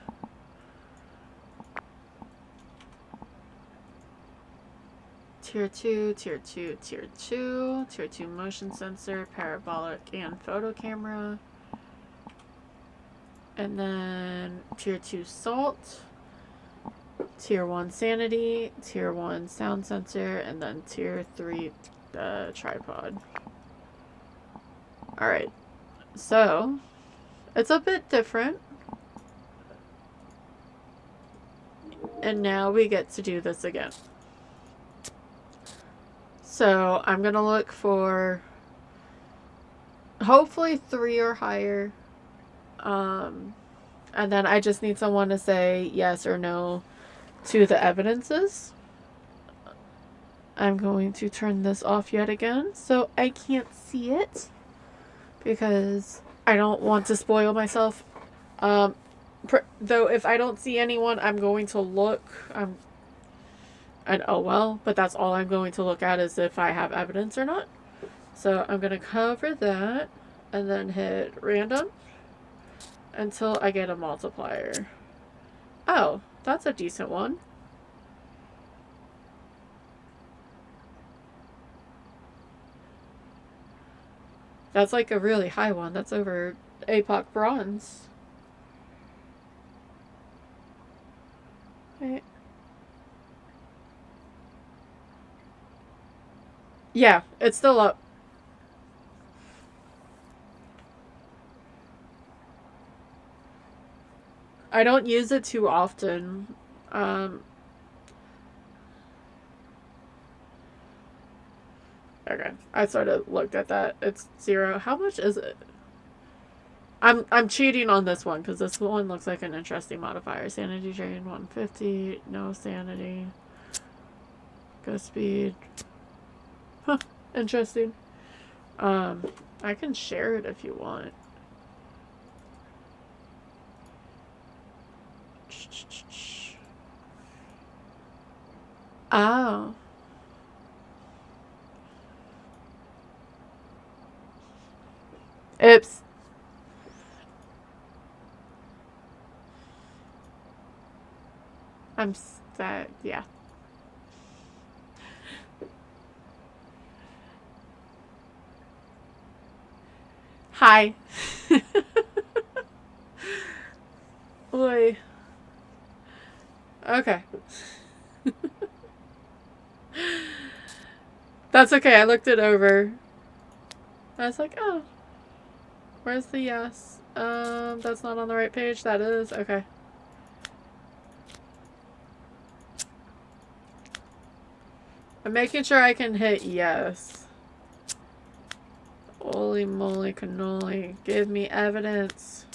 Tier 2, tier 2, tier 2, tier 2 motion sensor, parabolic and photo camera. And then tier 2 salt, tier 1 sanity, tier 1 sound sensor, and then tier 3 tripod. Alright, so it's a bit different. And now we get to do this again. So I'm going to look for hopefully 3 or higher. And then I just need someone to say yes or no to the evidences. I'm going to turn this off yet again so I can't see it because I don't want to spoil myself. Though if I don't see anyone, I'm going to look. And oh well, but that's all I'm going to look at is if I have evidence or not. So I'm going to cover that and then hit random until I get a multiplier. Oh, that's a decent one. That's like a really high one. That's over APOC bronze. Wait. Yeah, it's still up. I don't use it too often. Okay, I sort of looked at that. It's 0. How much is it? I'm cheating on this one because this one looks like an interesting modifier. Sanity drain 150. No sanity. Go speed. Huh. Interesting. I can share it if you want. Oh. Oops. I'm sad. Yeah. Hi. Boy. Okay. That's okay. I looked it over. I was like, oh. Where's the yes? That's not on the right page. That is. Okay. I'm making sure I can hit yes. Holy moly cannoli. Give me evidence.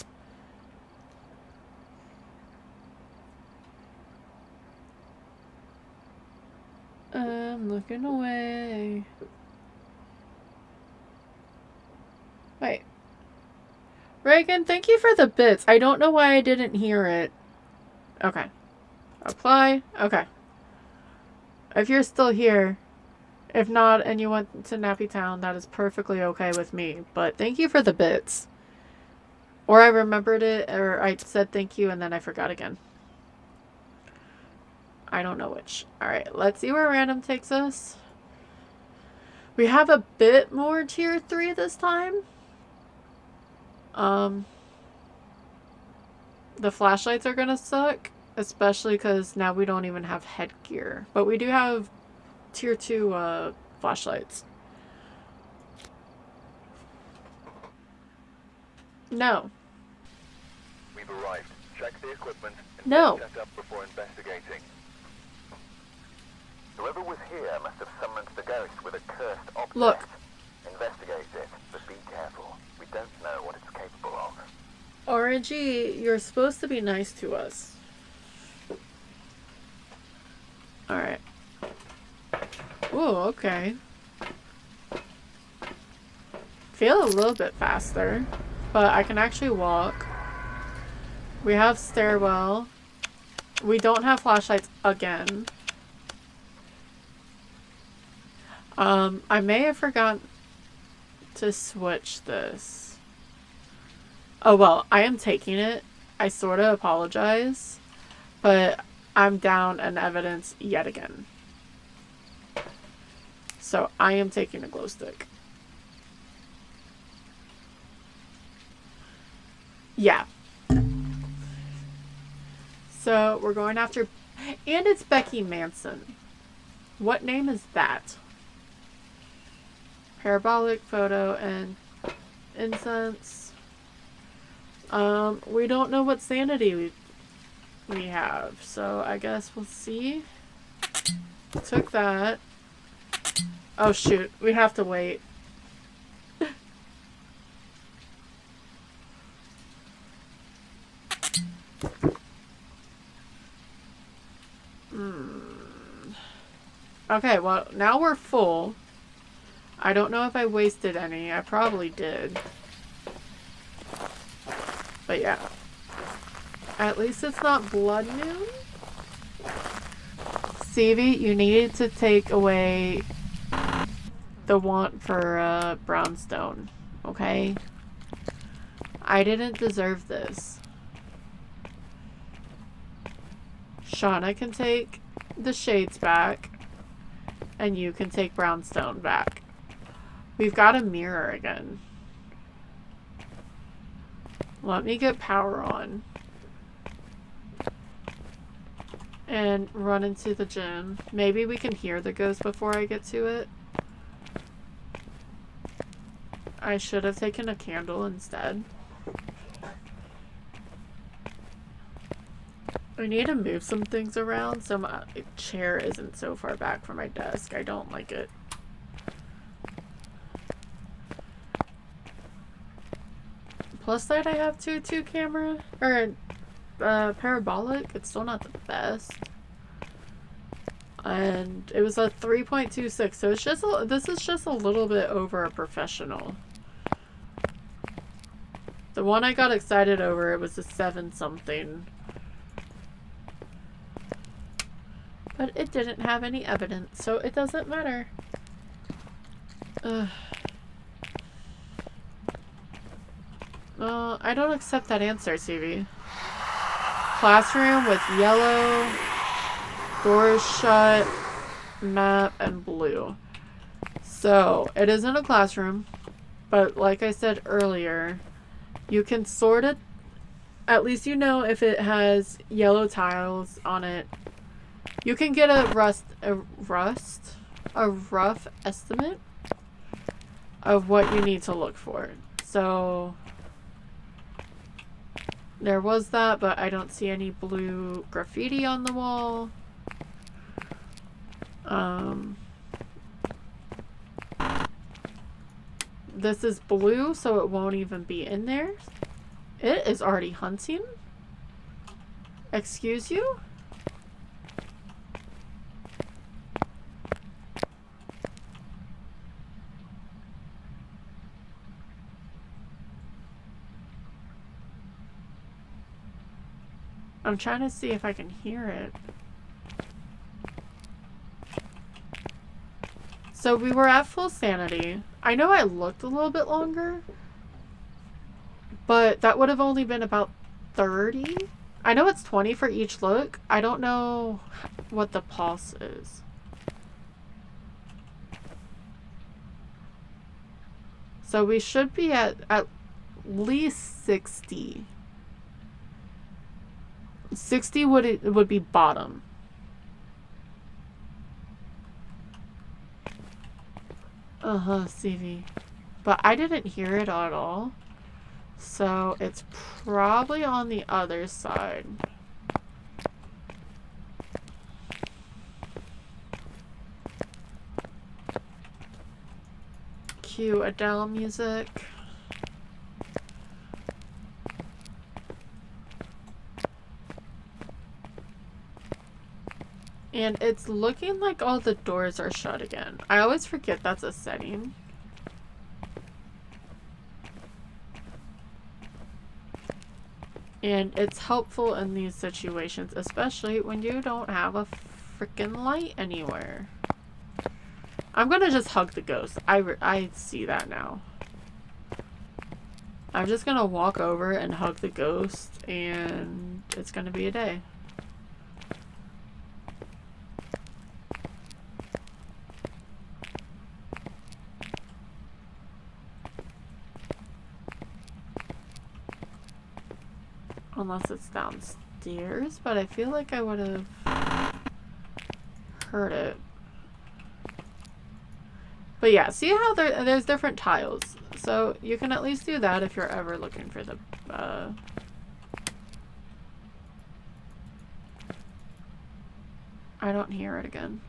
I'm looking away. Wait. Reagan, thank you for the bits. I don't know why I didn't hear it. Okay. Apply. Okay. If you're still here, if not, and you went to Nappy Town, that is perfectly okay with me. But thank you for the bits. Or I remembered it, or I said thank you, and then I forgot again. I don't know which. Alright, let's see where random takes us. We have a bit more tier 3 this time. The flashlights are gonna suck. Especially because now we don't even have headgear. But we do have tier 2 flashlights. No. We've arrived. Check the equipment and No. get set up before investigating. Whoever was here must have summoned the ghost with a cursed object. Look. Investigate it, but be careful. We don't know what it's capable of. RNG, you're supposed to be nice to us. Alright. Ooh, okay. Feel a little bit faster, but I can actually walk. We have stairwell. We don't have flashlights again. I may have forgotten to switch this. Oh well, I am taking it. I sort of apologize, but I'm down an evidence yet again. So I am taking a glow stick. Yeah. So we're going after, and it's Becky Manson. What name is that? Parabolic photo and incense. We don't know what sanity we have, so I guess we'll see. Took that. Oh shoot, we have to wait. Okay, well, now we're full. I don't know if I wasted any. I probably did. But yeah. At least it's not blood moon. Stevie, you needed to take away the want for brownstone. Okay? I didn't deserve this. Shauna can take the shades back. And you can take brownstone back. We've got a mirror again. Let me get power on. And run into the gym. Maybe we can hear the ghost before I get to it. I should have taken a candle instead. I need to move some things around so my chair isn't so far back from my desk. I don't like it. Plus side, I have two camera or parabolic. It's still not the best, and it was a 3.26. So it's just this is just a little bit over a professional. The one I got excited over, it was a 7 something. But it didn't have any evidence, so it doesn't matter. I don't accept that answer, CV. Classroom with yellow, doors shut, map, and blue. So, it isn't a classroom, but like I said earlier, you can sort it. At least you know if it has yellow tiles on it. You can get a rough estimate of what you need to look for. So there was that, but I don't see any blue graffiti on the wall. This is blue, so it won't even be in there. It is already hunting? Excuse you? I'm trying to see if I can hear it. So we were at full sanity. I know I looked a little bit longer, but that would have only been about 30. I know it's 20 for each look. I don't know what the pulse is. So we should be at least 60. 60 would be bottom. CV. But I didn't hear it at all. So it's probably on the other side. Cue Adele music. And it's looking like all the doors are shut again. I always forget that's a setting. And it's helpful in these situations, especially when you don't have a freaking light anywhere. I'm gonna just hug the ghost. I see that now. I'm just gonna walk over and hug the ghost, and it's gonna be a day. Unless it's downstairs, but I feel like I would have heard it. But yeah, see how there's different tiles. So you can at least do that if you're ever looking for the... I don't hear it again.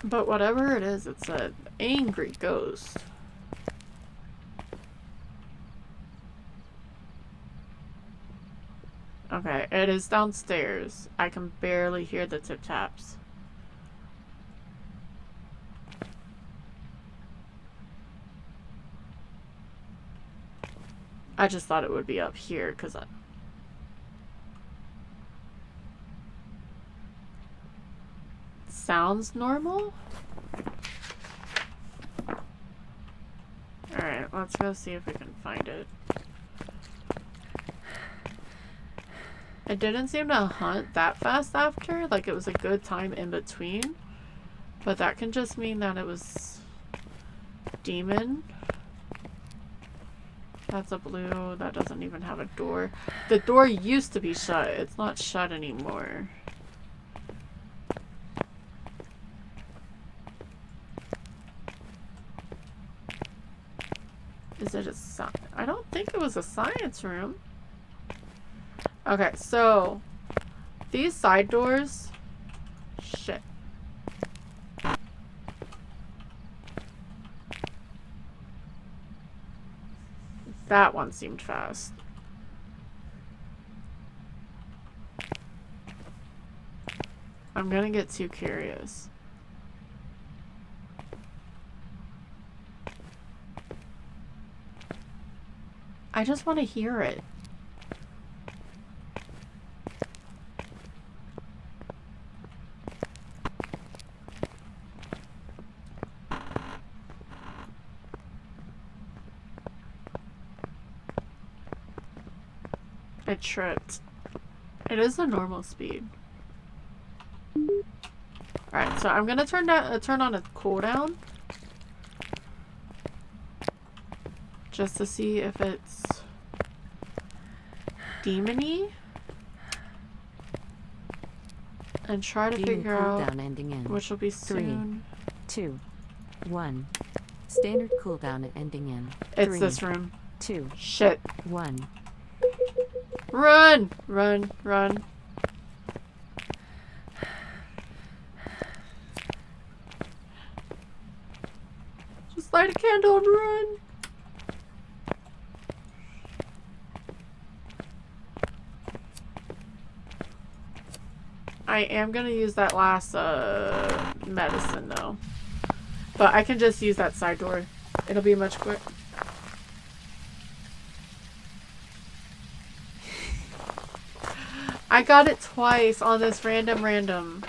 But whatever it is, it's an angry ghost. Okay, it is downstairs. I can barely hear the tip-taps. I just thought it would be up here, because sounds normal? Alright, let's go see if we can find it. It didn't seem to hunt that fast after, like it was a good time in between. But that can just mean that it was demon. That's a blue. That doesn't even have a door. The door used to be shut. It's not shut anymore. Is it a science? I don't think it was a science room. Okay, so these side doors. Shit. That one seemed fast. I'm gonna get too curious. I just want to hear it. It tripped. It is a normal speed. Alright, so I'm gonna turn on a cooldown. Just to see if it's demon-y. And try to figure out ending in which will be soon. 3, 2, 1. Standard cooldown ending in It's 3, this room. 2, Shit. 1. Run! Run, run. Just light a candle and run. I am gonna use that last medicine though. But I can just use that side door. It'll be much quicker. I got it twice on this random.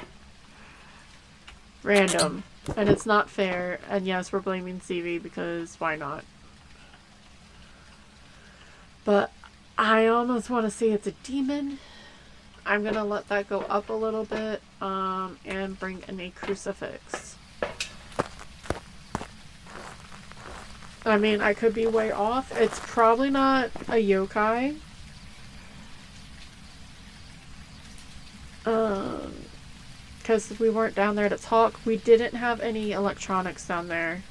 And it's not fair. And yes, we're blaming CV because why not? But I almost want to say it's a demon. I'm gonna let that go up a little bit and bring in a crucifix. I mean, I could be way off. It's probably not a yokai. Because we weren't down there to talk. We didn't have any electronics down there.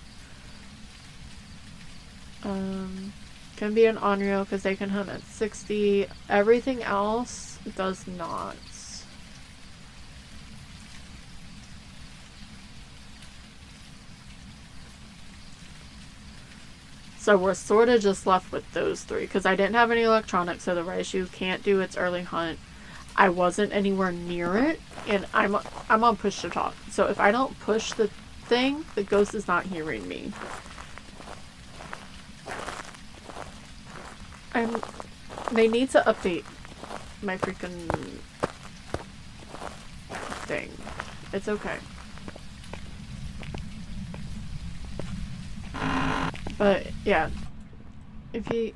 Can be an on-rail because they can hunt at 60. Everything else does not. So we're sort of just left with those three because I didn't have any electronics, so the Raiju can't do its early hunt. I wasn't anywhere near it, and I'm on push to talk. So if I don't push the thing, the ghost is not hearing me. They need to update my freaking thing. It's okay. But yeah, the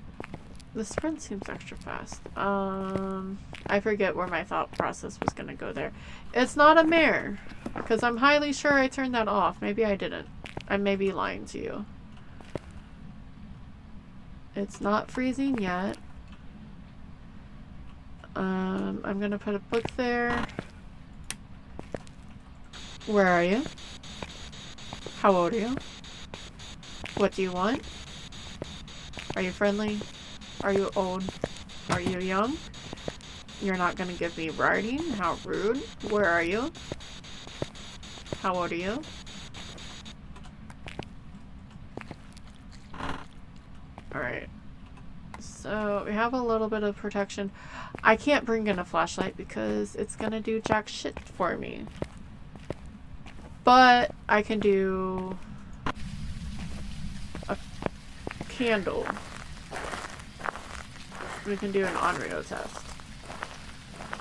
sprint seems extra fast. I forget where my thought process was gonna go there. It's not a mare, because I'm highly sure I turned that off. Maybe I didn't. I may be lying to you. It's not freezing yet. I'm gonna put a book there. Where are you? How old are you? What do you want? Are you friendly? Are you old? Are you young? You're not gonna give me writing? How rude. Where are you? How old are you? Alright. So, we have a little bit of protection. I can't bring in a flashlight because it's gonna do jack shit for me. But, I can do a candle. We can do an on-radio test.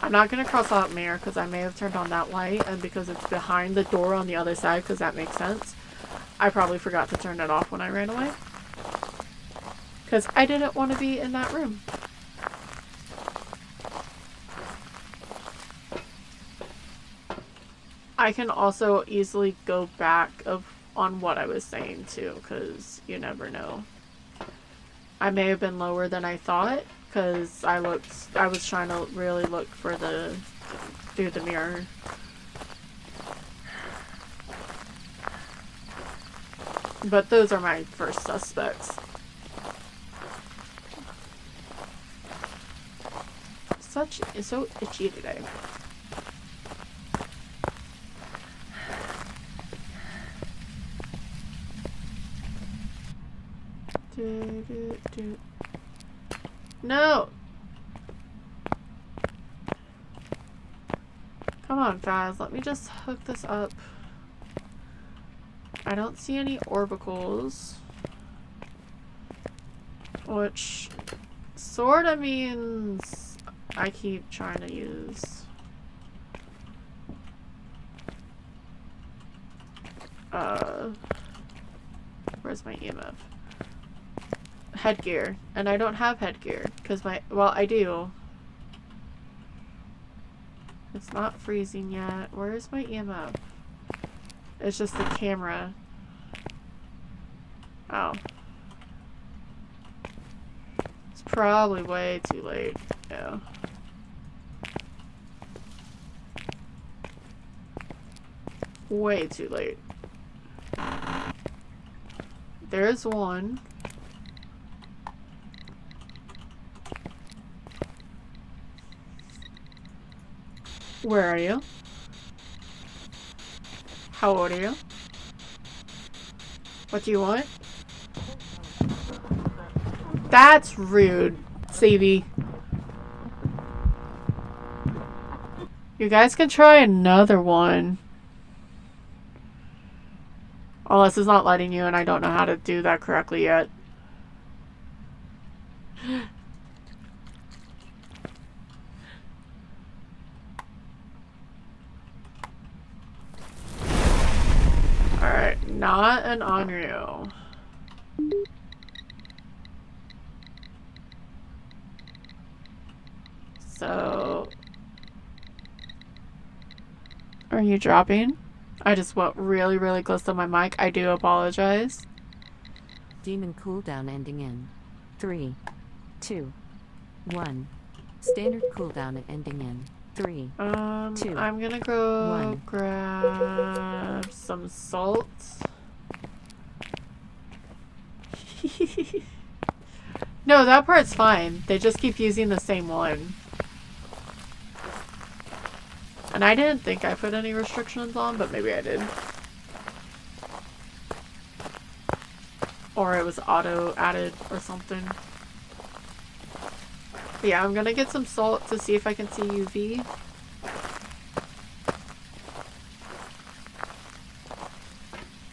I'm not going to cross out mirror because I may have turned on that light, and because it's behind the door on the other side, because that makes sense. I probably forgot to turn it off when I ran away. Because I didn't want to be in that room. I can also easily go back on what I was saying too, because you never know. I may have been lower than I thought because I was trying to really look for through the mirror. But those are my first suspects. It's so itchy today. No! Come on, Phas. Let me just hook this up. I don't see any orbicals. Which sort of means I keep trying to use where's my EMF? Headgear. And I don't have headgear because well, I do. It's not freezing yet. Where's my EMF? It's just the camera. Oh. It's probably way too late. Yeah. Way too late. There's one. Where are you? How old are you? What do you want? That's rude, Savvy. You guys can try another one. Unless it's not letting you and I don't know how to do that correctly yet. Alright, not an Onryo. So... Are you dropping? I just went really, really close to my mic. I do apologize. Demon cooldown ending in 3, 2, 1. Standard cooldown ending in 3, 2. I'm gonna go 1. grab some salt. No, that part's fine. They just keep using the same one. And I didn't think I put any restrictions on, but maybe I did. Or it was auto added or something. But yeah, I'm gonna get some salt to see if I can see UV.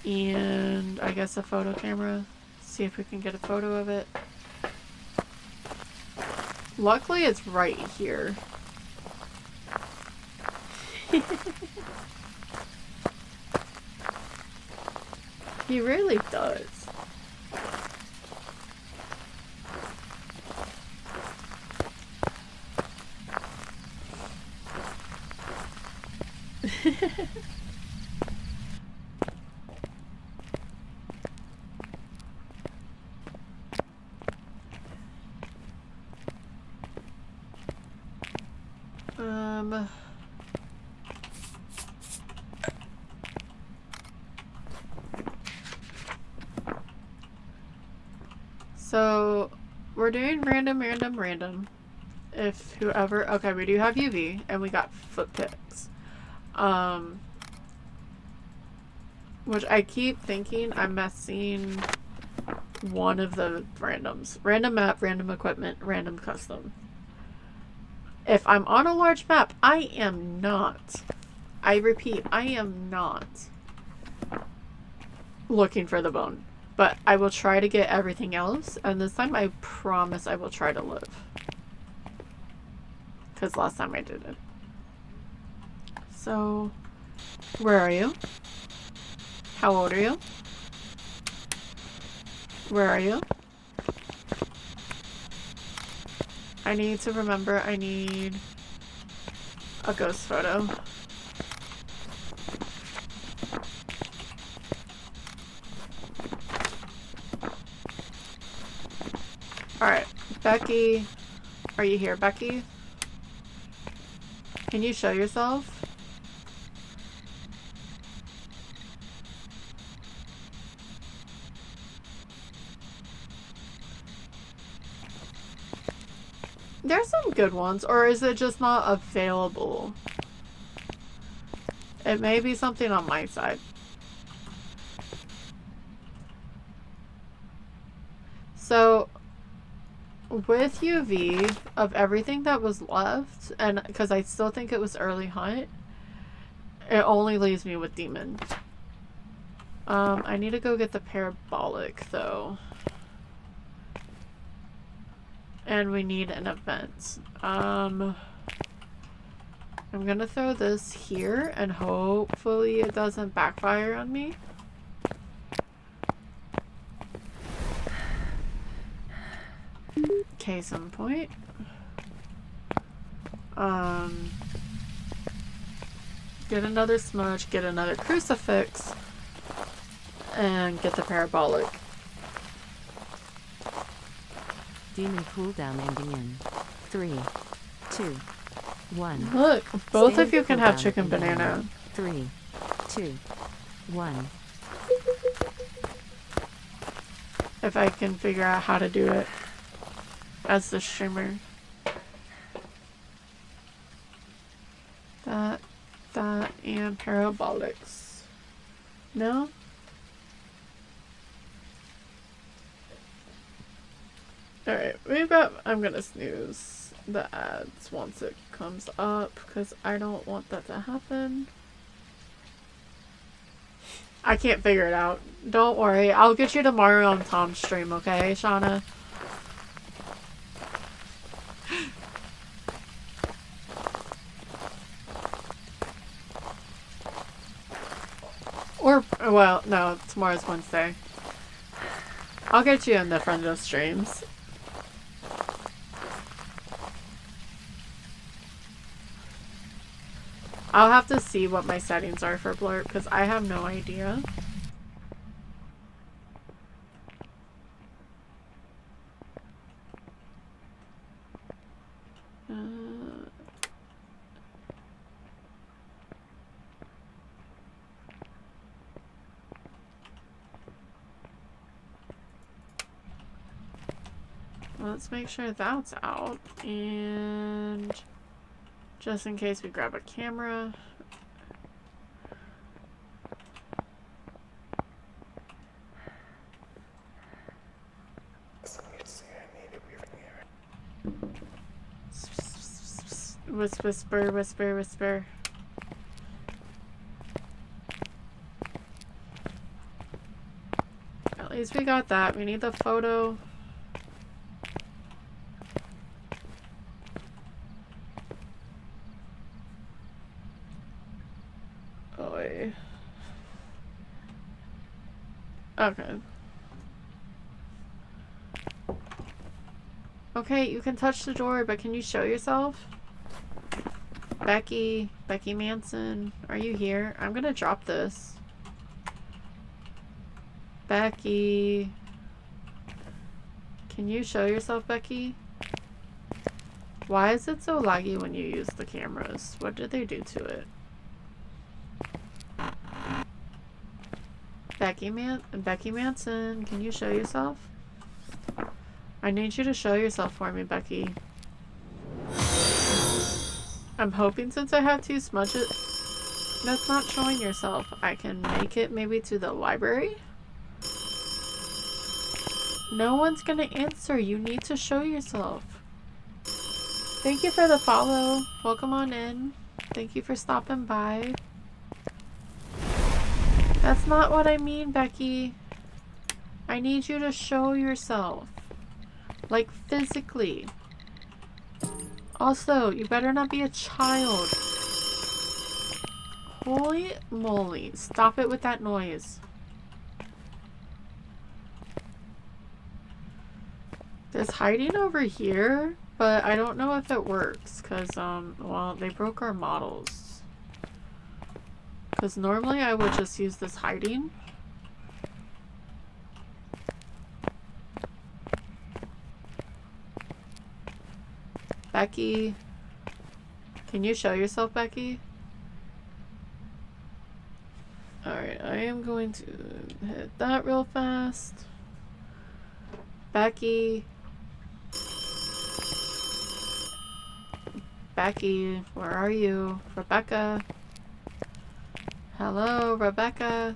And I guess a photo camera. See if we can get a photo of it. Luckily it's right here. He really does. So we're doing random. If whoever, okay, we do have UV and we got foot picks. Which I keep thinking I'm messing one of the randoms. Random map, random equipment, random custom. If I'm on a large map, I am not. I repeat, I am not looking for the bone. But I will try to get everything else, and this time I promise I will try to live. Because last time I didn't. So, where are you? How old are you? Where are you? I need to remember I need a ghost photo. Becky, are you here, Becky? Can you show yourself? There's some good ones, or is it just not available? It may be something on my side. So, with UV, of everything that was left, and because I still think it was early hunt, it only leaves me with demon. I need to go get the parabolic, though. And we need an event. I'm gonna throw this here, and hopefully it doesn't backfire on me. Case in point. Get another smudge, get another crucifix, and get the parabolic. Demon cooldown ending in 3, 2, 1. Look, both Standard of you can have cooldown chicken ending in banana. 3, 2, 1. If I can figure out how to do it as the streamer. That, and parabolics. No? Alright, I'm gonna snooze the ads once it comes up, because I don't want that to happen. I can't figure it out. Don't worry, I'll get you tomorrow on Tom's stream, okay, Shauna? Or, well, no, tomorrow's Wednesday. I'll get you in the front of streams. I'll have to see what my settings are for blur, because I have no idea. Let's make sure that's out, and just in case we grab a camera. Whisper, whisper, whisper. At least we got that. We need the photo. Okay. Okay, you can touch the door, but can you show yourself? Becky Manson, are you here? I'm gonna drop this. Becky. Can you show yourself, Becky? Why is it so laggy when you use the cameras? What did they do to it? Becky Manson, can you show yourself? I need you to show yourself for me, Becky. I'm hoping since I have 2 smudges that's not showing yourself, I can make it maybe to the library? No one's gonna answer. You need to show yourself. Thank you for the follow. Welcome on in. Thank you for stopping by. That's not what I mean, Becky. I need you to show yourself. Like, physically. Also, you better not be a child. Holy moly. Stop it with that noise. There's hiding over here, but I don't know if it works, because, well, they broke our models. Because normally I would just use this hiding. Becky. Can you show yourself, Becky? Alright, I am going to hit that real fast. Becky. Becky, where are you? Rebecca. Hello, Rebecca.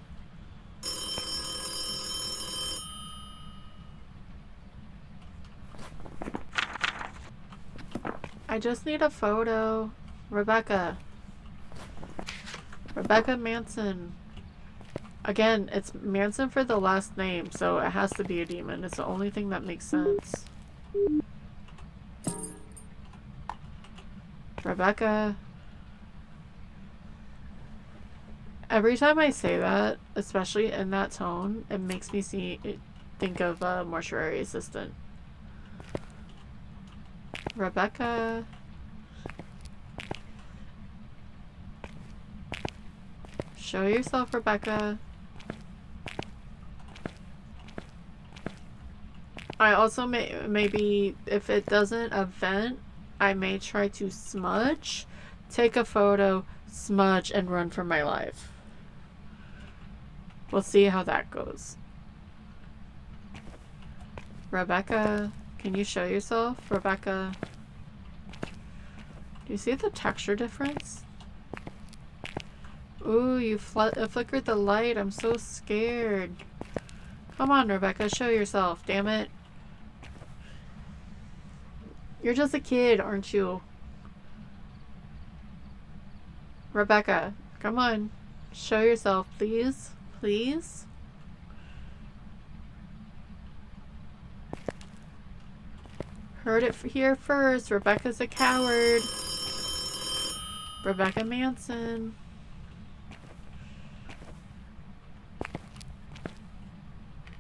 I just need a photo. Rebecca. Rebecca Manson. Again, it's Manson for the last name, so it has to be a demon. It's the only thing that makes sense. Rebecca. Every time I say that, especially in that tone, it makes me think of a mortuary assistant. Rebecca. Show yourself, Rebecca. I also maybe, if it doesn't event, I may try to smudge, take a photo, smudge, and run for my life. We'll see how that goes. Rebecca, can you show yourself? Rebecca. Do you see the texture difference? Ooh, you flickered the light. I'm so scared. Come on, Rebecca, show yourself. Damn it. You're just a kid, aren't you? Rebecca, come on. Show yourself, please. Please. Heard it here first. Rebecca's a coward. Rebecca Manson.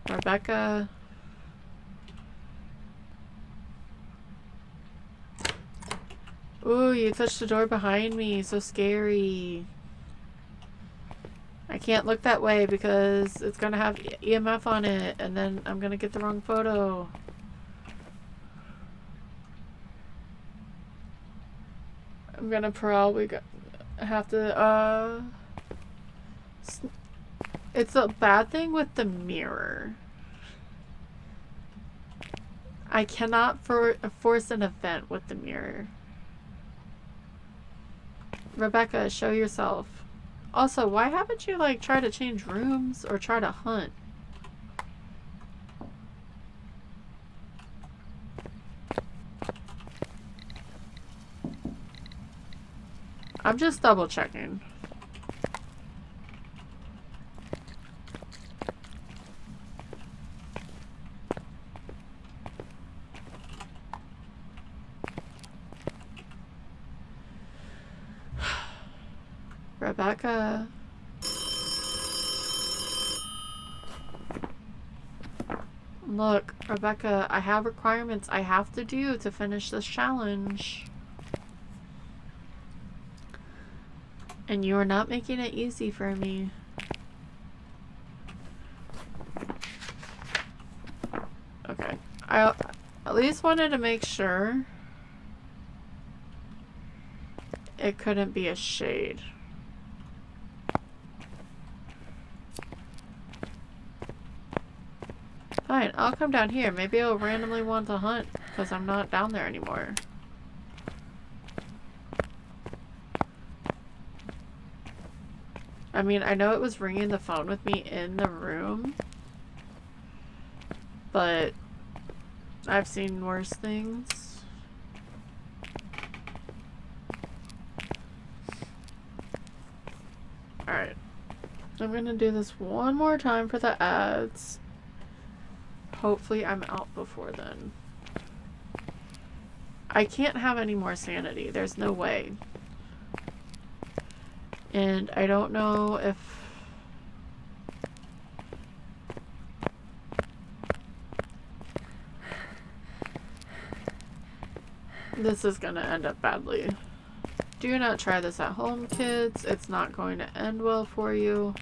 Rebecca. Ooh, you touched the door behind me. So scary. I can't look that way because it's gonna have EMF on it, and then I'm gonna get the wrong photo. I'm gonna probably have to, it's a bad thing with the mirror. I cannot force an event with the mirror. Rebecca, show yourself. Also, why haven't you, like, tried to change rooms or try to hunt? I'm just double checking. Rebecca. Look, Rebecca, I have requirements I have to do to finish this challenge. And you are not making it easy for me. Okay. I at least wanted to make sure it couldn't be a shade. Fine, I'll come down here. Maybe I'll randomly want to hunt because I'm not down there anymore. I mean, I know it was ringing the phone with me in the room, but I've seen worse things. Alright. I'm gonna do this one more time for the ads. Hopefully I'm out before then. I can't have any more sanity. There's no way. And I don't know if... this is gonna end up badly. Do not try this at home, kids. It's not going to end well for you.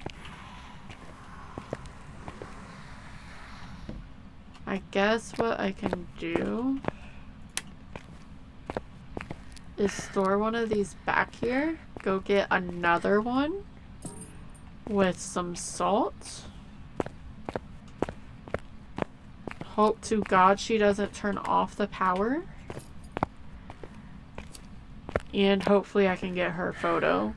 I guess what I can do is store one of these back here. Go get another one with some salt. Hope to God she doesn't turn off the power. And hopefully I can get her photo.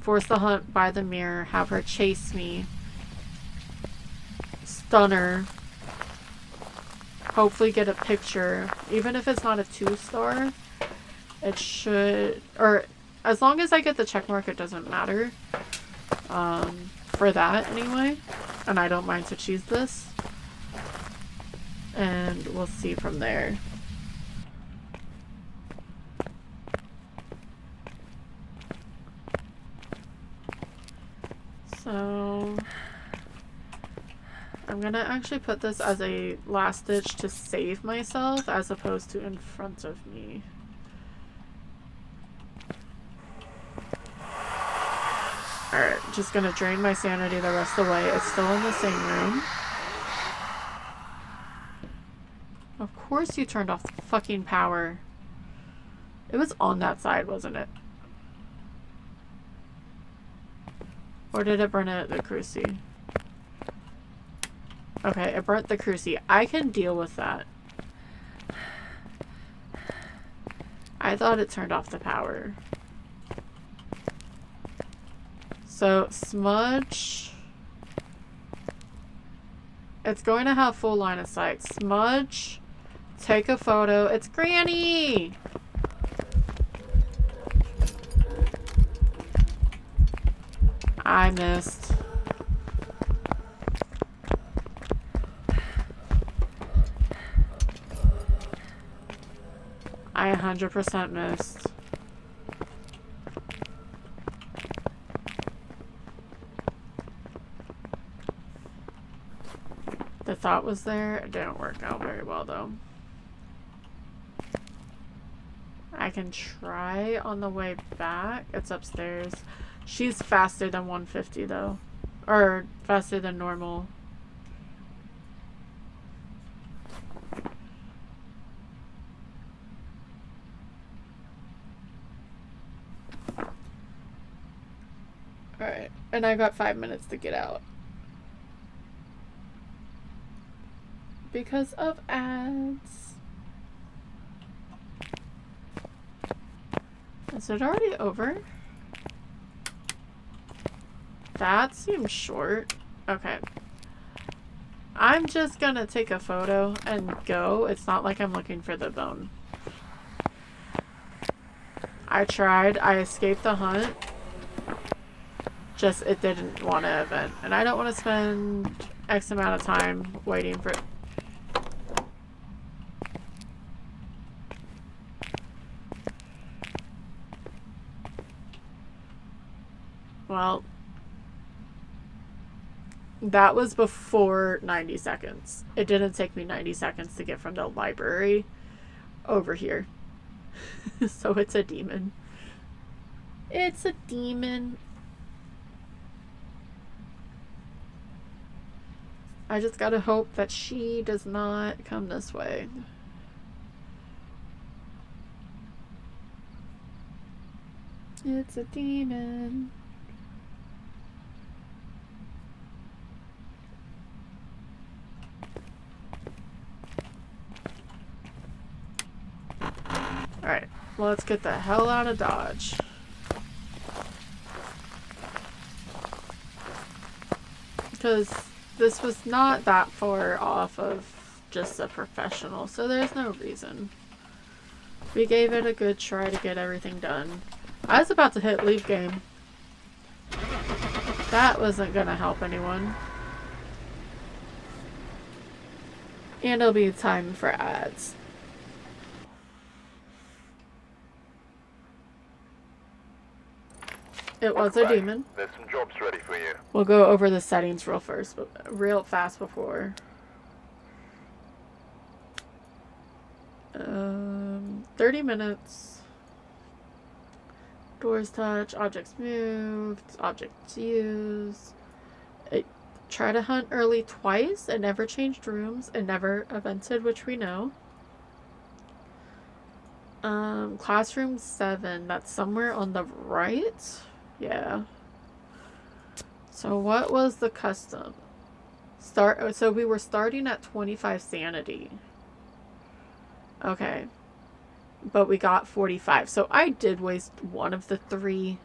Force the hunt by the mirror. Have her chase me. Stun her. Hopefully get a picture. Even if it's not a 2-star, it should... Or as long as I get the check mark, it doesn't matter. For that anyway. And I don't mind to choose this. And we'll see from there. So I'm gonna actually put this as a last ditch to save myself as opposed to in front of me. Alright, just gonna drain my sanity the rest of the way. It's still in the same room. Of course you turned off the fucking power. It was on that side, wasn't it? Or did it burn it at the cruci? Okay, it burnt the cruci. I can deal with that. I thought it turned off the power. So, smudge. It's going to have full line of sight. Smudge. Take a photo. It's Granny! I missed. I 100% missed. The thought was there. It didn't work out very well though. I can try on the way back. It's upstairs. She's faster than 150 though. Or faster than normal. Alright, and I got 5 minutes to get out. Because of ads. Is it already over? That seems short. Okay. I'm just gonna take a photo and go. It's not like I'm looking for the bone. I tried. I escaped the hunt. Just, it didn't want to event. And I don't want to spend X amount of time waiting for... Well... That was before 90 seconds. It didn't take me 90 seconds to get from the library over here. So it's a demon. It's a demon. I just gotta hope that she does not come this way. It's a demon. Alright, well, let's get the hell out of Dodge. Because this was not that far off of just a professional, so there's no reason. We gave it a good try to get everything done. I was about to hit leave game. That wasn't gonna help anyone. And it'll be time for ads. It was a demon. There's some jobs ready for you. We'll go over the settings real fast before. 30 minutes. Doors touch, objects moved, objects used. Try to hunt early twice. It never changed rooms. It never evented, which we know. Classroom 7. That's somewhere on the right. Yeah. So what was the custom? So we were starting at 25 sanity. Okay. But we got 45. So I did waste one of the 3.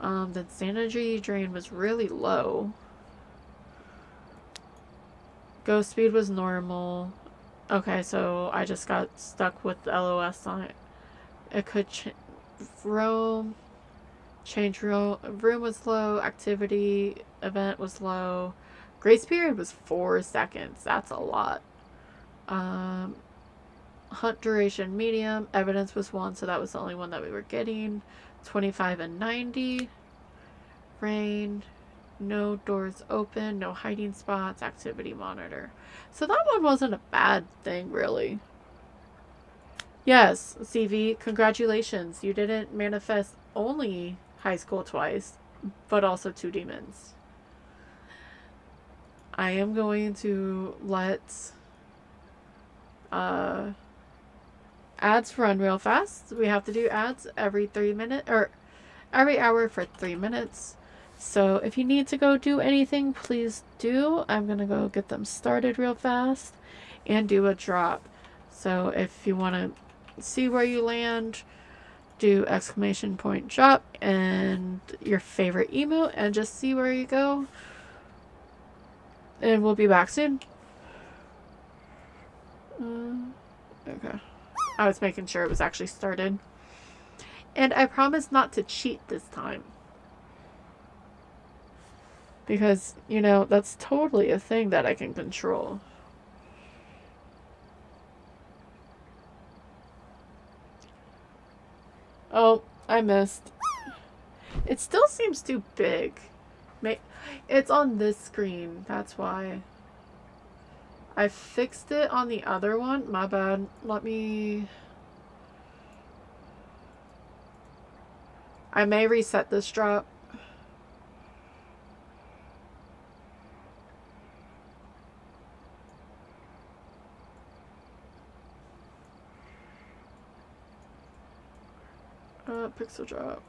The sanity drain was really low. Ghost speed was normal. Okay, so I just got stuck with the LOS on it. It could roam. Change room was low. Activity event was low. Grace period was 4 seconds. That's a lot. Hunt duration medium. Evidence was 1, so that was the only one that we were getting. 25 and 90. Rain. No doors open. No hiding spots. Activity monitor. So that one wasn't a bad thing, really. Yes, CV, congratulations. You didn't manifest only high school twice, but also 2 demons. I am going to let ads run real fast. We have to do ads every 3 minutes, or every hour for 3 minutes. So if you need to go do anything, please do. I'm going to go get them started real fast and do a drop. So if you want to see where you land, do exclamation point drop and your favorite emote and just see where you go. And we'll be back soon. Okay. I was making sure it was actually started. And I promise not to cheat this time. Because, you know, that's totally a thing that I can control. Oh, I missed. It still seems too big. It's on this screen. That's why. I fixed it on the other one. My bad. Let me... I may reset this drop. Pixel drop.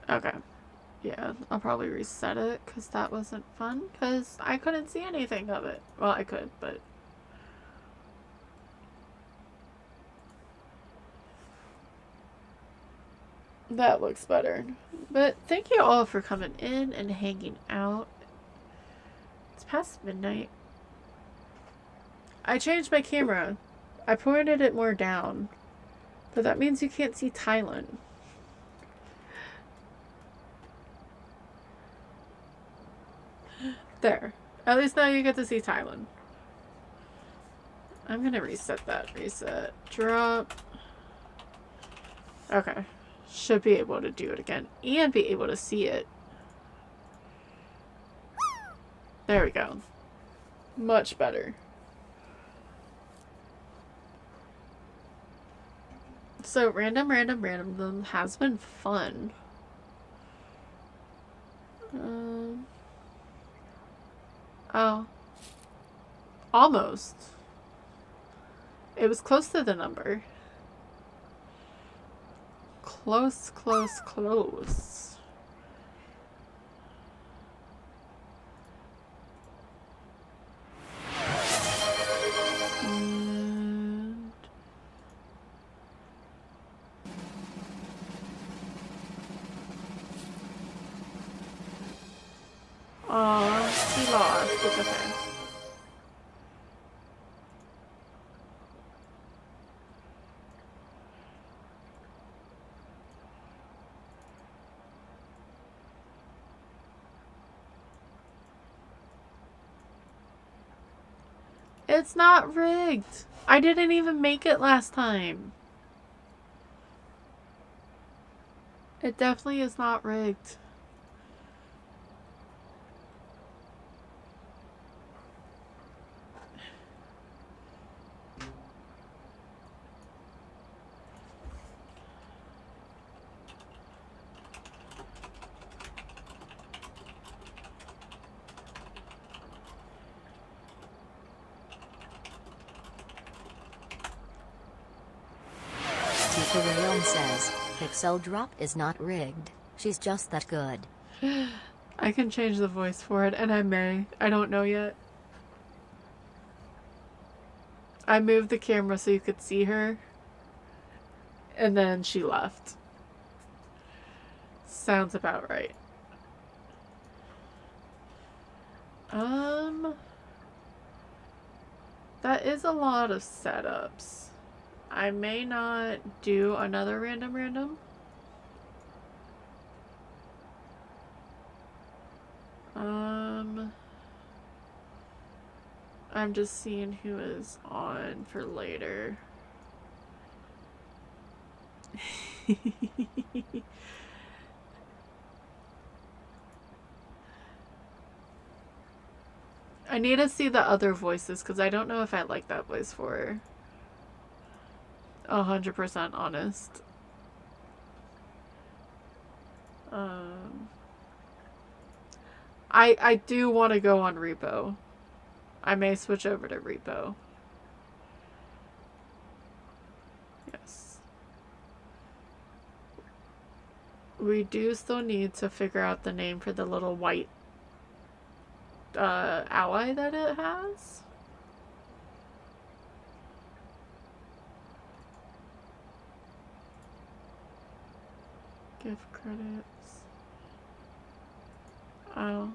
Okay. Yeah, I'll probably reset it because that wasn't fun because I couldn't see anything of it. Well, I could, but... That looks better. But thank you all for coming in and hanging out. It's past midnight. I changed my camera. I pointed it more down. But that means you can't see Thailand. There. At least now you get to see Thailand. I'm gonna reset that. Reset. Drop. Okay. Should be able to do it again. And be able to see it. There we go. Much better. So, random has been fun. Oh. Almost. It was close to the number. Close. And... oh, he lost. It's okay. It's not rigged. I didn't even make it last time. It definitely is not rigged. Rayon says, Pixel Drop is not rigged. She's just that good. I can change the voice for it, and I may. I don't know yet. I moved the camera so you could see her, and then she left. Sounds about right. That is a lot of setups. I may not do another random. I'm just seeing who is on for later. I need to see the other voices because I don't know if I like that voice for her. 100% honest. I do want to go on Repo. I may switch over to Repo. Yes. We do still need to figure out the name for the little white ally that it has. Gift credits. Oh.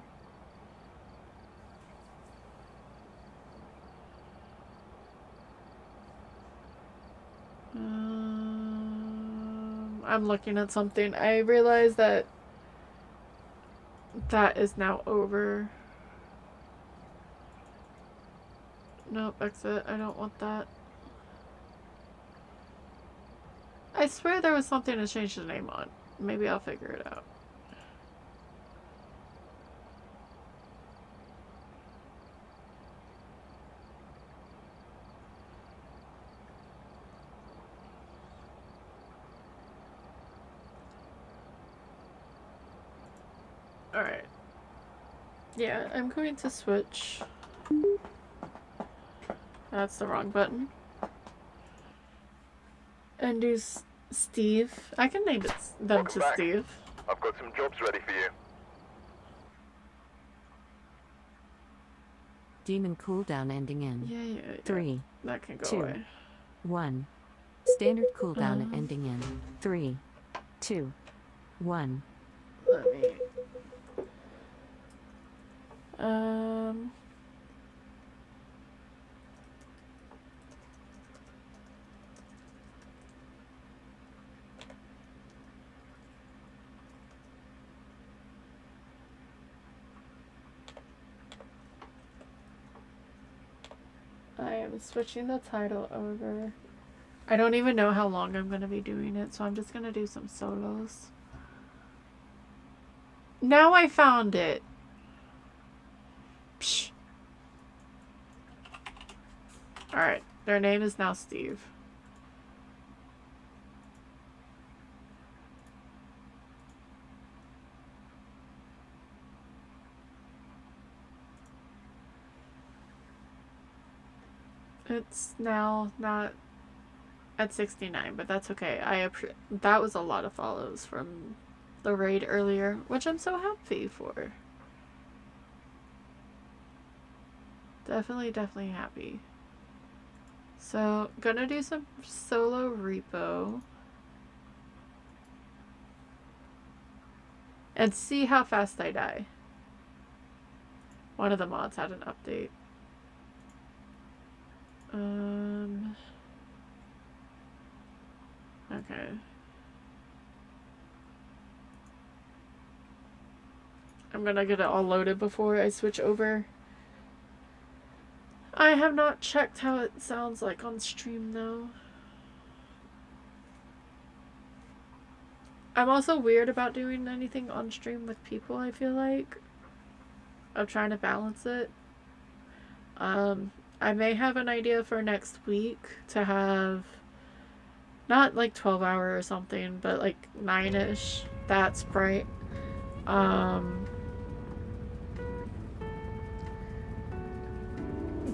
I'm looking at something. I realize that is now over. Nope, exit. I don't want that. I swear there was something to change the name on. Maybe I'll figure it out. Alright. Yeah, I'm going to switch. That's the wrong button. And do Steve. I can name them to back. Steve. I've got some jobs ready for you. Demon cooldown ending in Yeah. 3, That can go 2, away. 1. Standard cooldown ending in 3, 2, 1. Let me. I am switching the title over. I don't even know how long I'm going to be doing it, so I'm just going to do some solos. Now I found it. Psh. Alright, their name is now Steve. It's now not at 69, but that's okay. That was a lot of follows from the raid earlier, which I'm so happy for. Definitely happy. So, gonna do some solo repo. And see how fast I die. One of the mods had an update. Okay. I'm gonna get it all loaded before I switch over. I have not checked how it sounds like on stream though. I'm also weird about doing anything on stream with people, I feel like. I'm trying to balance it. I may have an idea for next week to have not like 12 hour or something, but like 9-ish. That's bright.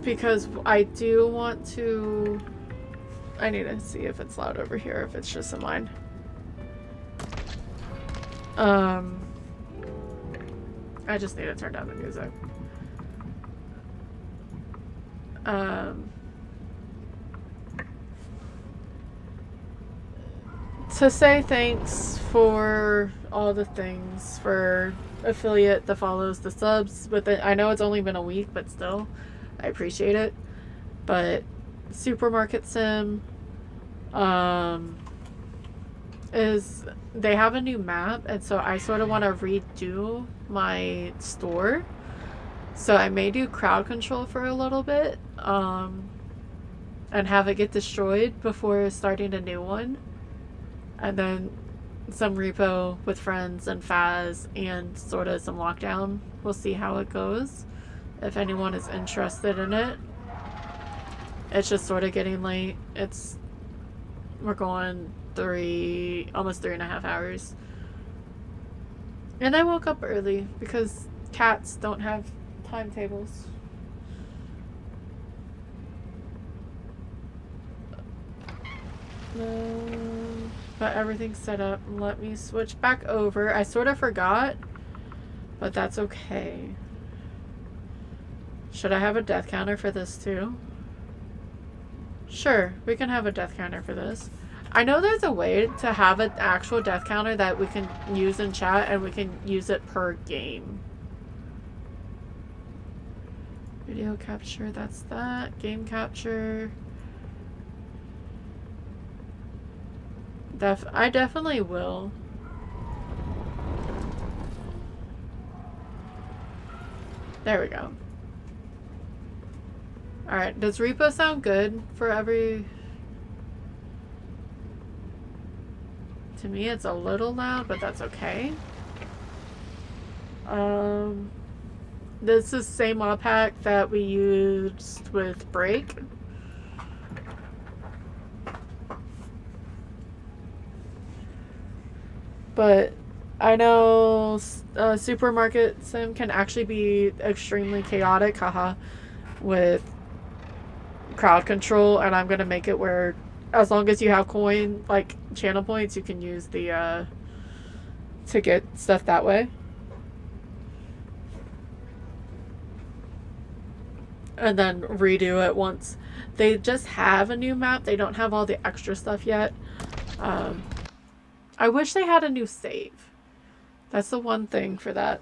Because I do want to I need to see if it's loud over here, if it's just in mine. I just need to turn down the music. To say thanks for all the things, for affiliate, the follows, the subs, with it. I know it's only been a week, but still, I appreciate it. But Supermarket Sim, is they have a new map, and so I sort of want to redo my store. So I may do crowd control for a little bit, and have it get destroyed before starting a new one. And then some repo with friends and Phas and sort of some lockdown. We'll see how it goes. If anyone is interested in it. It's just sort of getting late. We're going almost 3.5 hours. And I woke up early because cats don't have timetables. But everything's set up. Let me switch back over. I sort of forgot, but that's okay. Should I have a death counter for this too? Sure, we can have a death counter for this. I know there's a way to have an actual death counter that we can use in chat, and we can use it per game. Video capture, that's that. Game capture. I definitely will. There we go. Alright, does repo sound good for every... To me it's a little loud, but that's okay. This is the same mod pack that we used with Break. But I know Supermarket Sim can actually be extremely chaotic, haha, with crowd control, and I'm gonna make it where as long as you have channel points, you can use the to get stuff that way. And then redo it once. They just have a new map. They don't have all the extra stuff yet. I wish they had a new save. That's the one thing for that.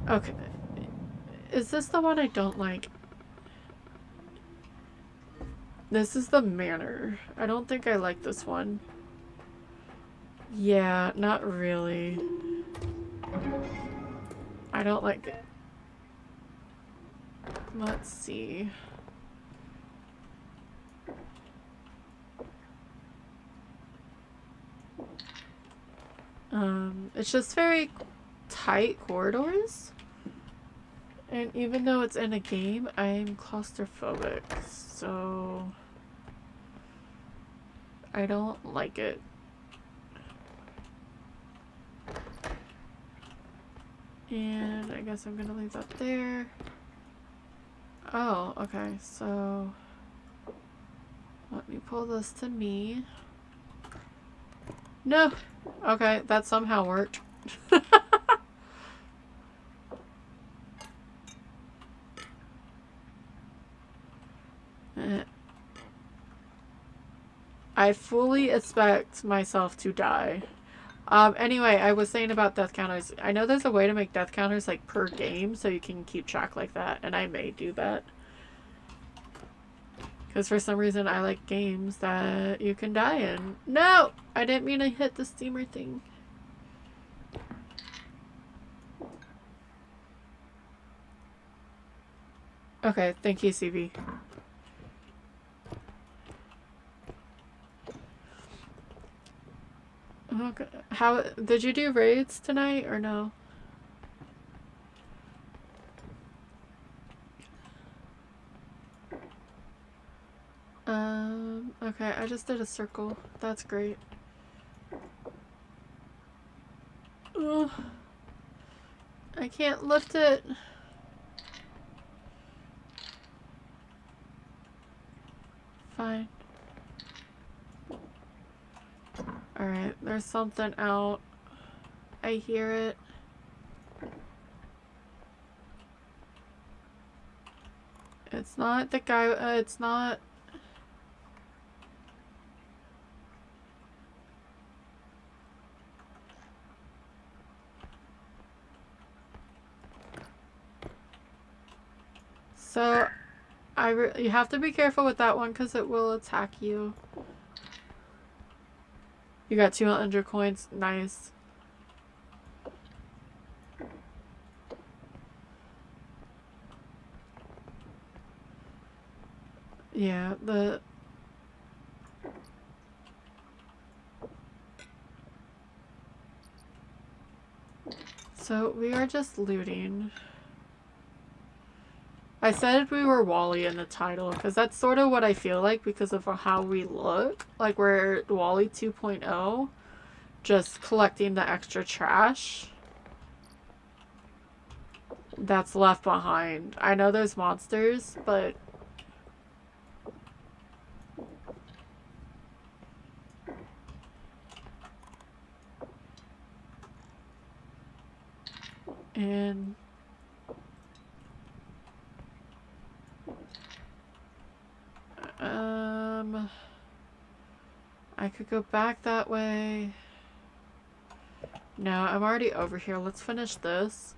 Okay. Is this the one I don't like? This is the Manor. I don't think I like this one. Yeah, not really. I don't like it. Let's see. It's just very tight corridors. And even though it's in a game, I'm claustrophobic, so I don't like it. And I guess I'm gonna leave that there. Oh, okay, so let me pull this to me. No! Okay, that somehow worked. I fully expect myself to die. Anyway, I was saying about death counters. I know there's a way to make death counters like per game, so you can keep track like that, and I may do that. Because for some reason I like games that you can die in. No! I didn't mean to hit the steamer thing. Okay, thank you, CV. Okay. How did you do raids tonight or no? Okay, I just did a circle. That's great. Ugh. I can't lift it. Fine. Alright, there's something out. I hear it. It's not the guy, it's not... So, you have to be careful with that one because it will attack you. You got 200 coins. Nice. Yeah, So, we are just looting. I said we were Wall-E in the title because that's sort of what I feel like because of how we look. Like we're Wall-E 2.0, just collecting the extra trash that's left behind. I know there's monsters, but... And... I could go back that way. No, I'm already over here. Let's finish this.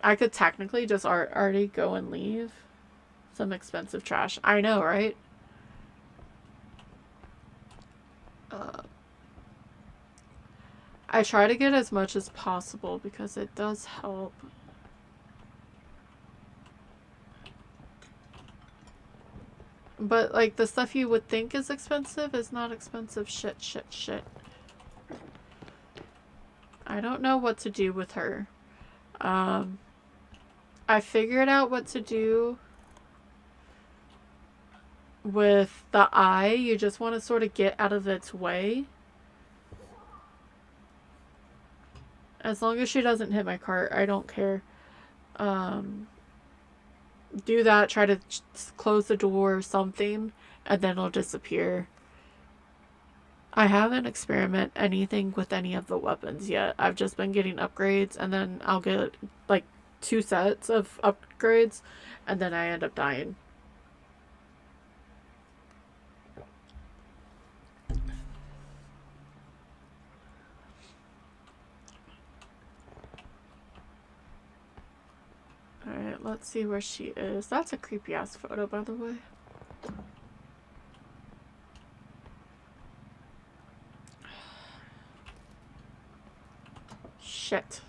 I could technically just already go and leave. Some expensive trash. I know, right? I try to get as much as possible because it does help. But, like, the stuff you would think is expensive is not expensive shit. I don't know what to do with her. I figured out what to do with the eye. You just want to sort of get out of its way. As long as she doesn't hit my cart, I don't care. Do that, try to close the door or something, and then it'll disappear. I haven't experimented anything with any of the weapons yet. I've just been getting upgrades, and then I'll get like 2 sets of upgrades, and then I end up dying. Alright, let's see where she is. That's a creepy ass photo, by the way. Shit.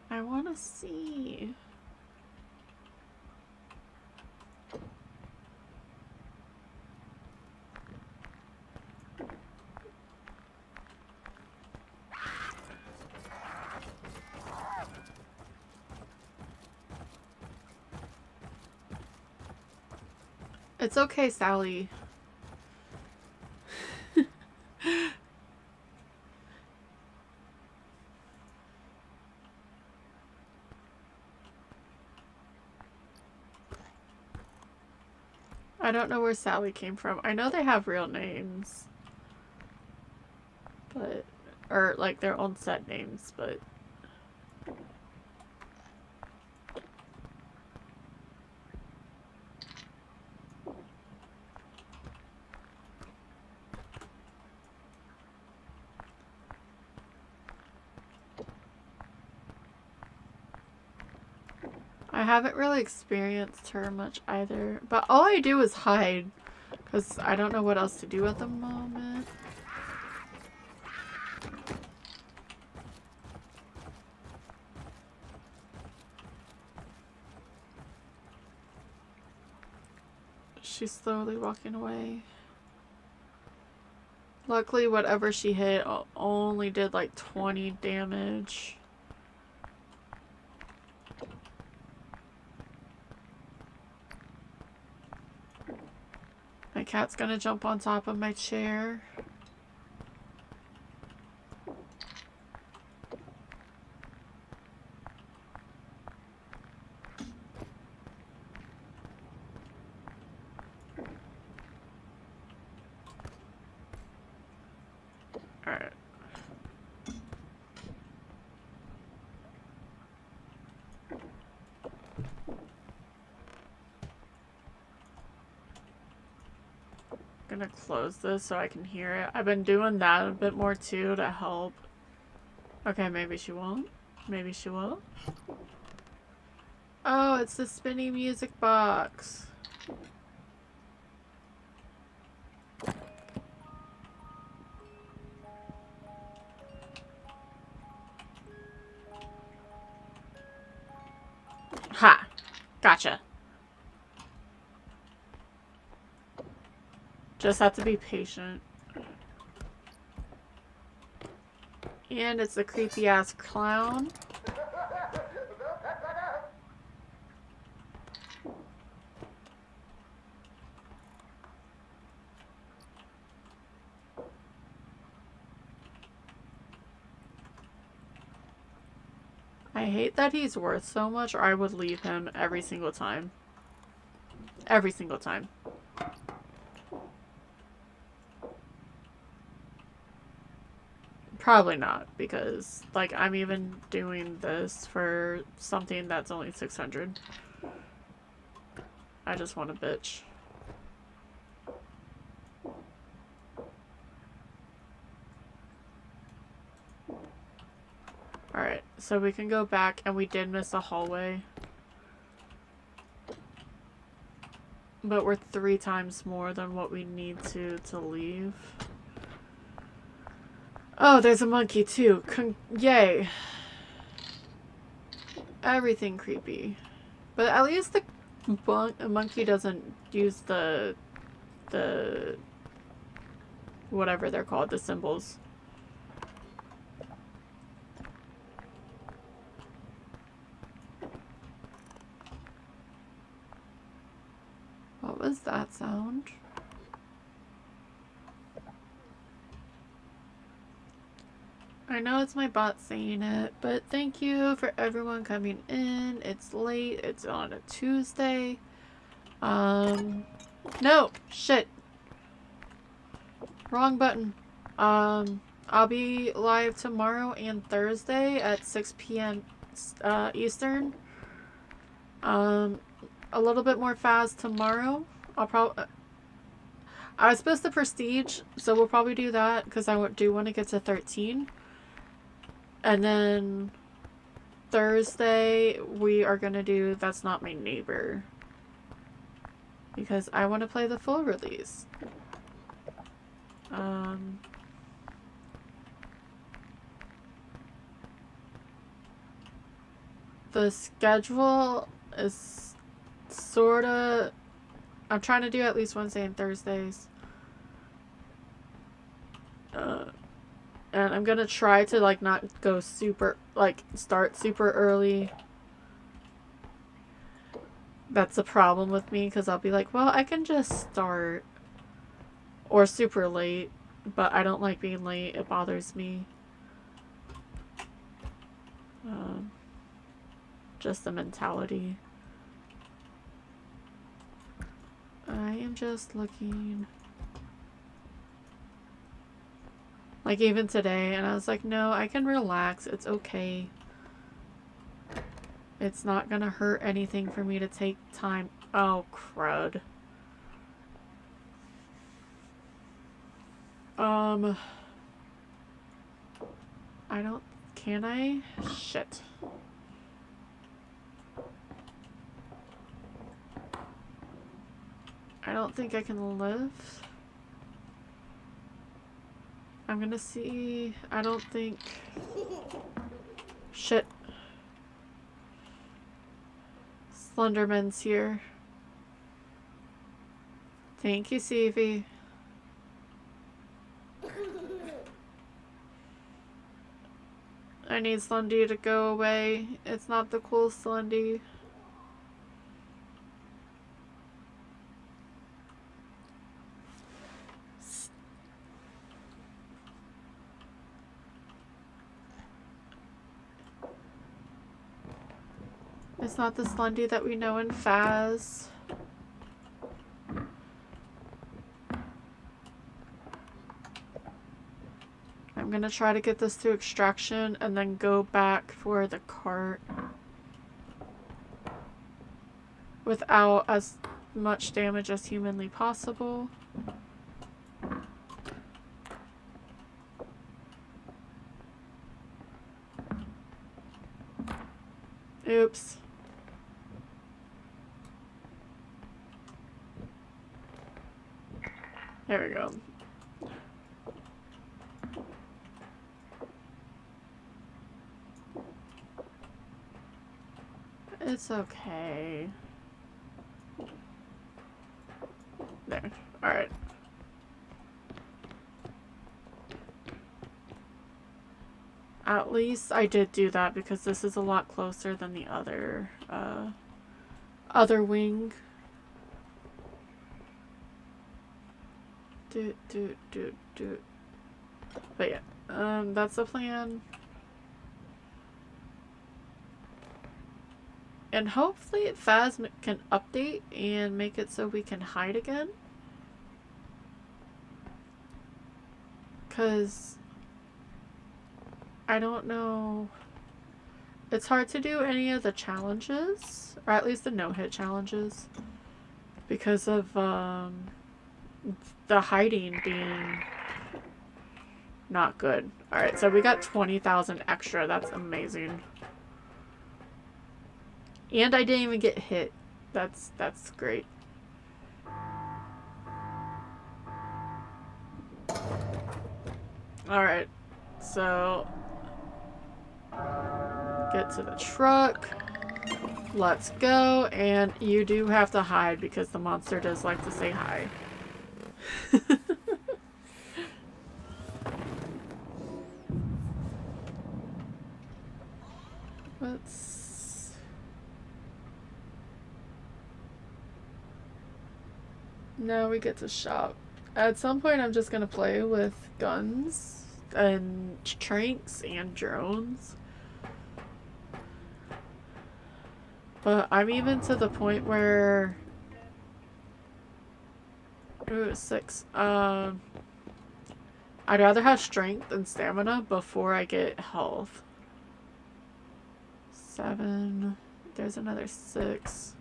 I want to see. It's okay, Sally. I don't know where Sally came from. I know they have real names. But, or like their own set names, but... I haven't really experienced her much either, but all I do is hide, because I don't know what else to do at the moment. She's slowly walking away. Luckily, whatever she hit only did like 20 damage. My cat's gonna jump on top of my chair. gonna close this so I can hear it. I've been doing that a bit more too to help. Okay, maybe she won't. Maybe she will. Oh, it's the spinny music box. Ha! Gotcha. Just have to be patient. And it's a creepy ass clown. I hate that he's worth so much, or I would leave him every single time. Every single time. Probably not, because, like, I'm even doing this for something that's only 600. I just want a bitch. Alright, so we can go back, and we did miss a hallway. But we're 3 times more than what we need to leave. Oh, there's a monkey too. Yay. Everything creepy. But at least the monkey doesn't use the whatever they're called, the symbols. What was that sound? I know it's my bot saying it, but thank you for everyone coming in. It's late. It's on a Tuesday. No! Shit! Wrong button. I'll be live tomorrow and Thursday at 6 p.m. Eastern. A little bit more fast tomorrow. I was supposed to prestige, so we'll probably do that because I do want to get to 13. And then Thursday we are gonna do That's Not My Neighbor, because I want to play the full release. The schedule is sorta... I'm trying to do at least Wednesday and Thursdays. And I'm gonna try to, like, not go super, like, start super early. That's the problem with me, because I'll be like, well, I can just start. Or super late. But I don't like being late. It bothers me. Just the mentality. I am just looking. Like, even today, and I was like, no, I can relax. It's okay. It's not gonna hurt anything for me to take time. Oh, crud. I don't... Can I? Shit. I don't think I can live. I'm gonna see... I don't think... Shit. Slenderman's here. Thank you, Sevie. I need Slendy to go away. It's not the cool Slendy. It's not the Slendy that we know in Phas. I'm gonna try to get this to extraction and then go back for the cart without as much damage as humanly possible. Oops. There we go. It's okay. There. Alright. At least I did do that because this is a lot closer than the other wing. Do. But yeah, that's the plan. And hopefully Phas can update and make it so we can hide again. Because I don't know. It's hard to do any of the challenges, or at least the no-hit challenges, because of the hiding being not good. Alright, so we got 20,000 extra. That's amazing. And I didn't even get hit. That's great. Alright, so get to the truck. Let's go. And you do have to hide because the monster does like to say hi. Let's... Now we get to shop. At some point I'm just gonna play with guns and tranks and drones. But I'm even to the point where... Ooh, 6. I'd rather have strength and stamina before I get health. 7. There's another 6.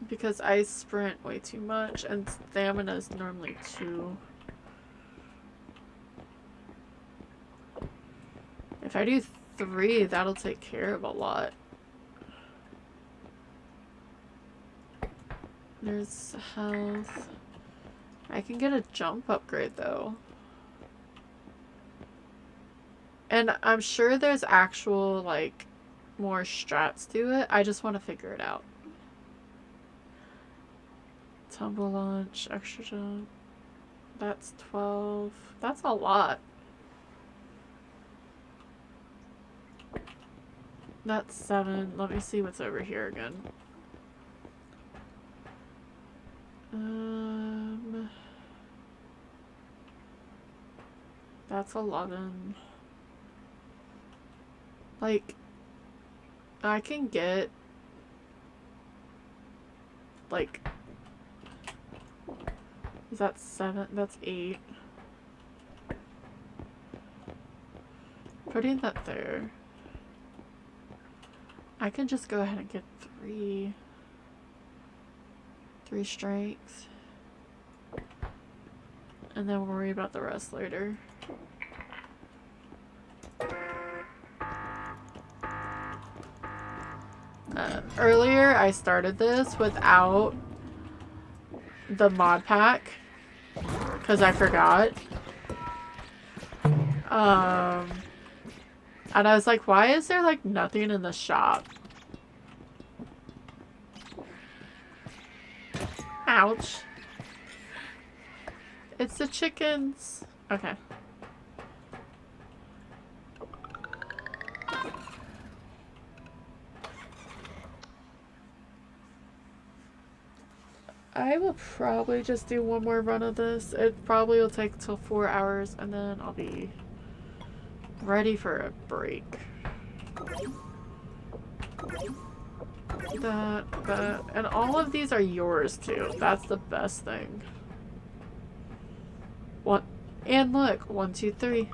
Because I sprint way too much and stamina is normally 2. If I do 3, that'll take care of a lot. There's health. I can get a jump upgrade though. And I'm sure there's actual, like, more strats to it. I just want to figure it out. Tumble launch, extra jump. That's 12. That's a lot. That's 7. Let me see what's over here again. That's 11. Like, I can get, like, is that 7? That's 8. Putting that there. I can just go ahead and get 3 strengths. And then we'll worry about the rest later. Earlier I started this without the mod pack because I forgot. And I was like, why is there like nothing in the shop? Ouch. It's the chickens. Okay. I will probably just do one more run of this. It probably will take till 4 hours and then I'll be ready for a break. That, and all of these are yours too. That's the best thing. And look, 1, 2, 3.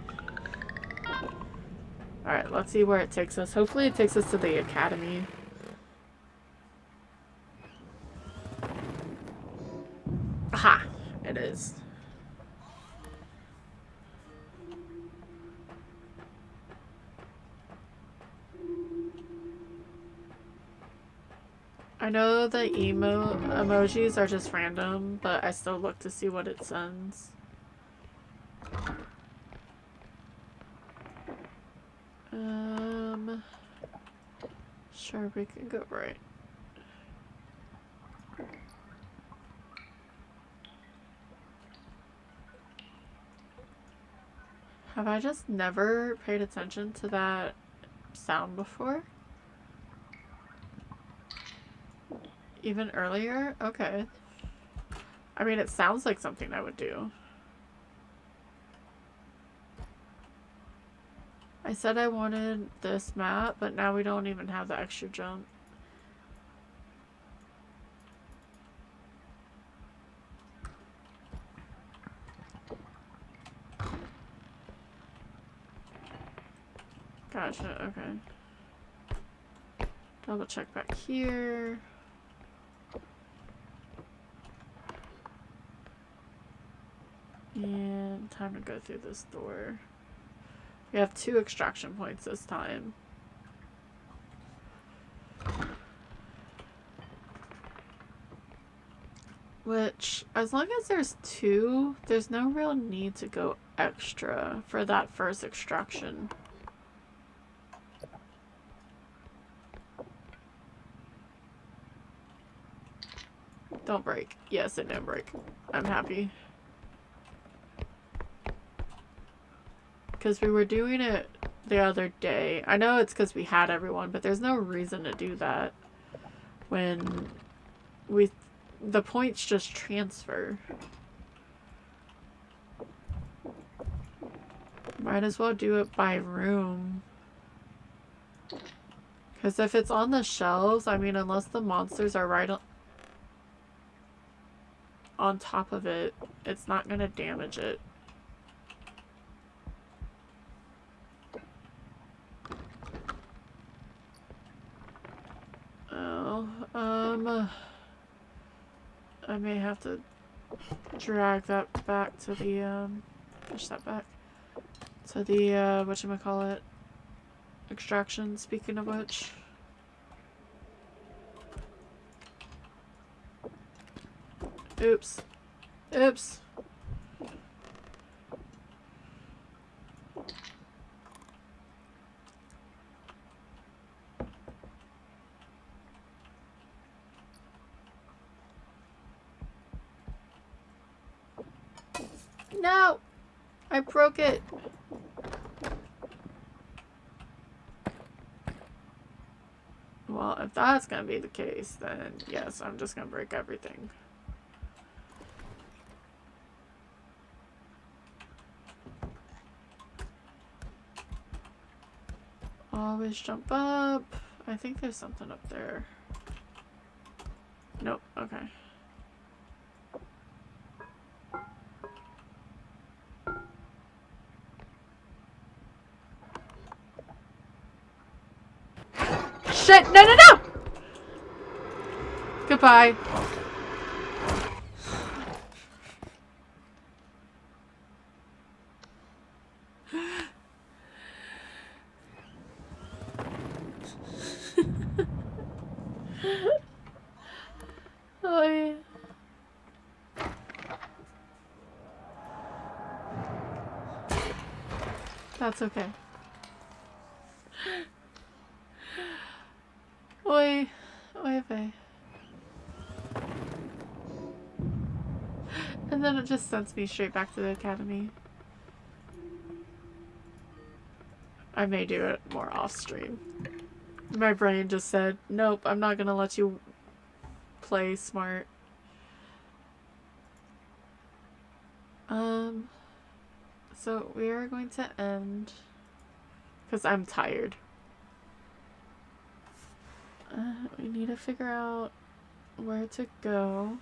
Alright, let's see where it takes us. Hopefully it takes us to the academy. Aha! It is. know the emo emojis are just random, but I still look to see what it sends. Sure, we can go right. Have I just never paid attention to that sound before? Even earlier? Okay. I mean, it sounds like something I would do. I said I wanted this map, but now we don't even have the extra jump. Gotcha, okay. Double check back here. And time to go through this door. We have 2 extraction points this time. Which, as long as there's 2, there's no real need to go extra for that first extraction. Don't break. Yes, it didn't break. I'm happy. Because we were doing it the other day. I know it's because we had everyone, but there's no reason to do that when the points just transfer. Might as well do it by room. Because if it's on the shelves, I mean, unless the monsters are right on top of it, it's not going to damage it. Oh, I may have to drag that back to the, push that back to the, whatchamacallit, extraction, speaking of which. Oops. Oops. No! I broke it. Well, if that's gonna be the case, then yes, I'm just gonna break everything. Always jump up. I think there's something up there. Nope, okay. Shit! No, no, no! Goodbye. Oh, yeah. That's okay. Oi. Oi, oi. And then it just sends me straight back to the academy. I may do it more off stream. My brain just said, nope, I'm not gonna let you play smart. So we are going to end because I'm tired. We need to figure out where to go.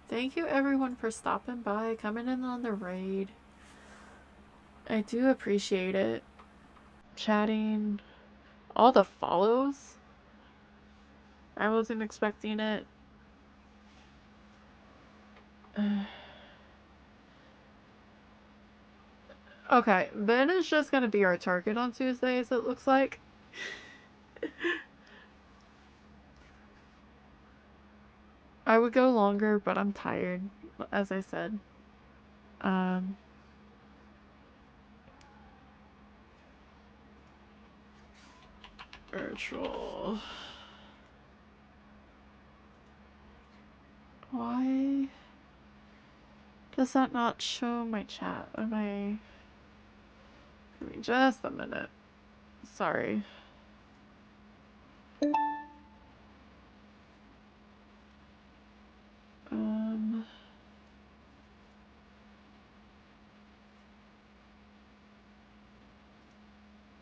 Thank you everyone for stopping by, coming in on the raid. I do appreciate it. Chatting. All the follows. I wasn't expecting it. Okay, Ben is just gonna be our target on Tuesdays, it looks like. I would go longer, but I'm tired, as I said. Um, Virtual. Why does that not show my chat? Am I... Give me just a minute. Sorry. Um...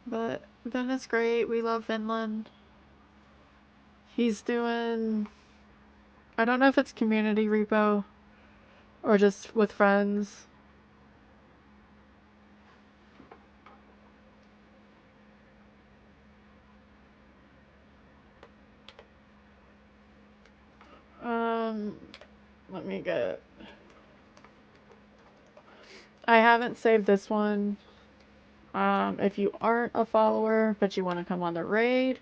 But then it's great. We love Finland. He's doing... I don't know if it's community repo or just with friends. Let me get... I haven't saved this one. If you aren't a follower but you want to come on the raid,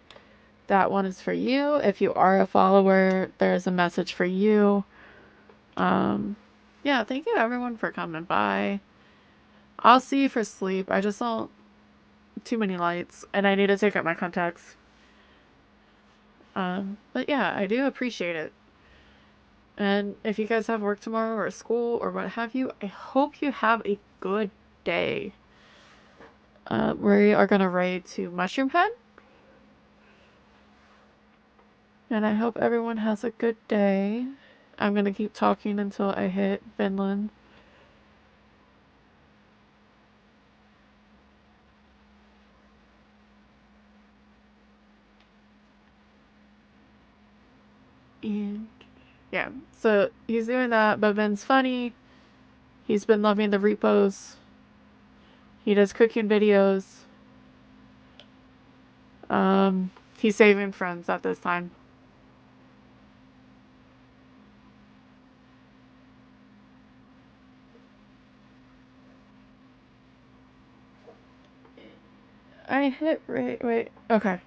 that one is for you. If you are a follower, there's a message for you. Yeah, thank you everyone for coming by. I'll see you for sleep. I just saw too many lights and I need to take out my contacts. But yeah, I do appreciate it. And if you guys have work tomorrow or school or what have you, I hope you have a good day. We are going to raid to Mushroom Head. And I hope everyone has a good day. I'm going to keep talking until I hit Finland. And yeah, so he's doing that, but Ben's funny. He's been loving the repos. He does cooking videos. He's saving friends at this time. I hit wait. Okay.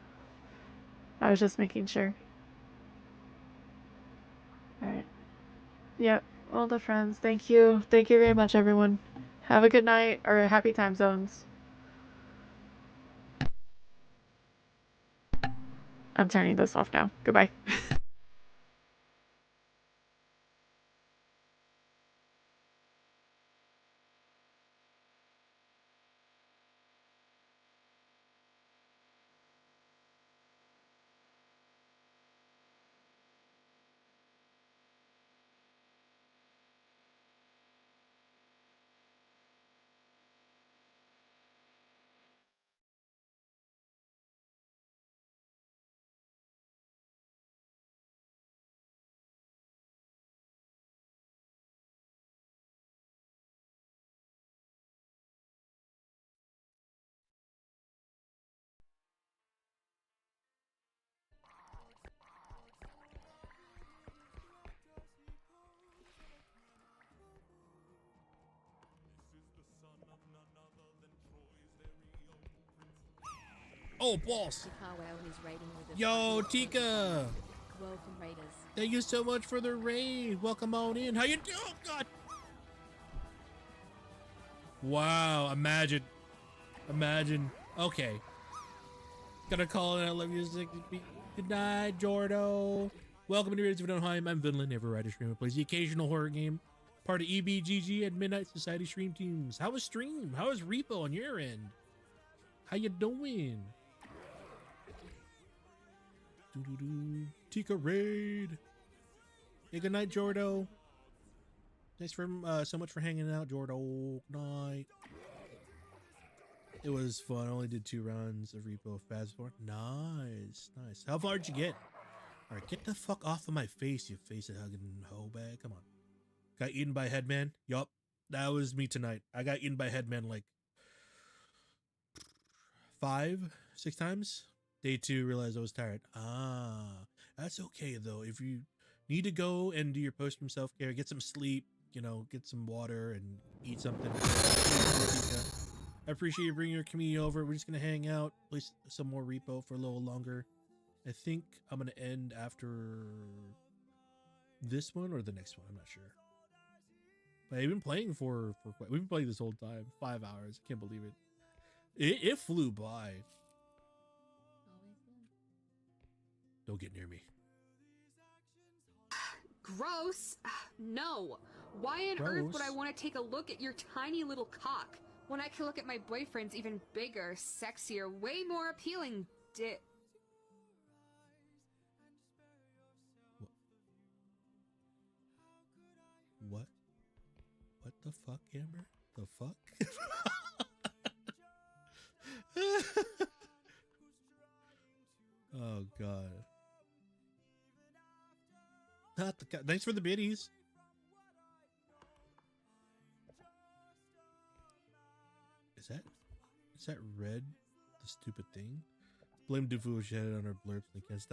I was just making sure. Alright. Yep. All the friends. Thank you. Thank you very much, everyone. Have a good night or happy time zones. I'm turning this off now. Goodbye. Oh, boss. Yo, Tika. Welcome, Raiders. Thank you so much for the raid. Welcome on in. How you doing? Oh, God. Wow. Imagine. Okay. Gotta call it. I love music. Good night, Jordo. Welcome to Raiders of Dunheim. I'm Vinland, Never Rider Streamer. Plays the occasional horror game. Part of EBGG and Midnight Society stream teams. How was stream? How is Repo on your end? How you doing? Tika raid. Hey, good night, Jordo. Thanks for so much for hanging out, Jordo. Night. It was fun. I only did 2 rounds of Repo of Phas. Nice. How far did you get? All right, get the fuck off of my face, you face-hugging hoe bag. Come on. Got eaten by Headman. Yup, that was me tonight. I got eaten by Headman like 5, 6 times. Day 2, realized I was tired. That's okay though. If you need to go and do your post-game self-care, get some sleep, get some water and eat something. I appreciate you bringing your community over. We're just gonna hang out, play some more Repo for a little longer. I think I'm gonna end after this one or the next one. I'm not sure. But I've been playing we've been playing this whole time, 5 hours. I can't believe it. It flew by. Don't get near me. Gross. No. Why on earth would I want to take a look at your tiny little cock when I can look at my boyfriend's even bigger, sexier, way more appealing dick? What? What the fuck, Amber? The fuck? Oh god. Not the thanks for the biddies. Is that red? The stupid thing? Blame Dufu shed on our blurbs and can't stop.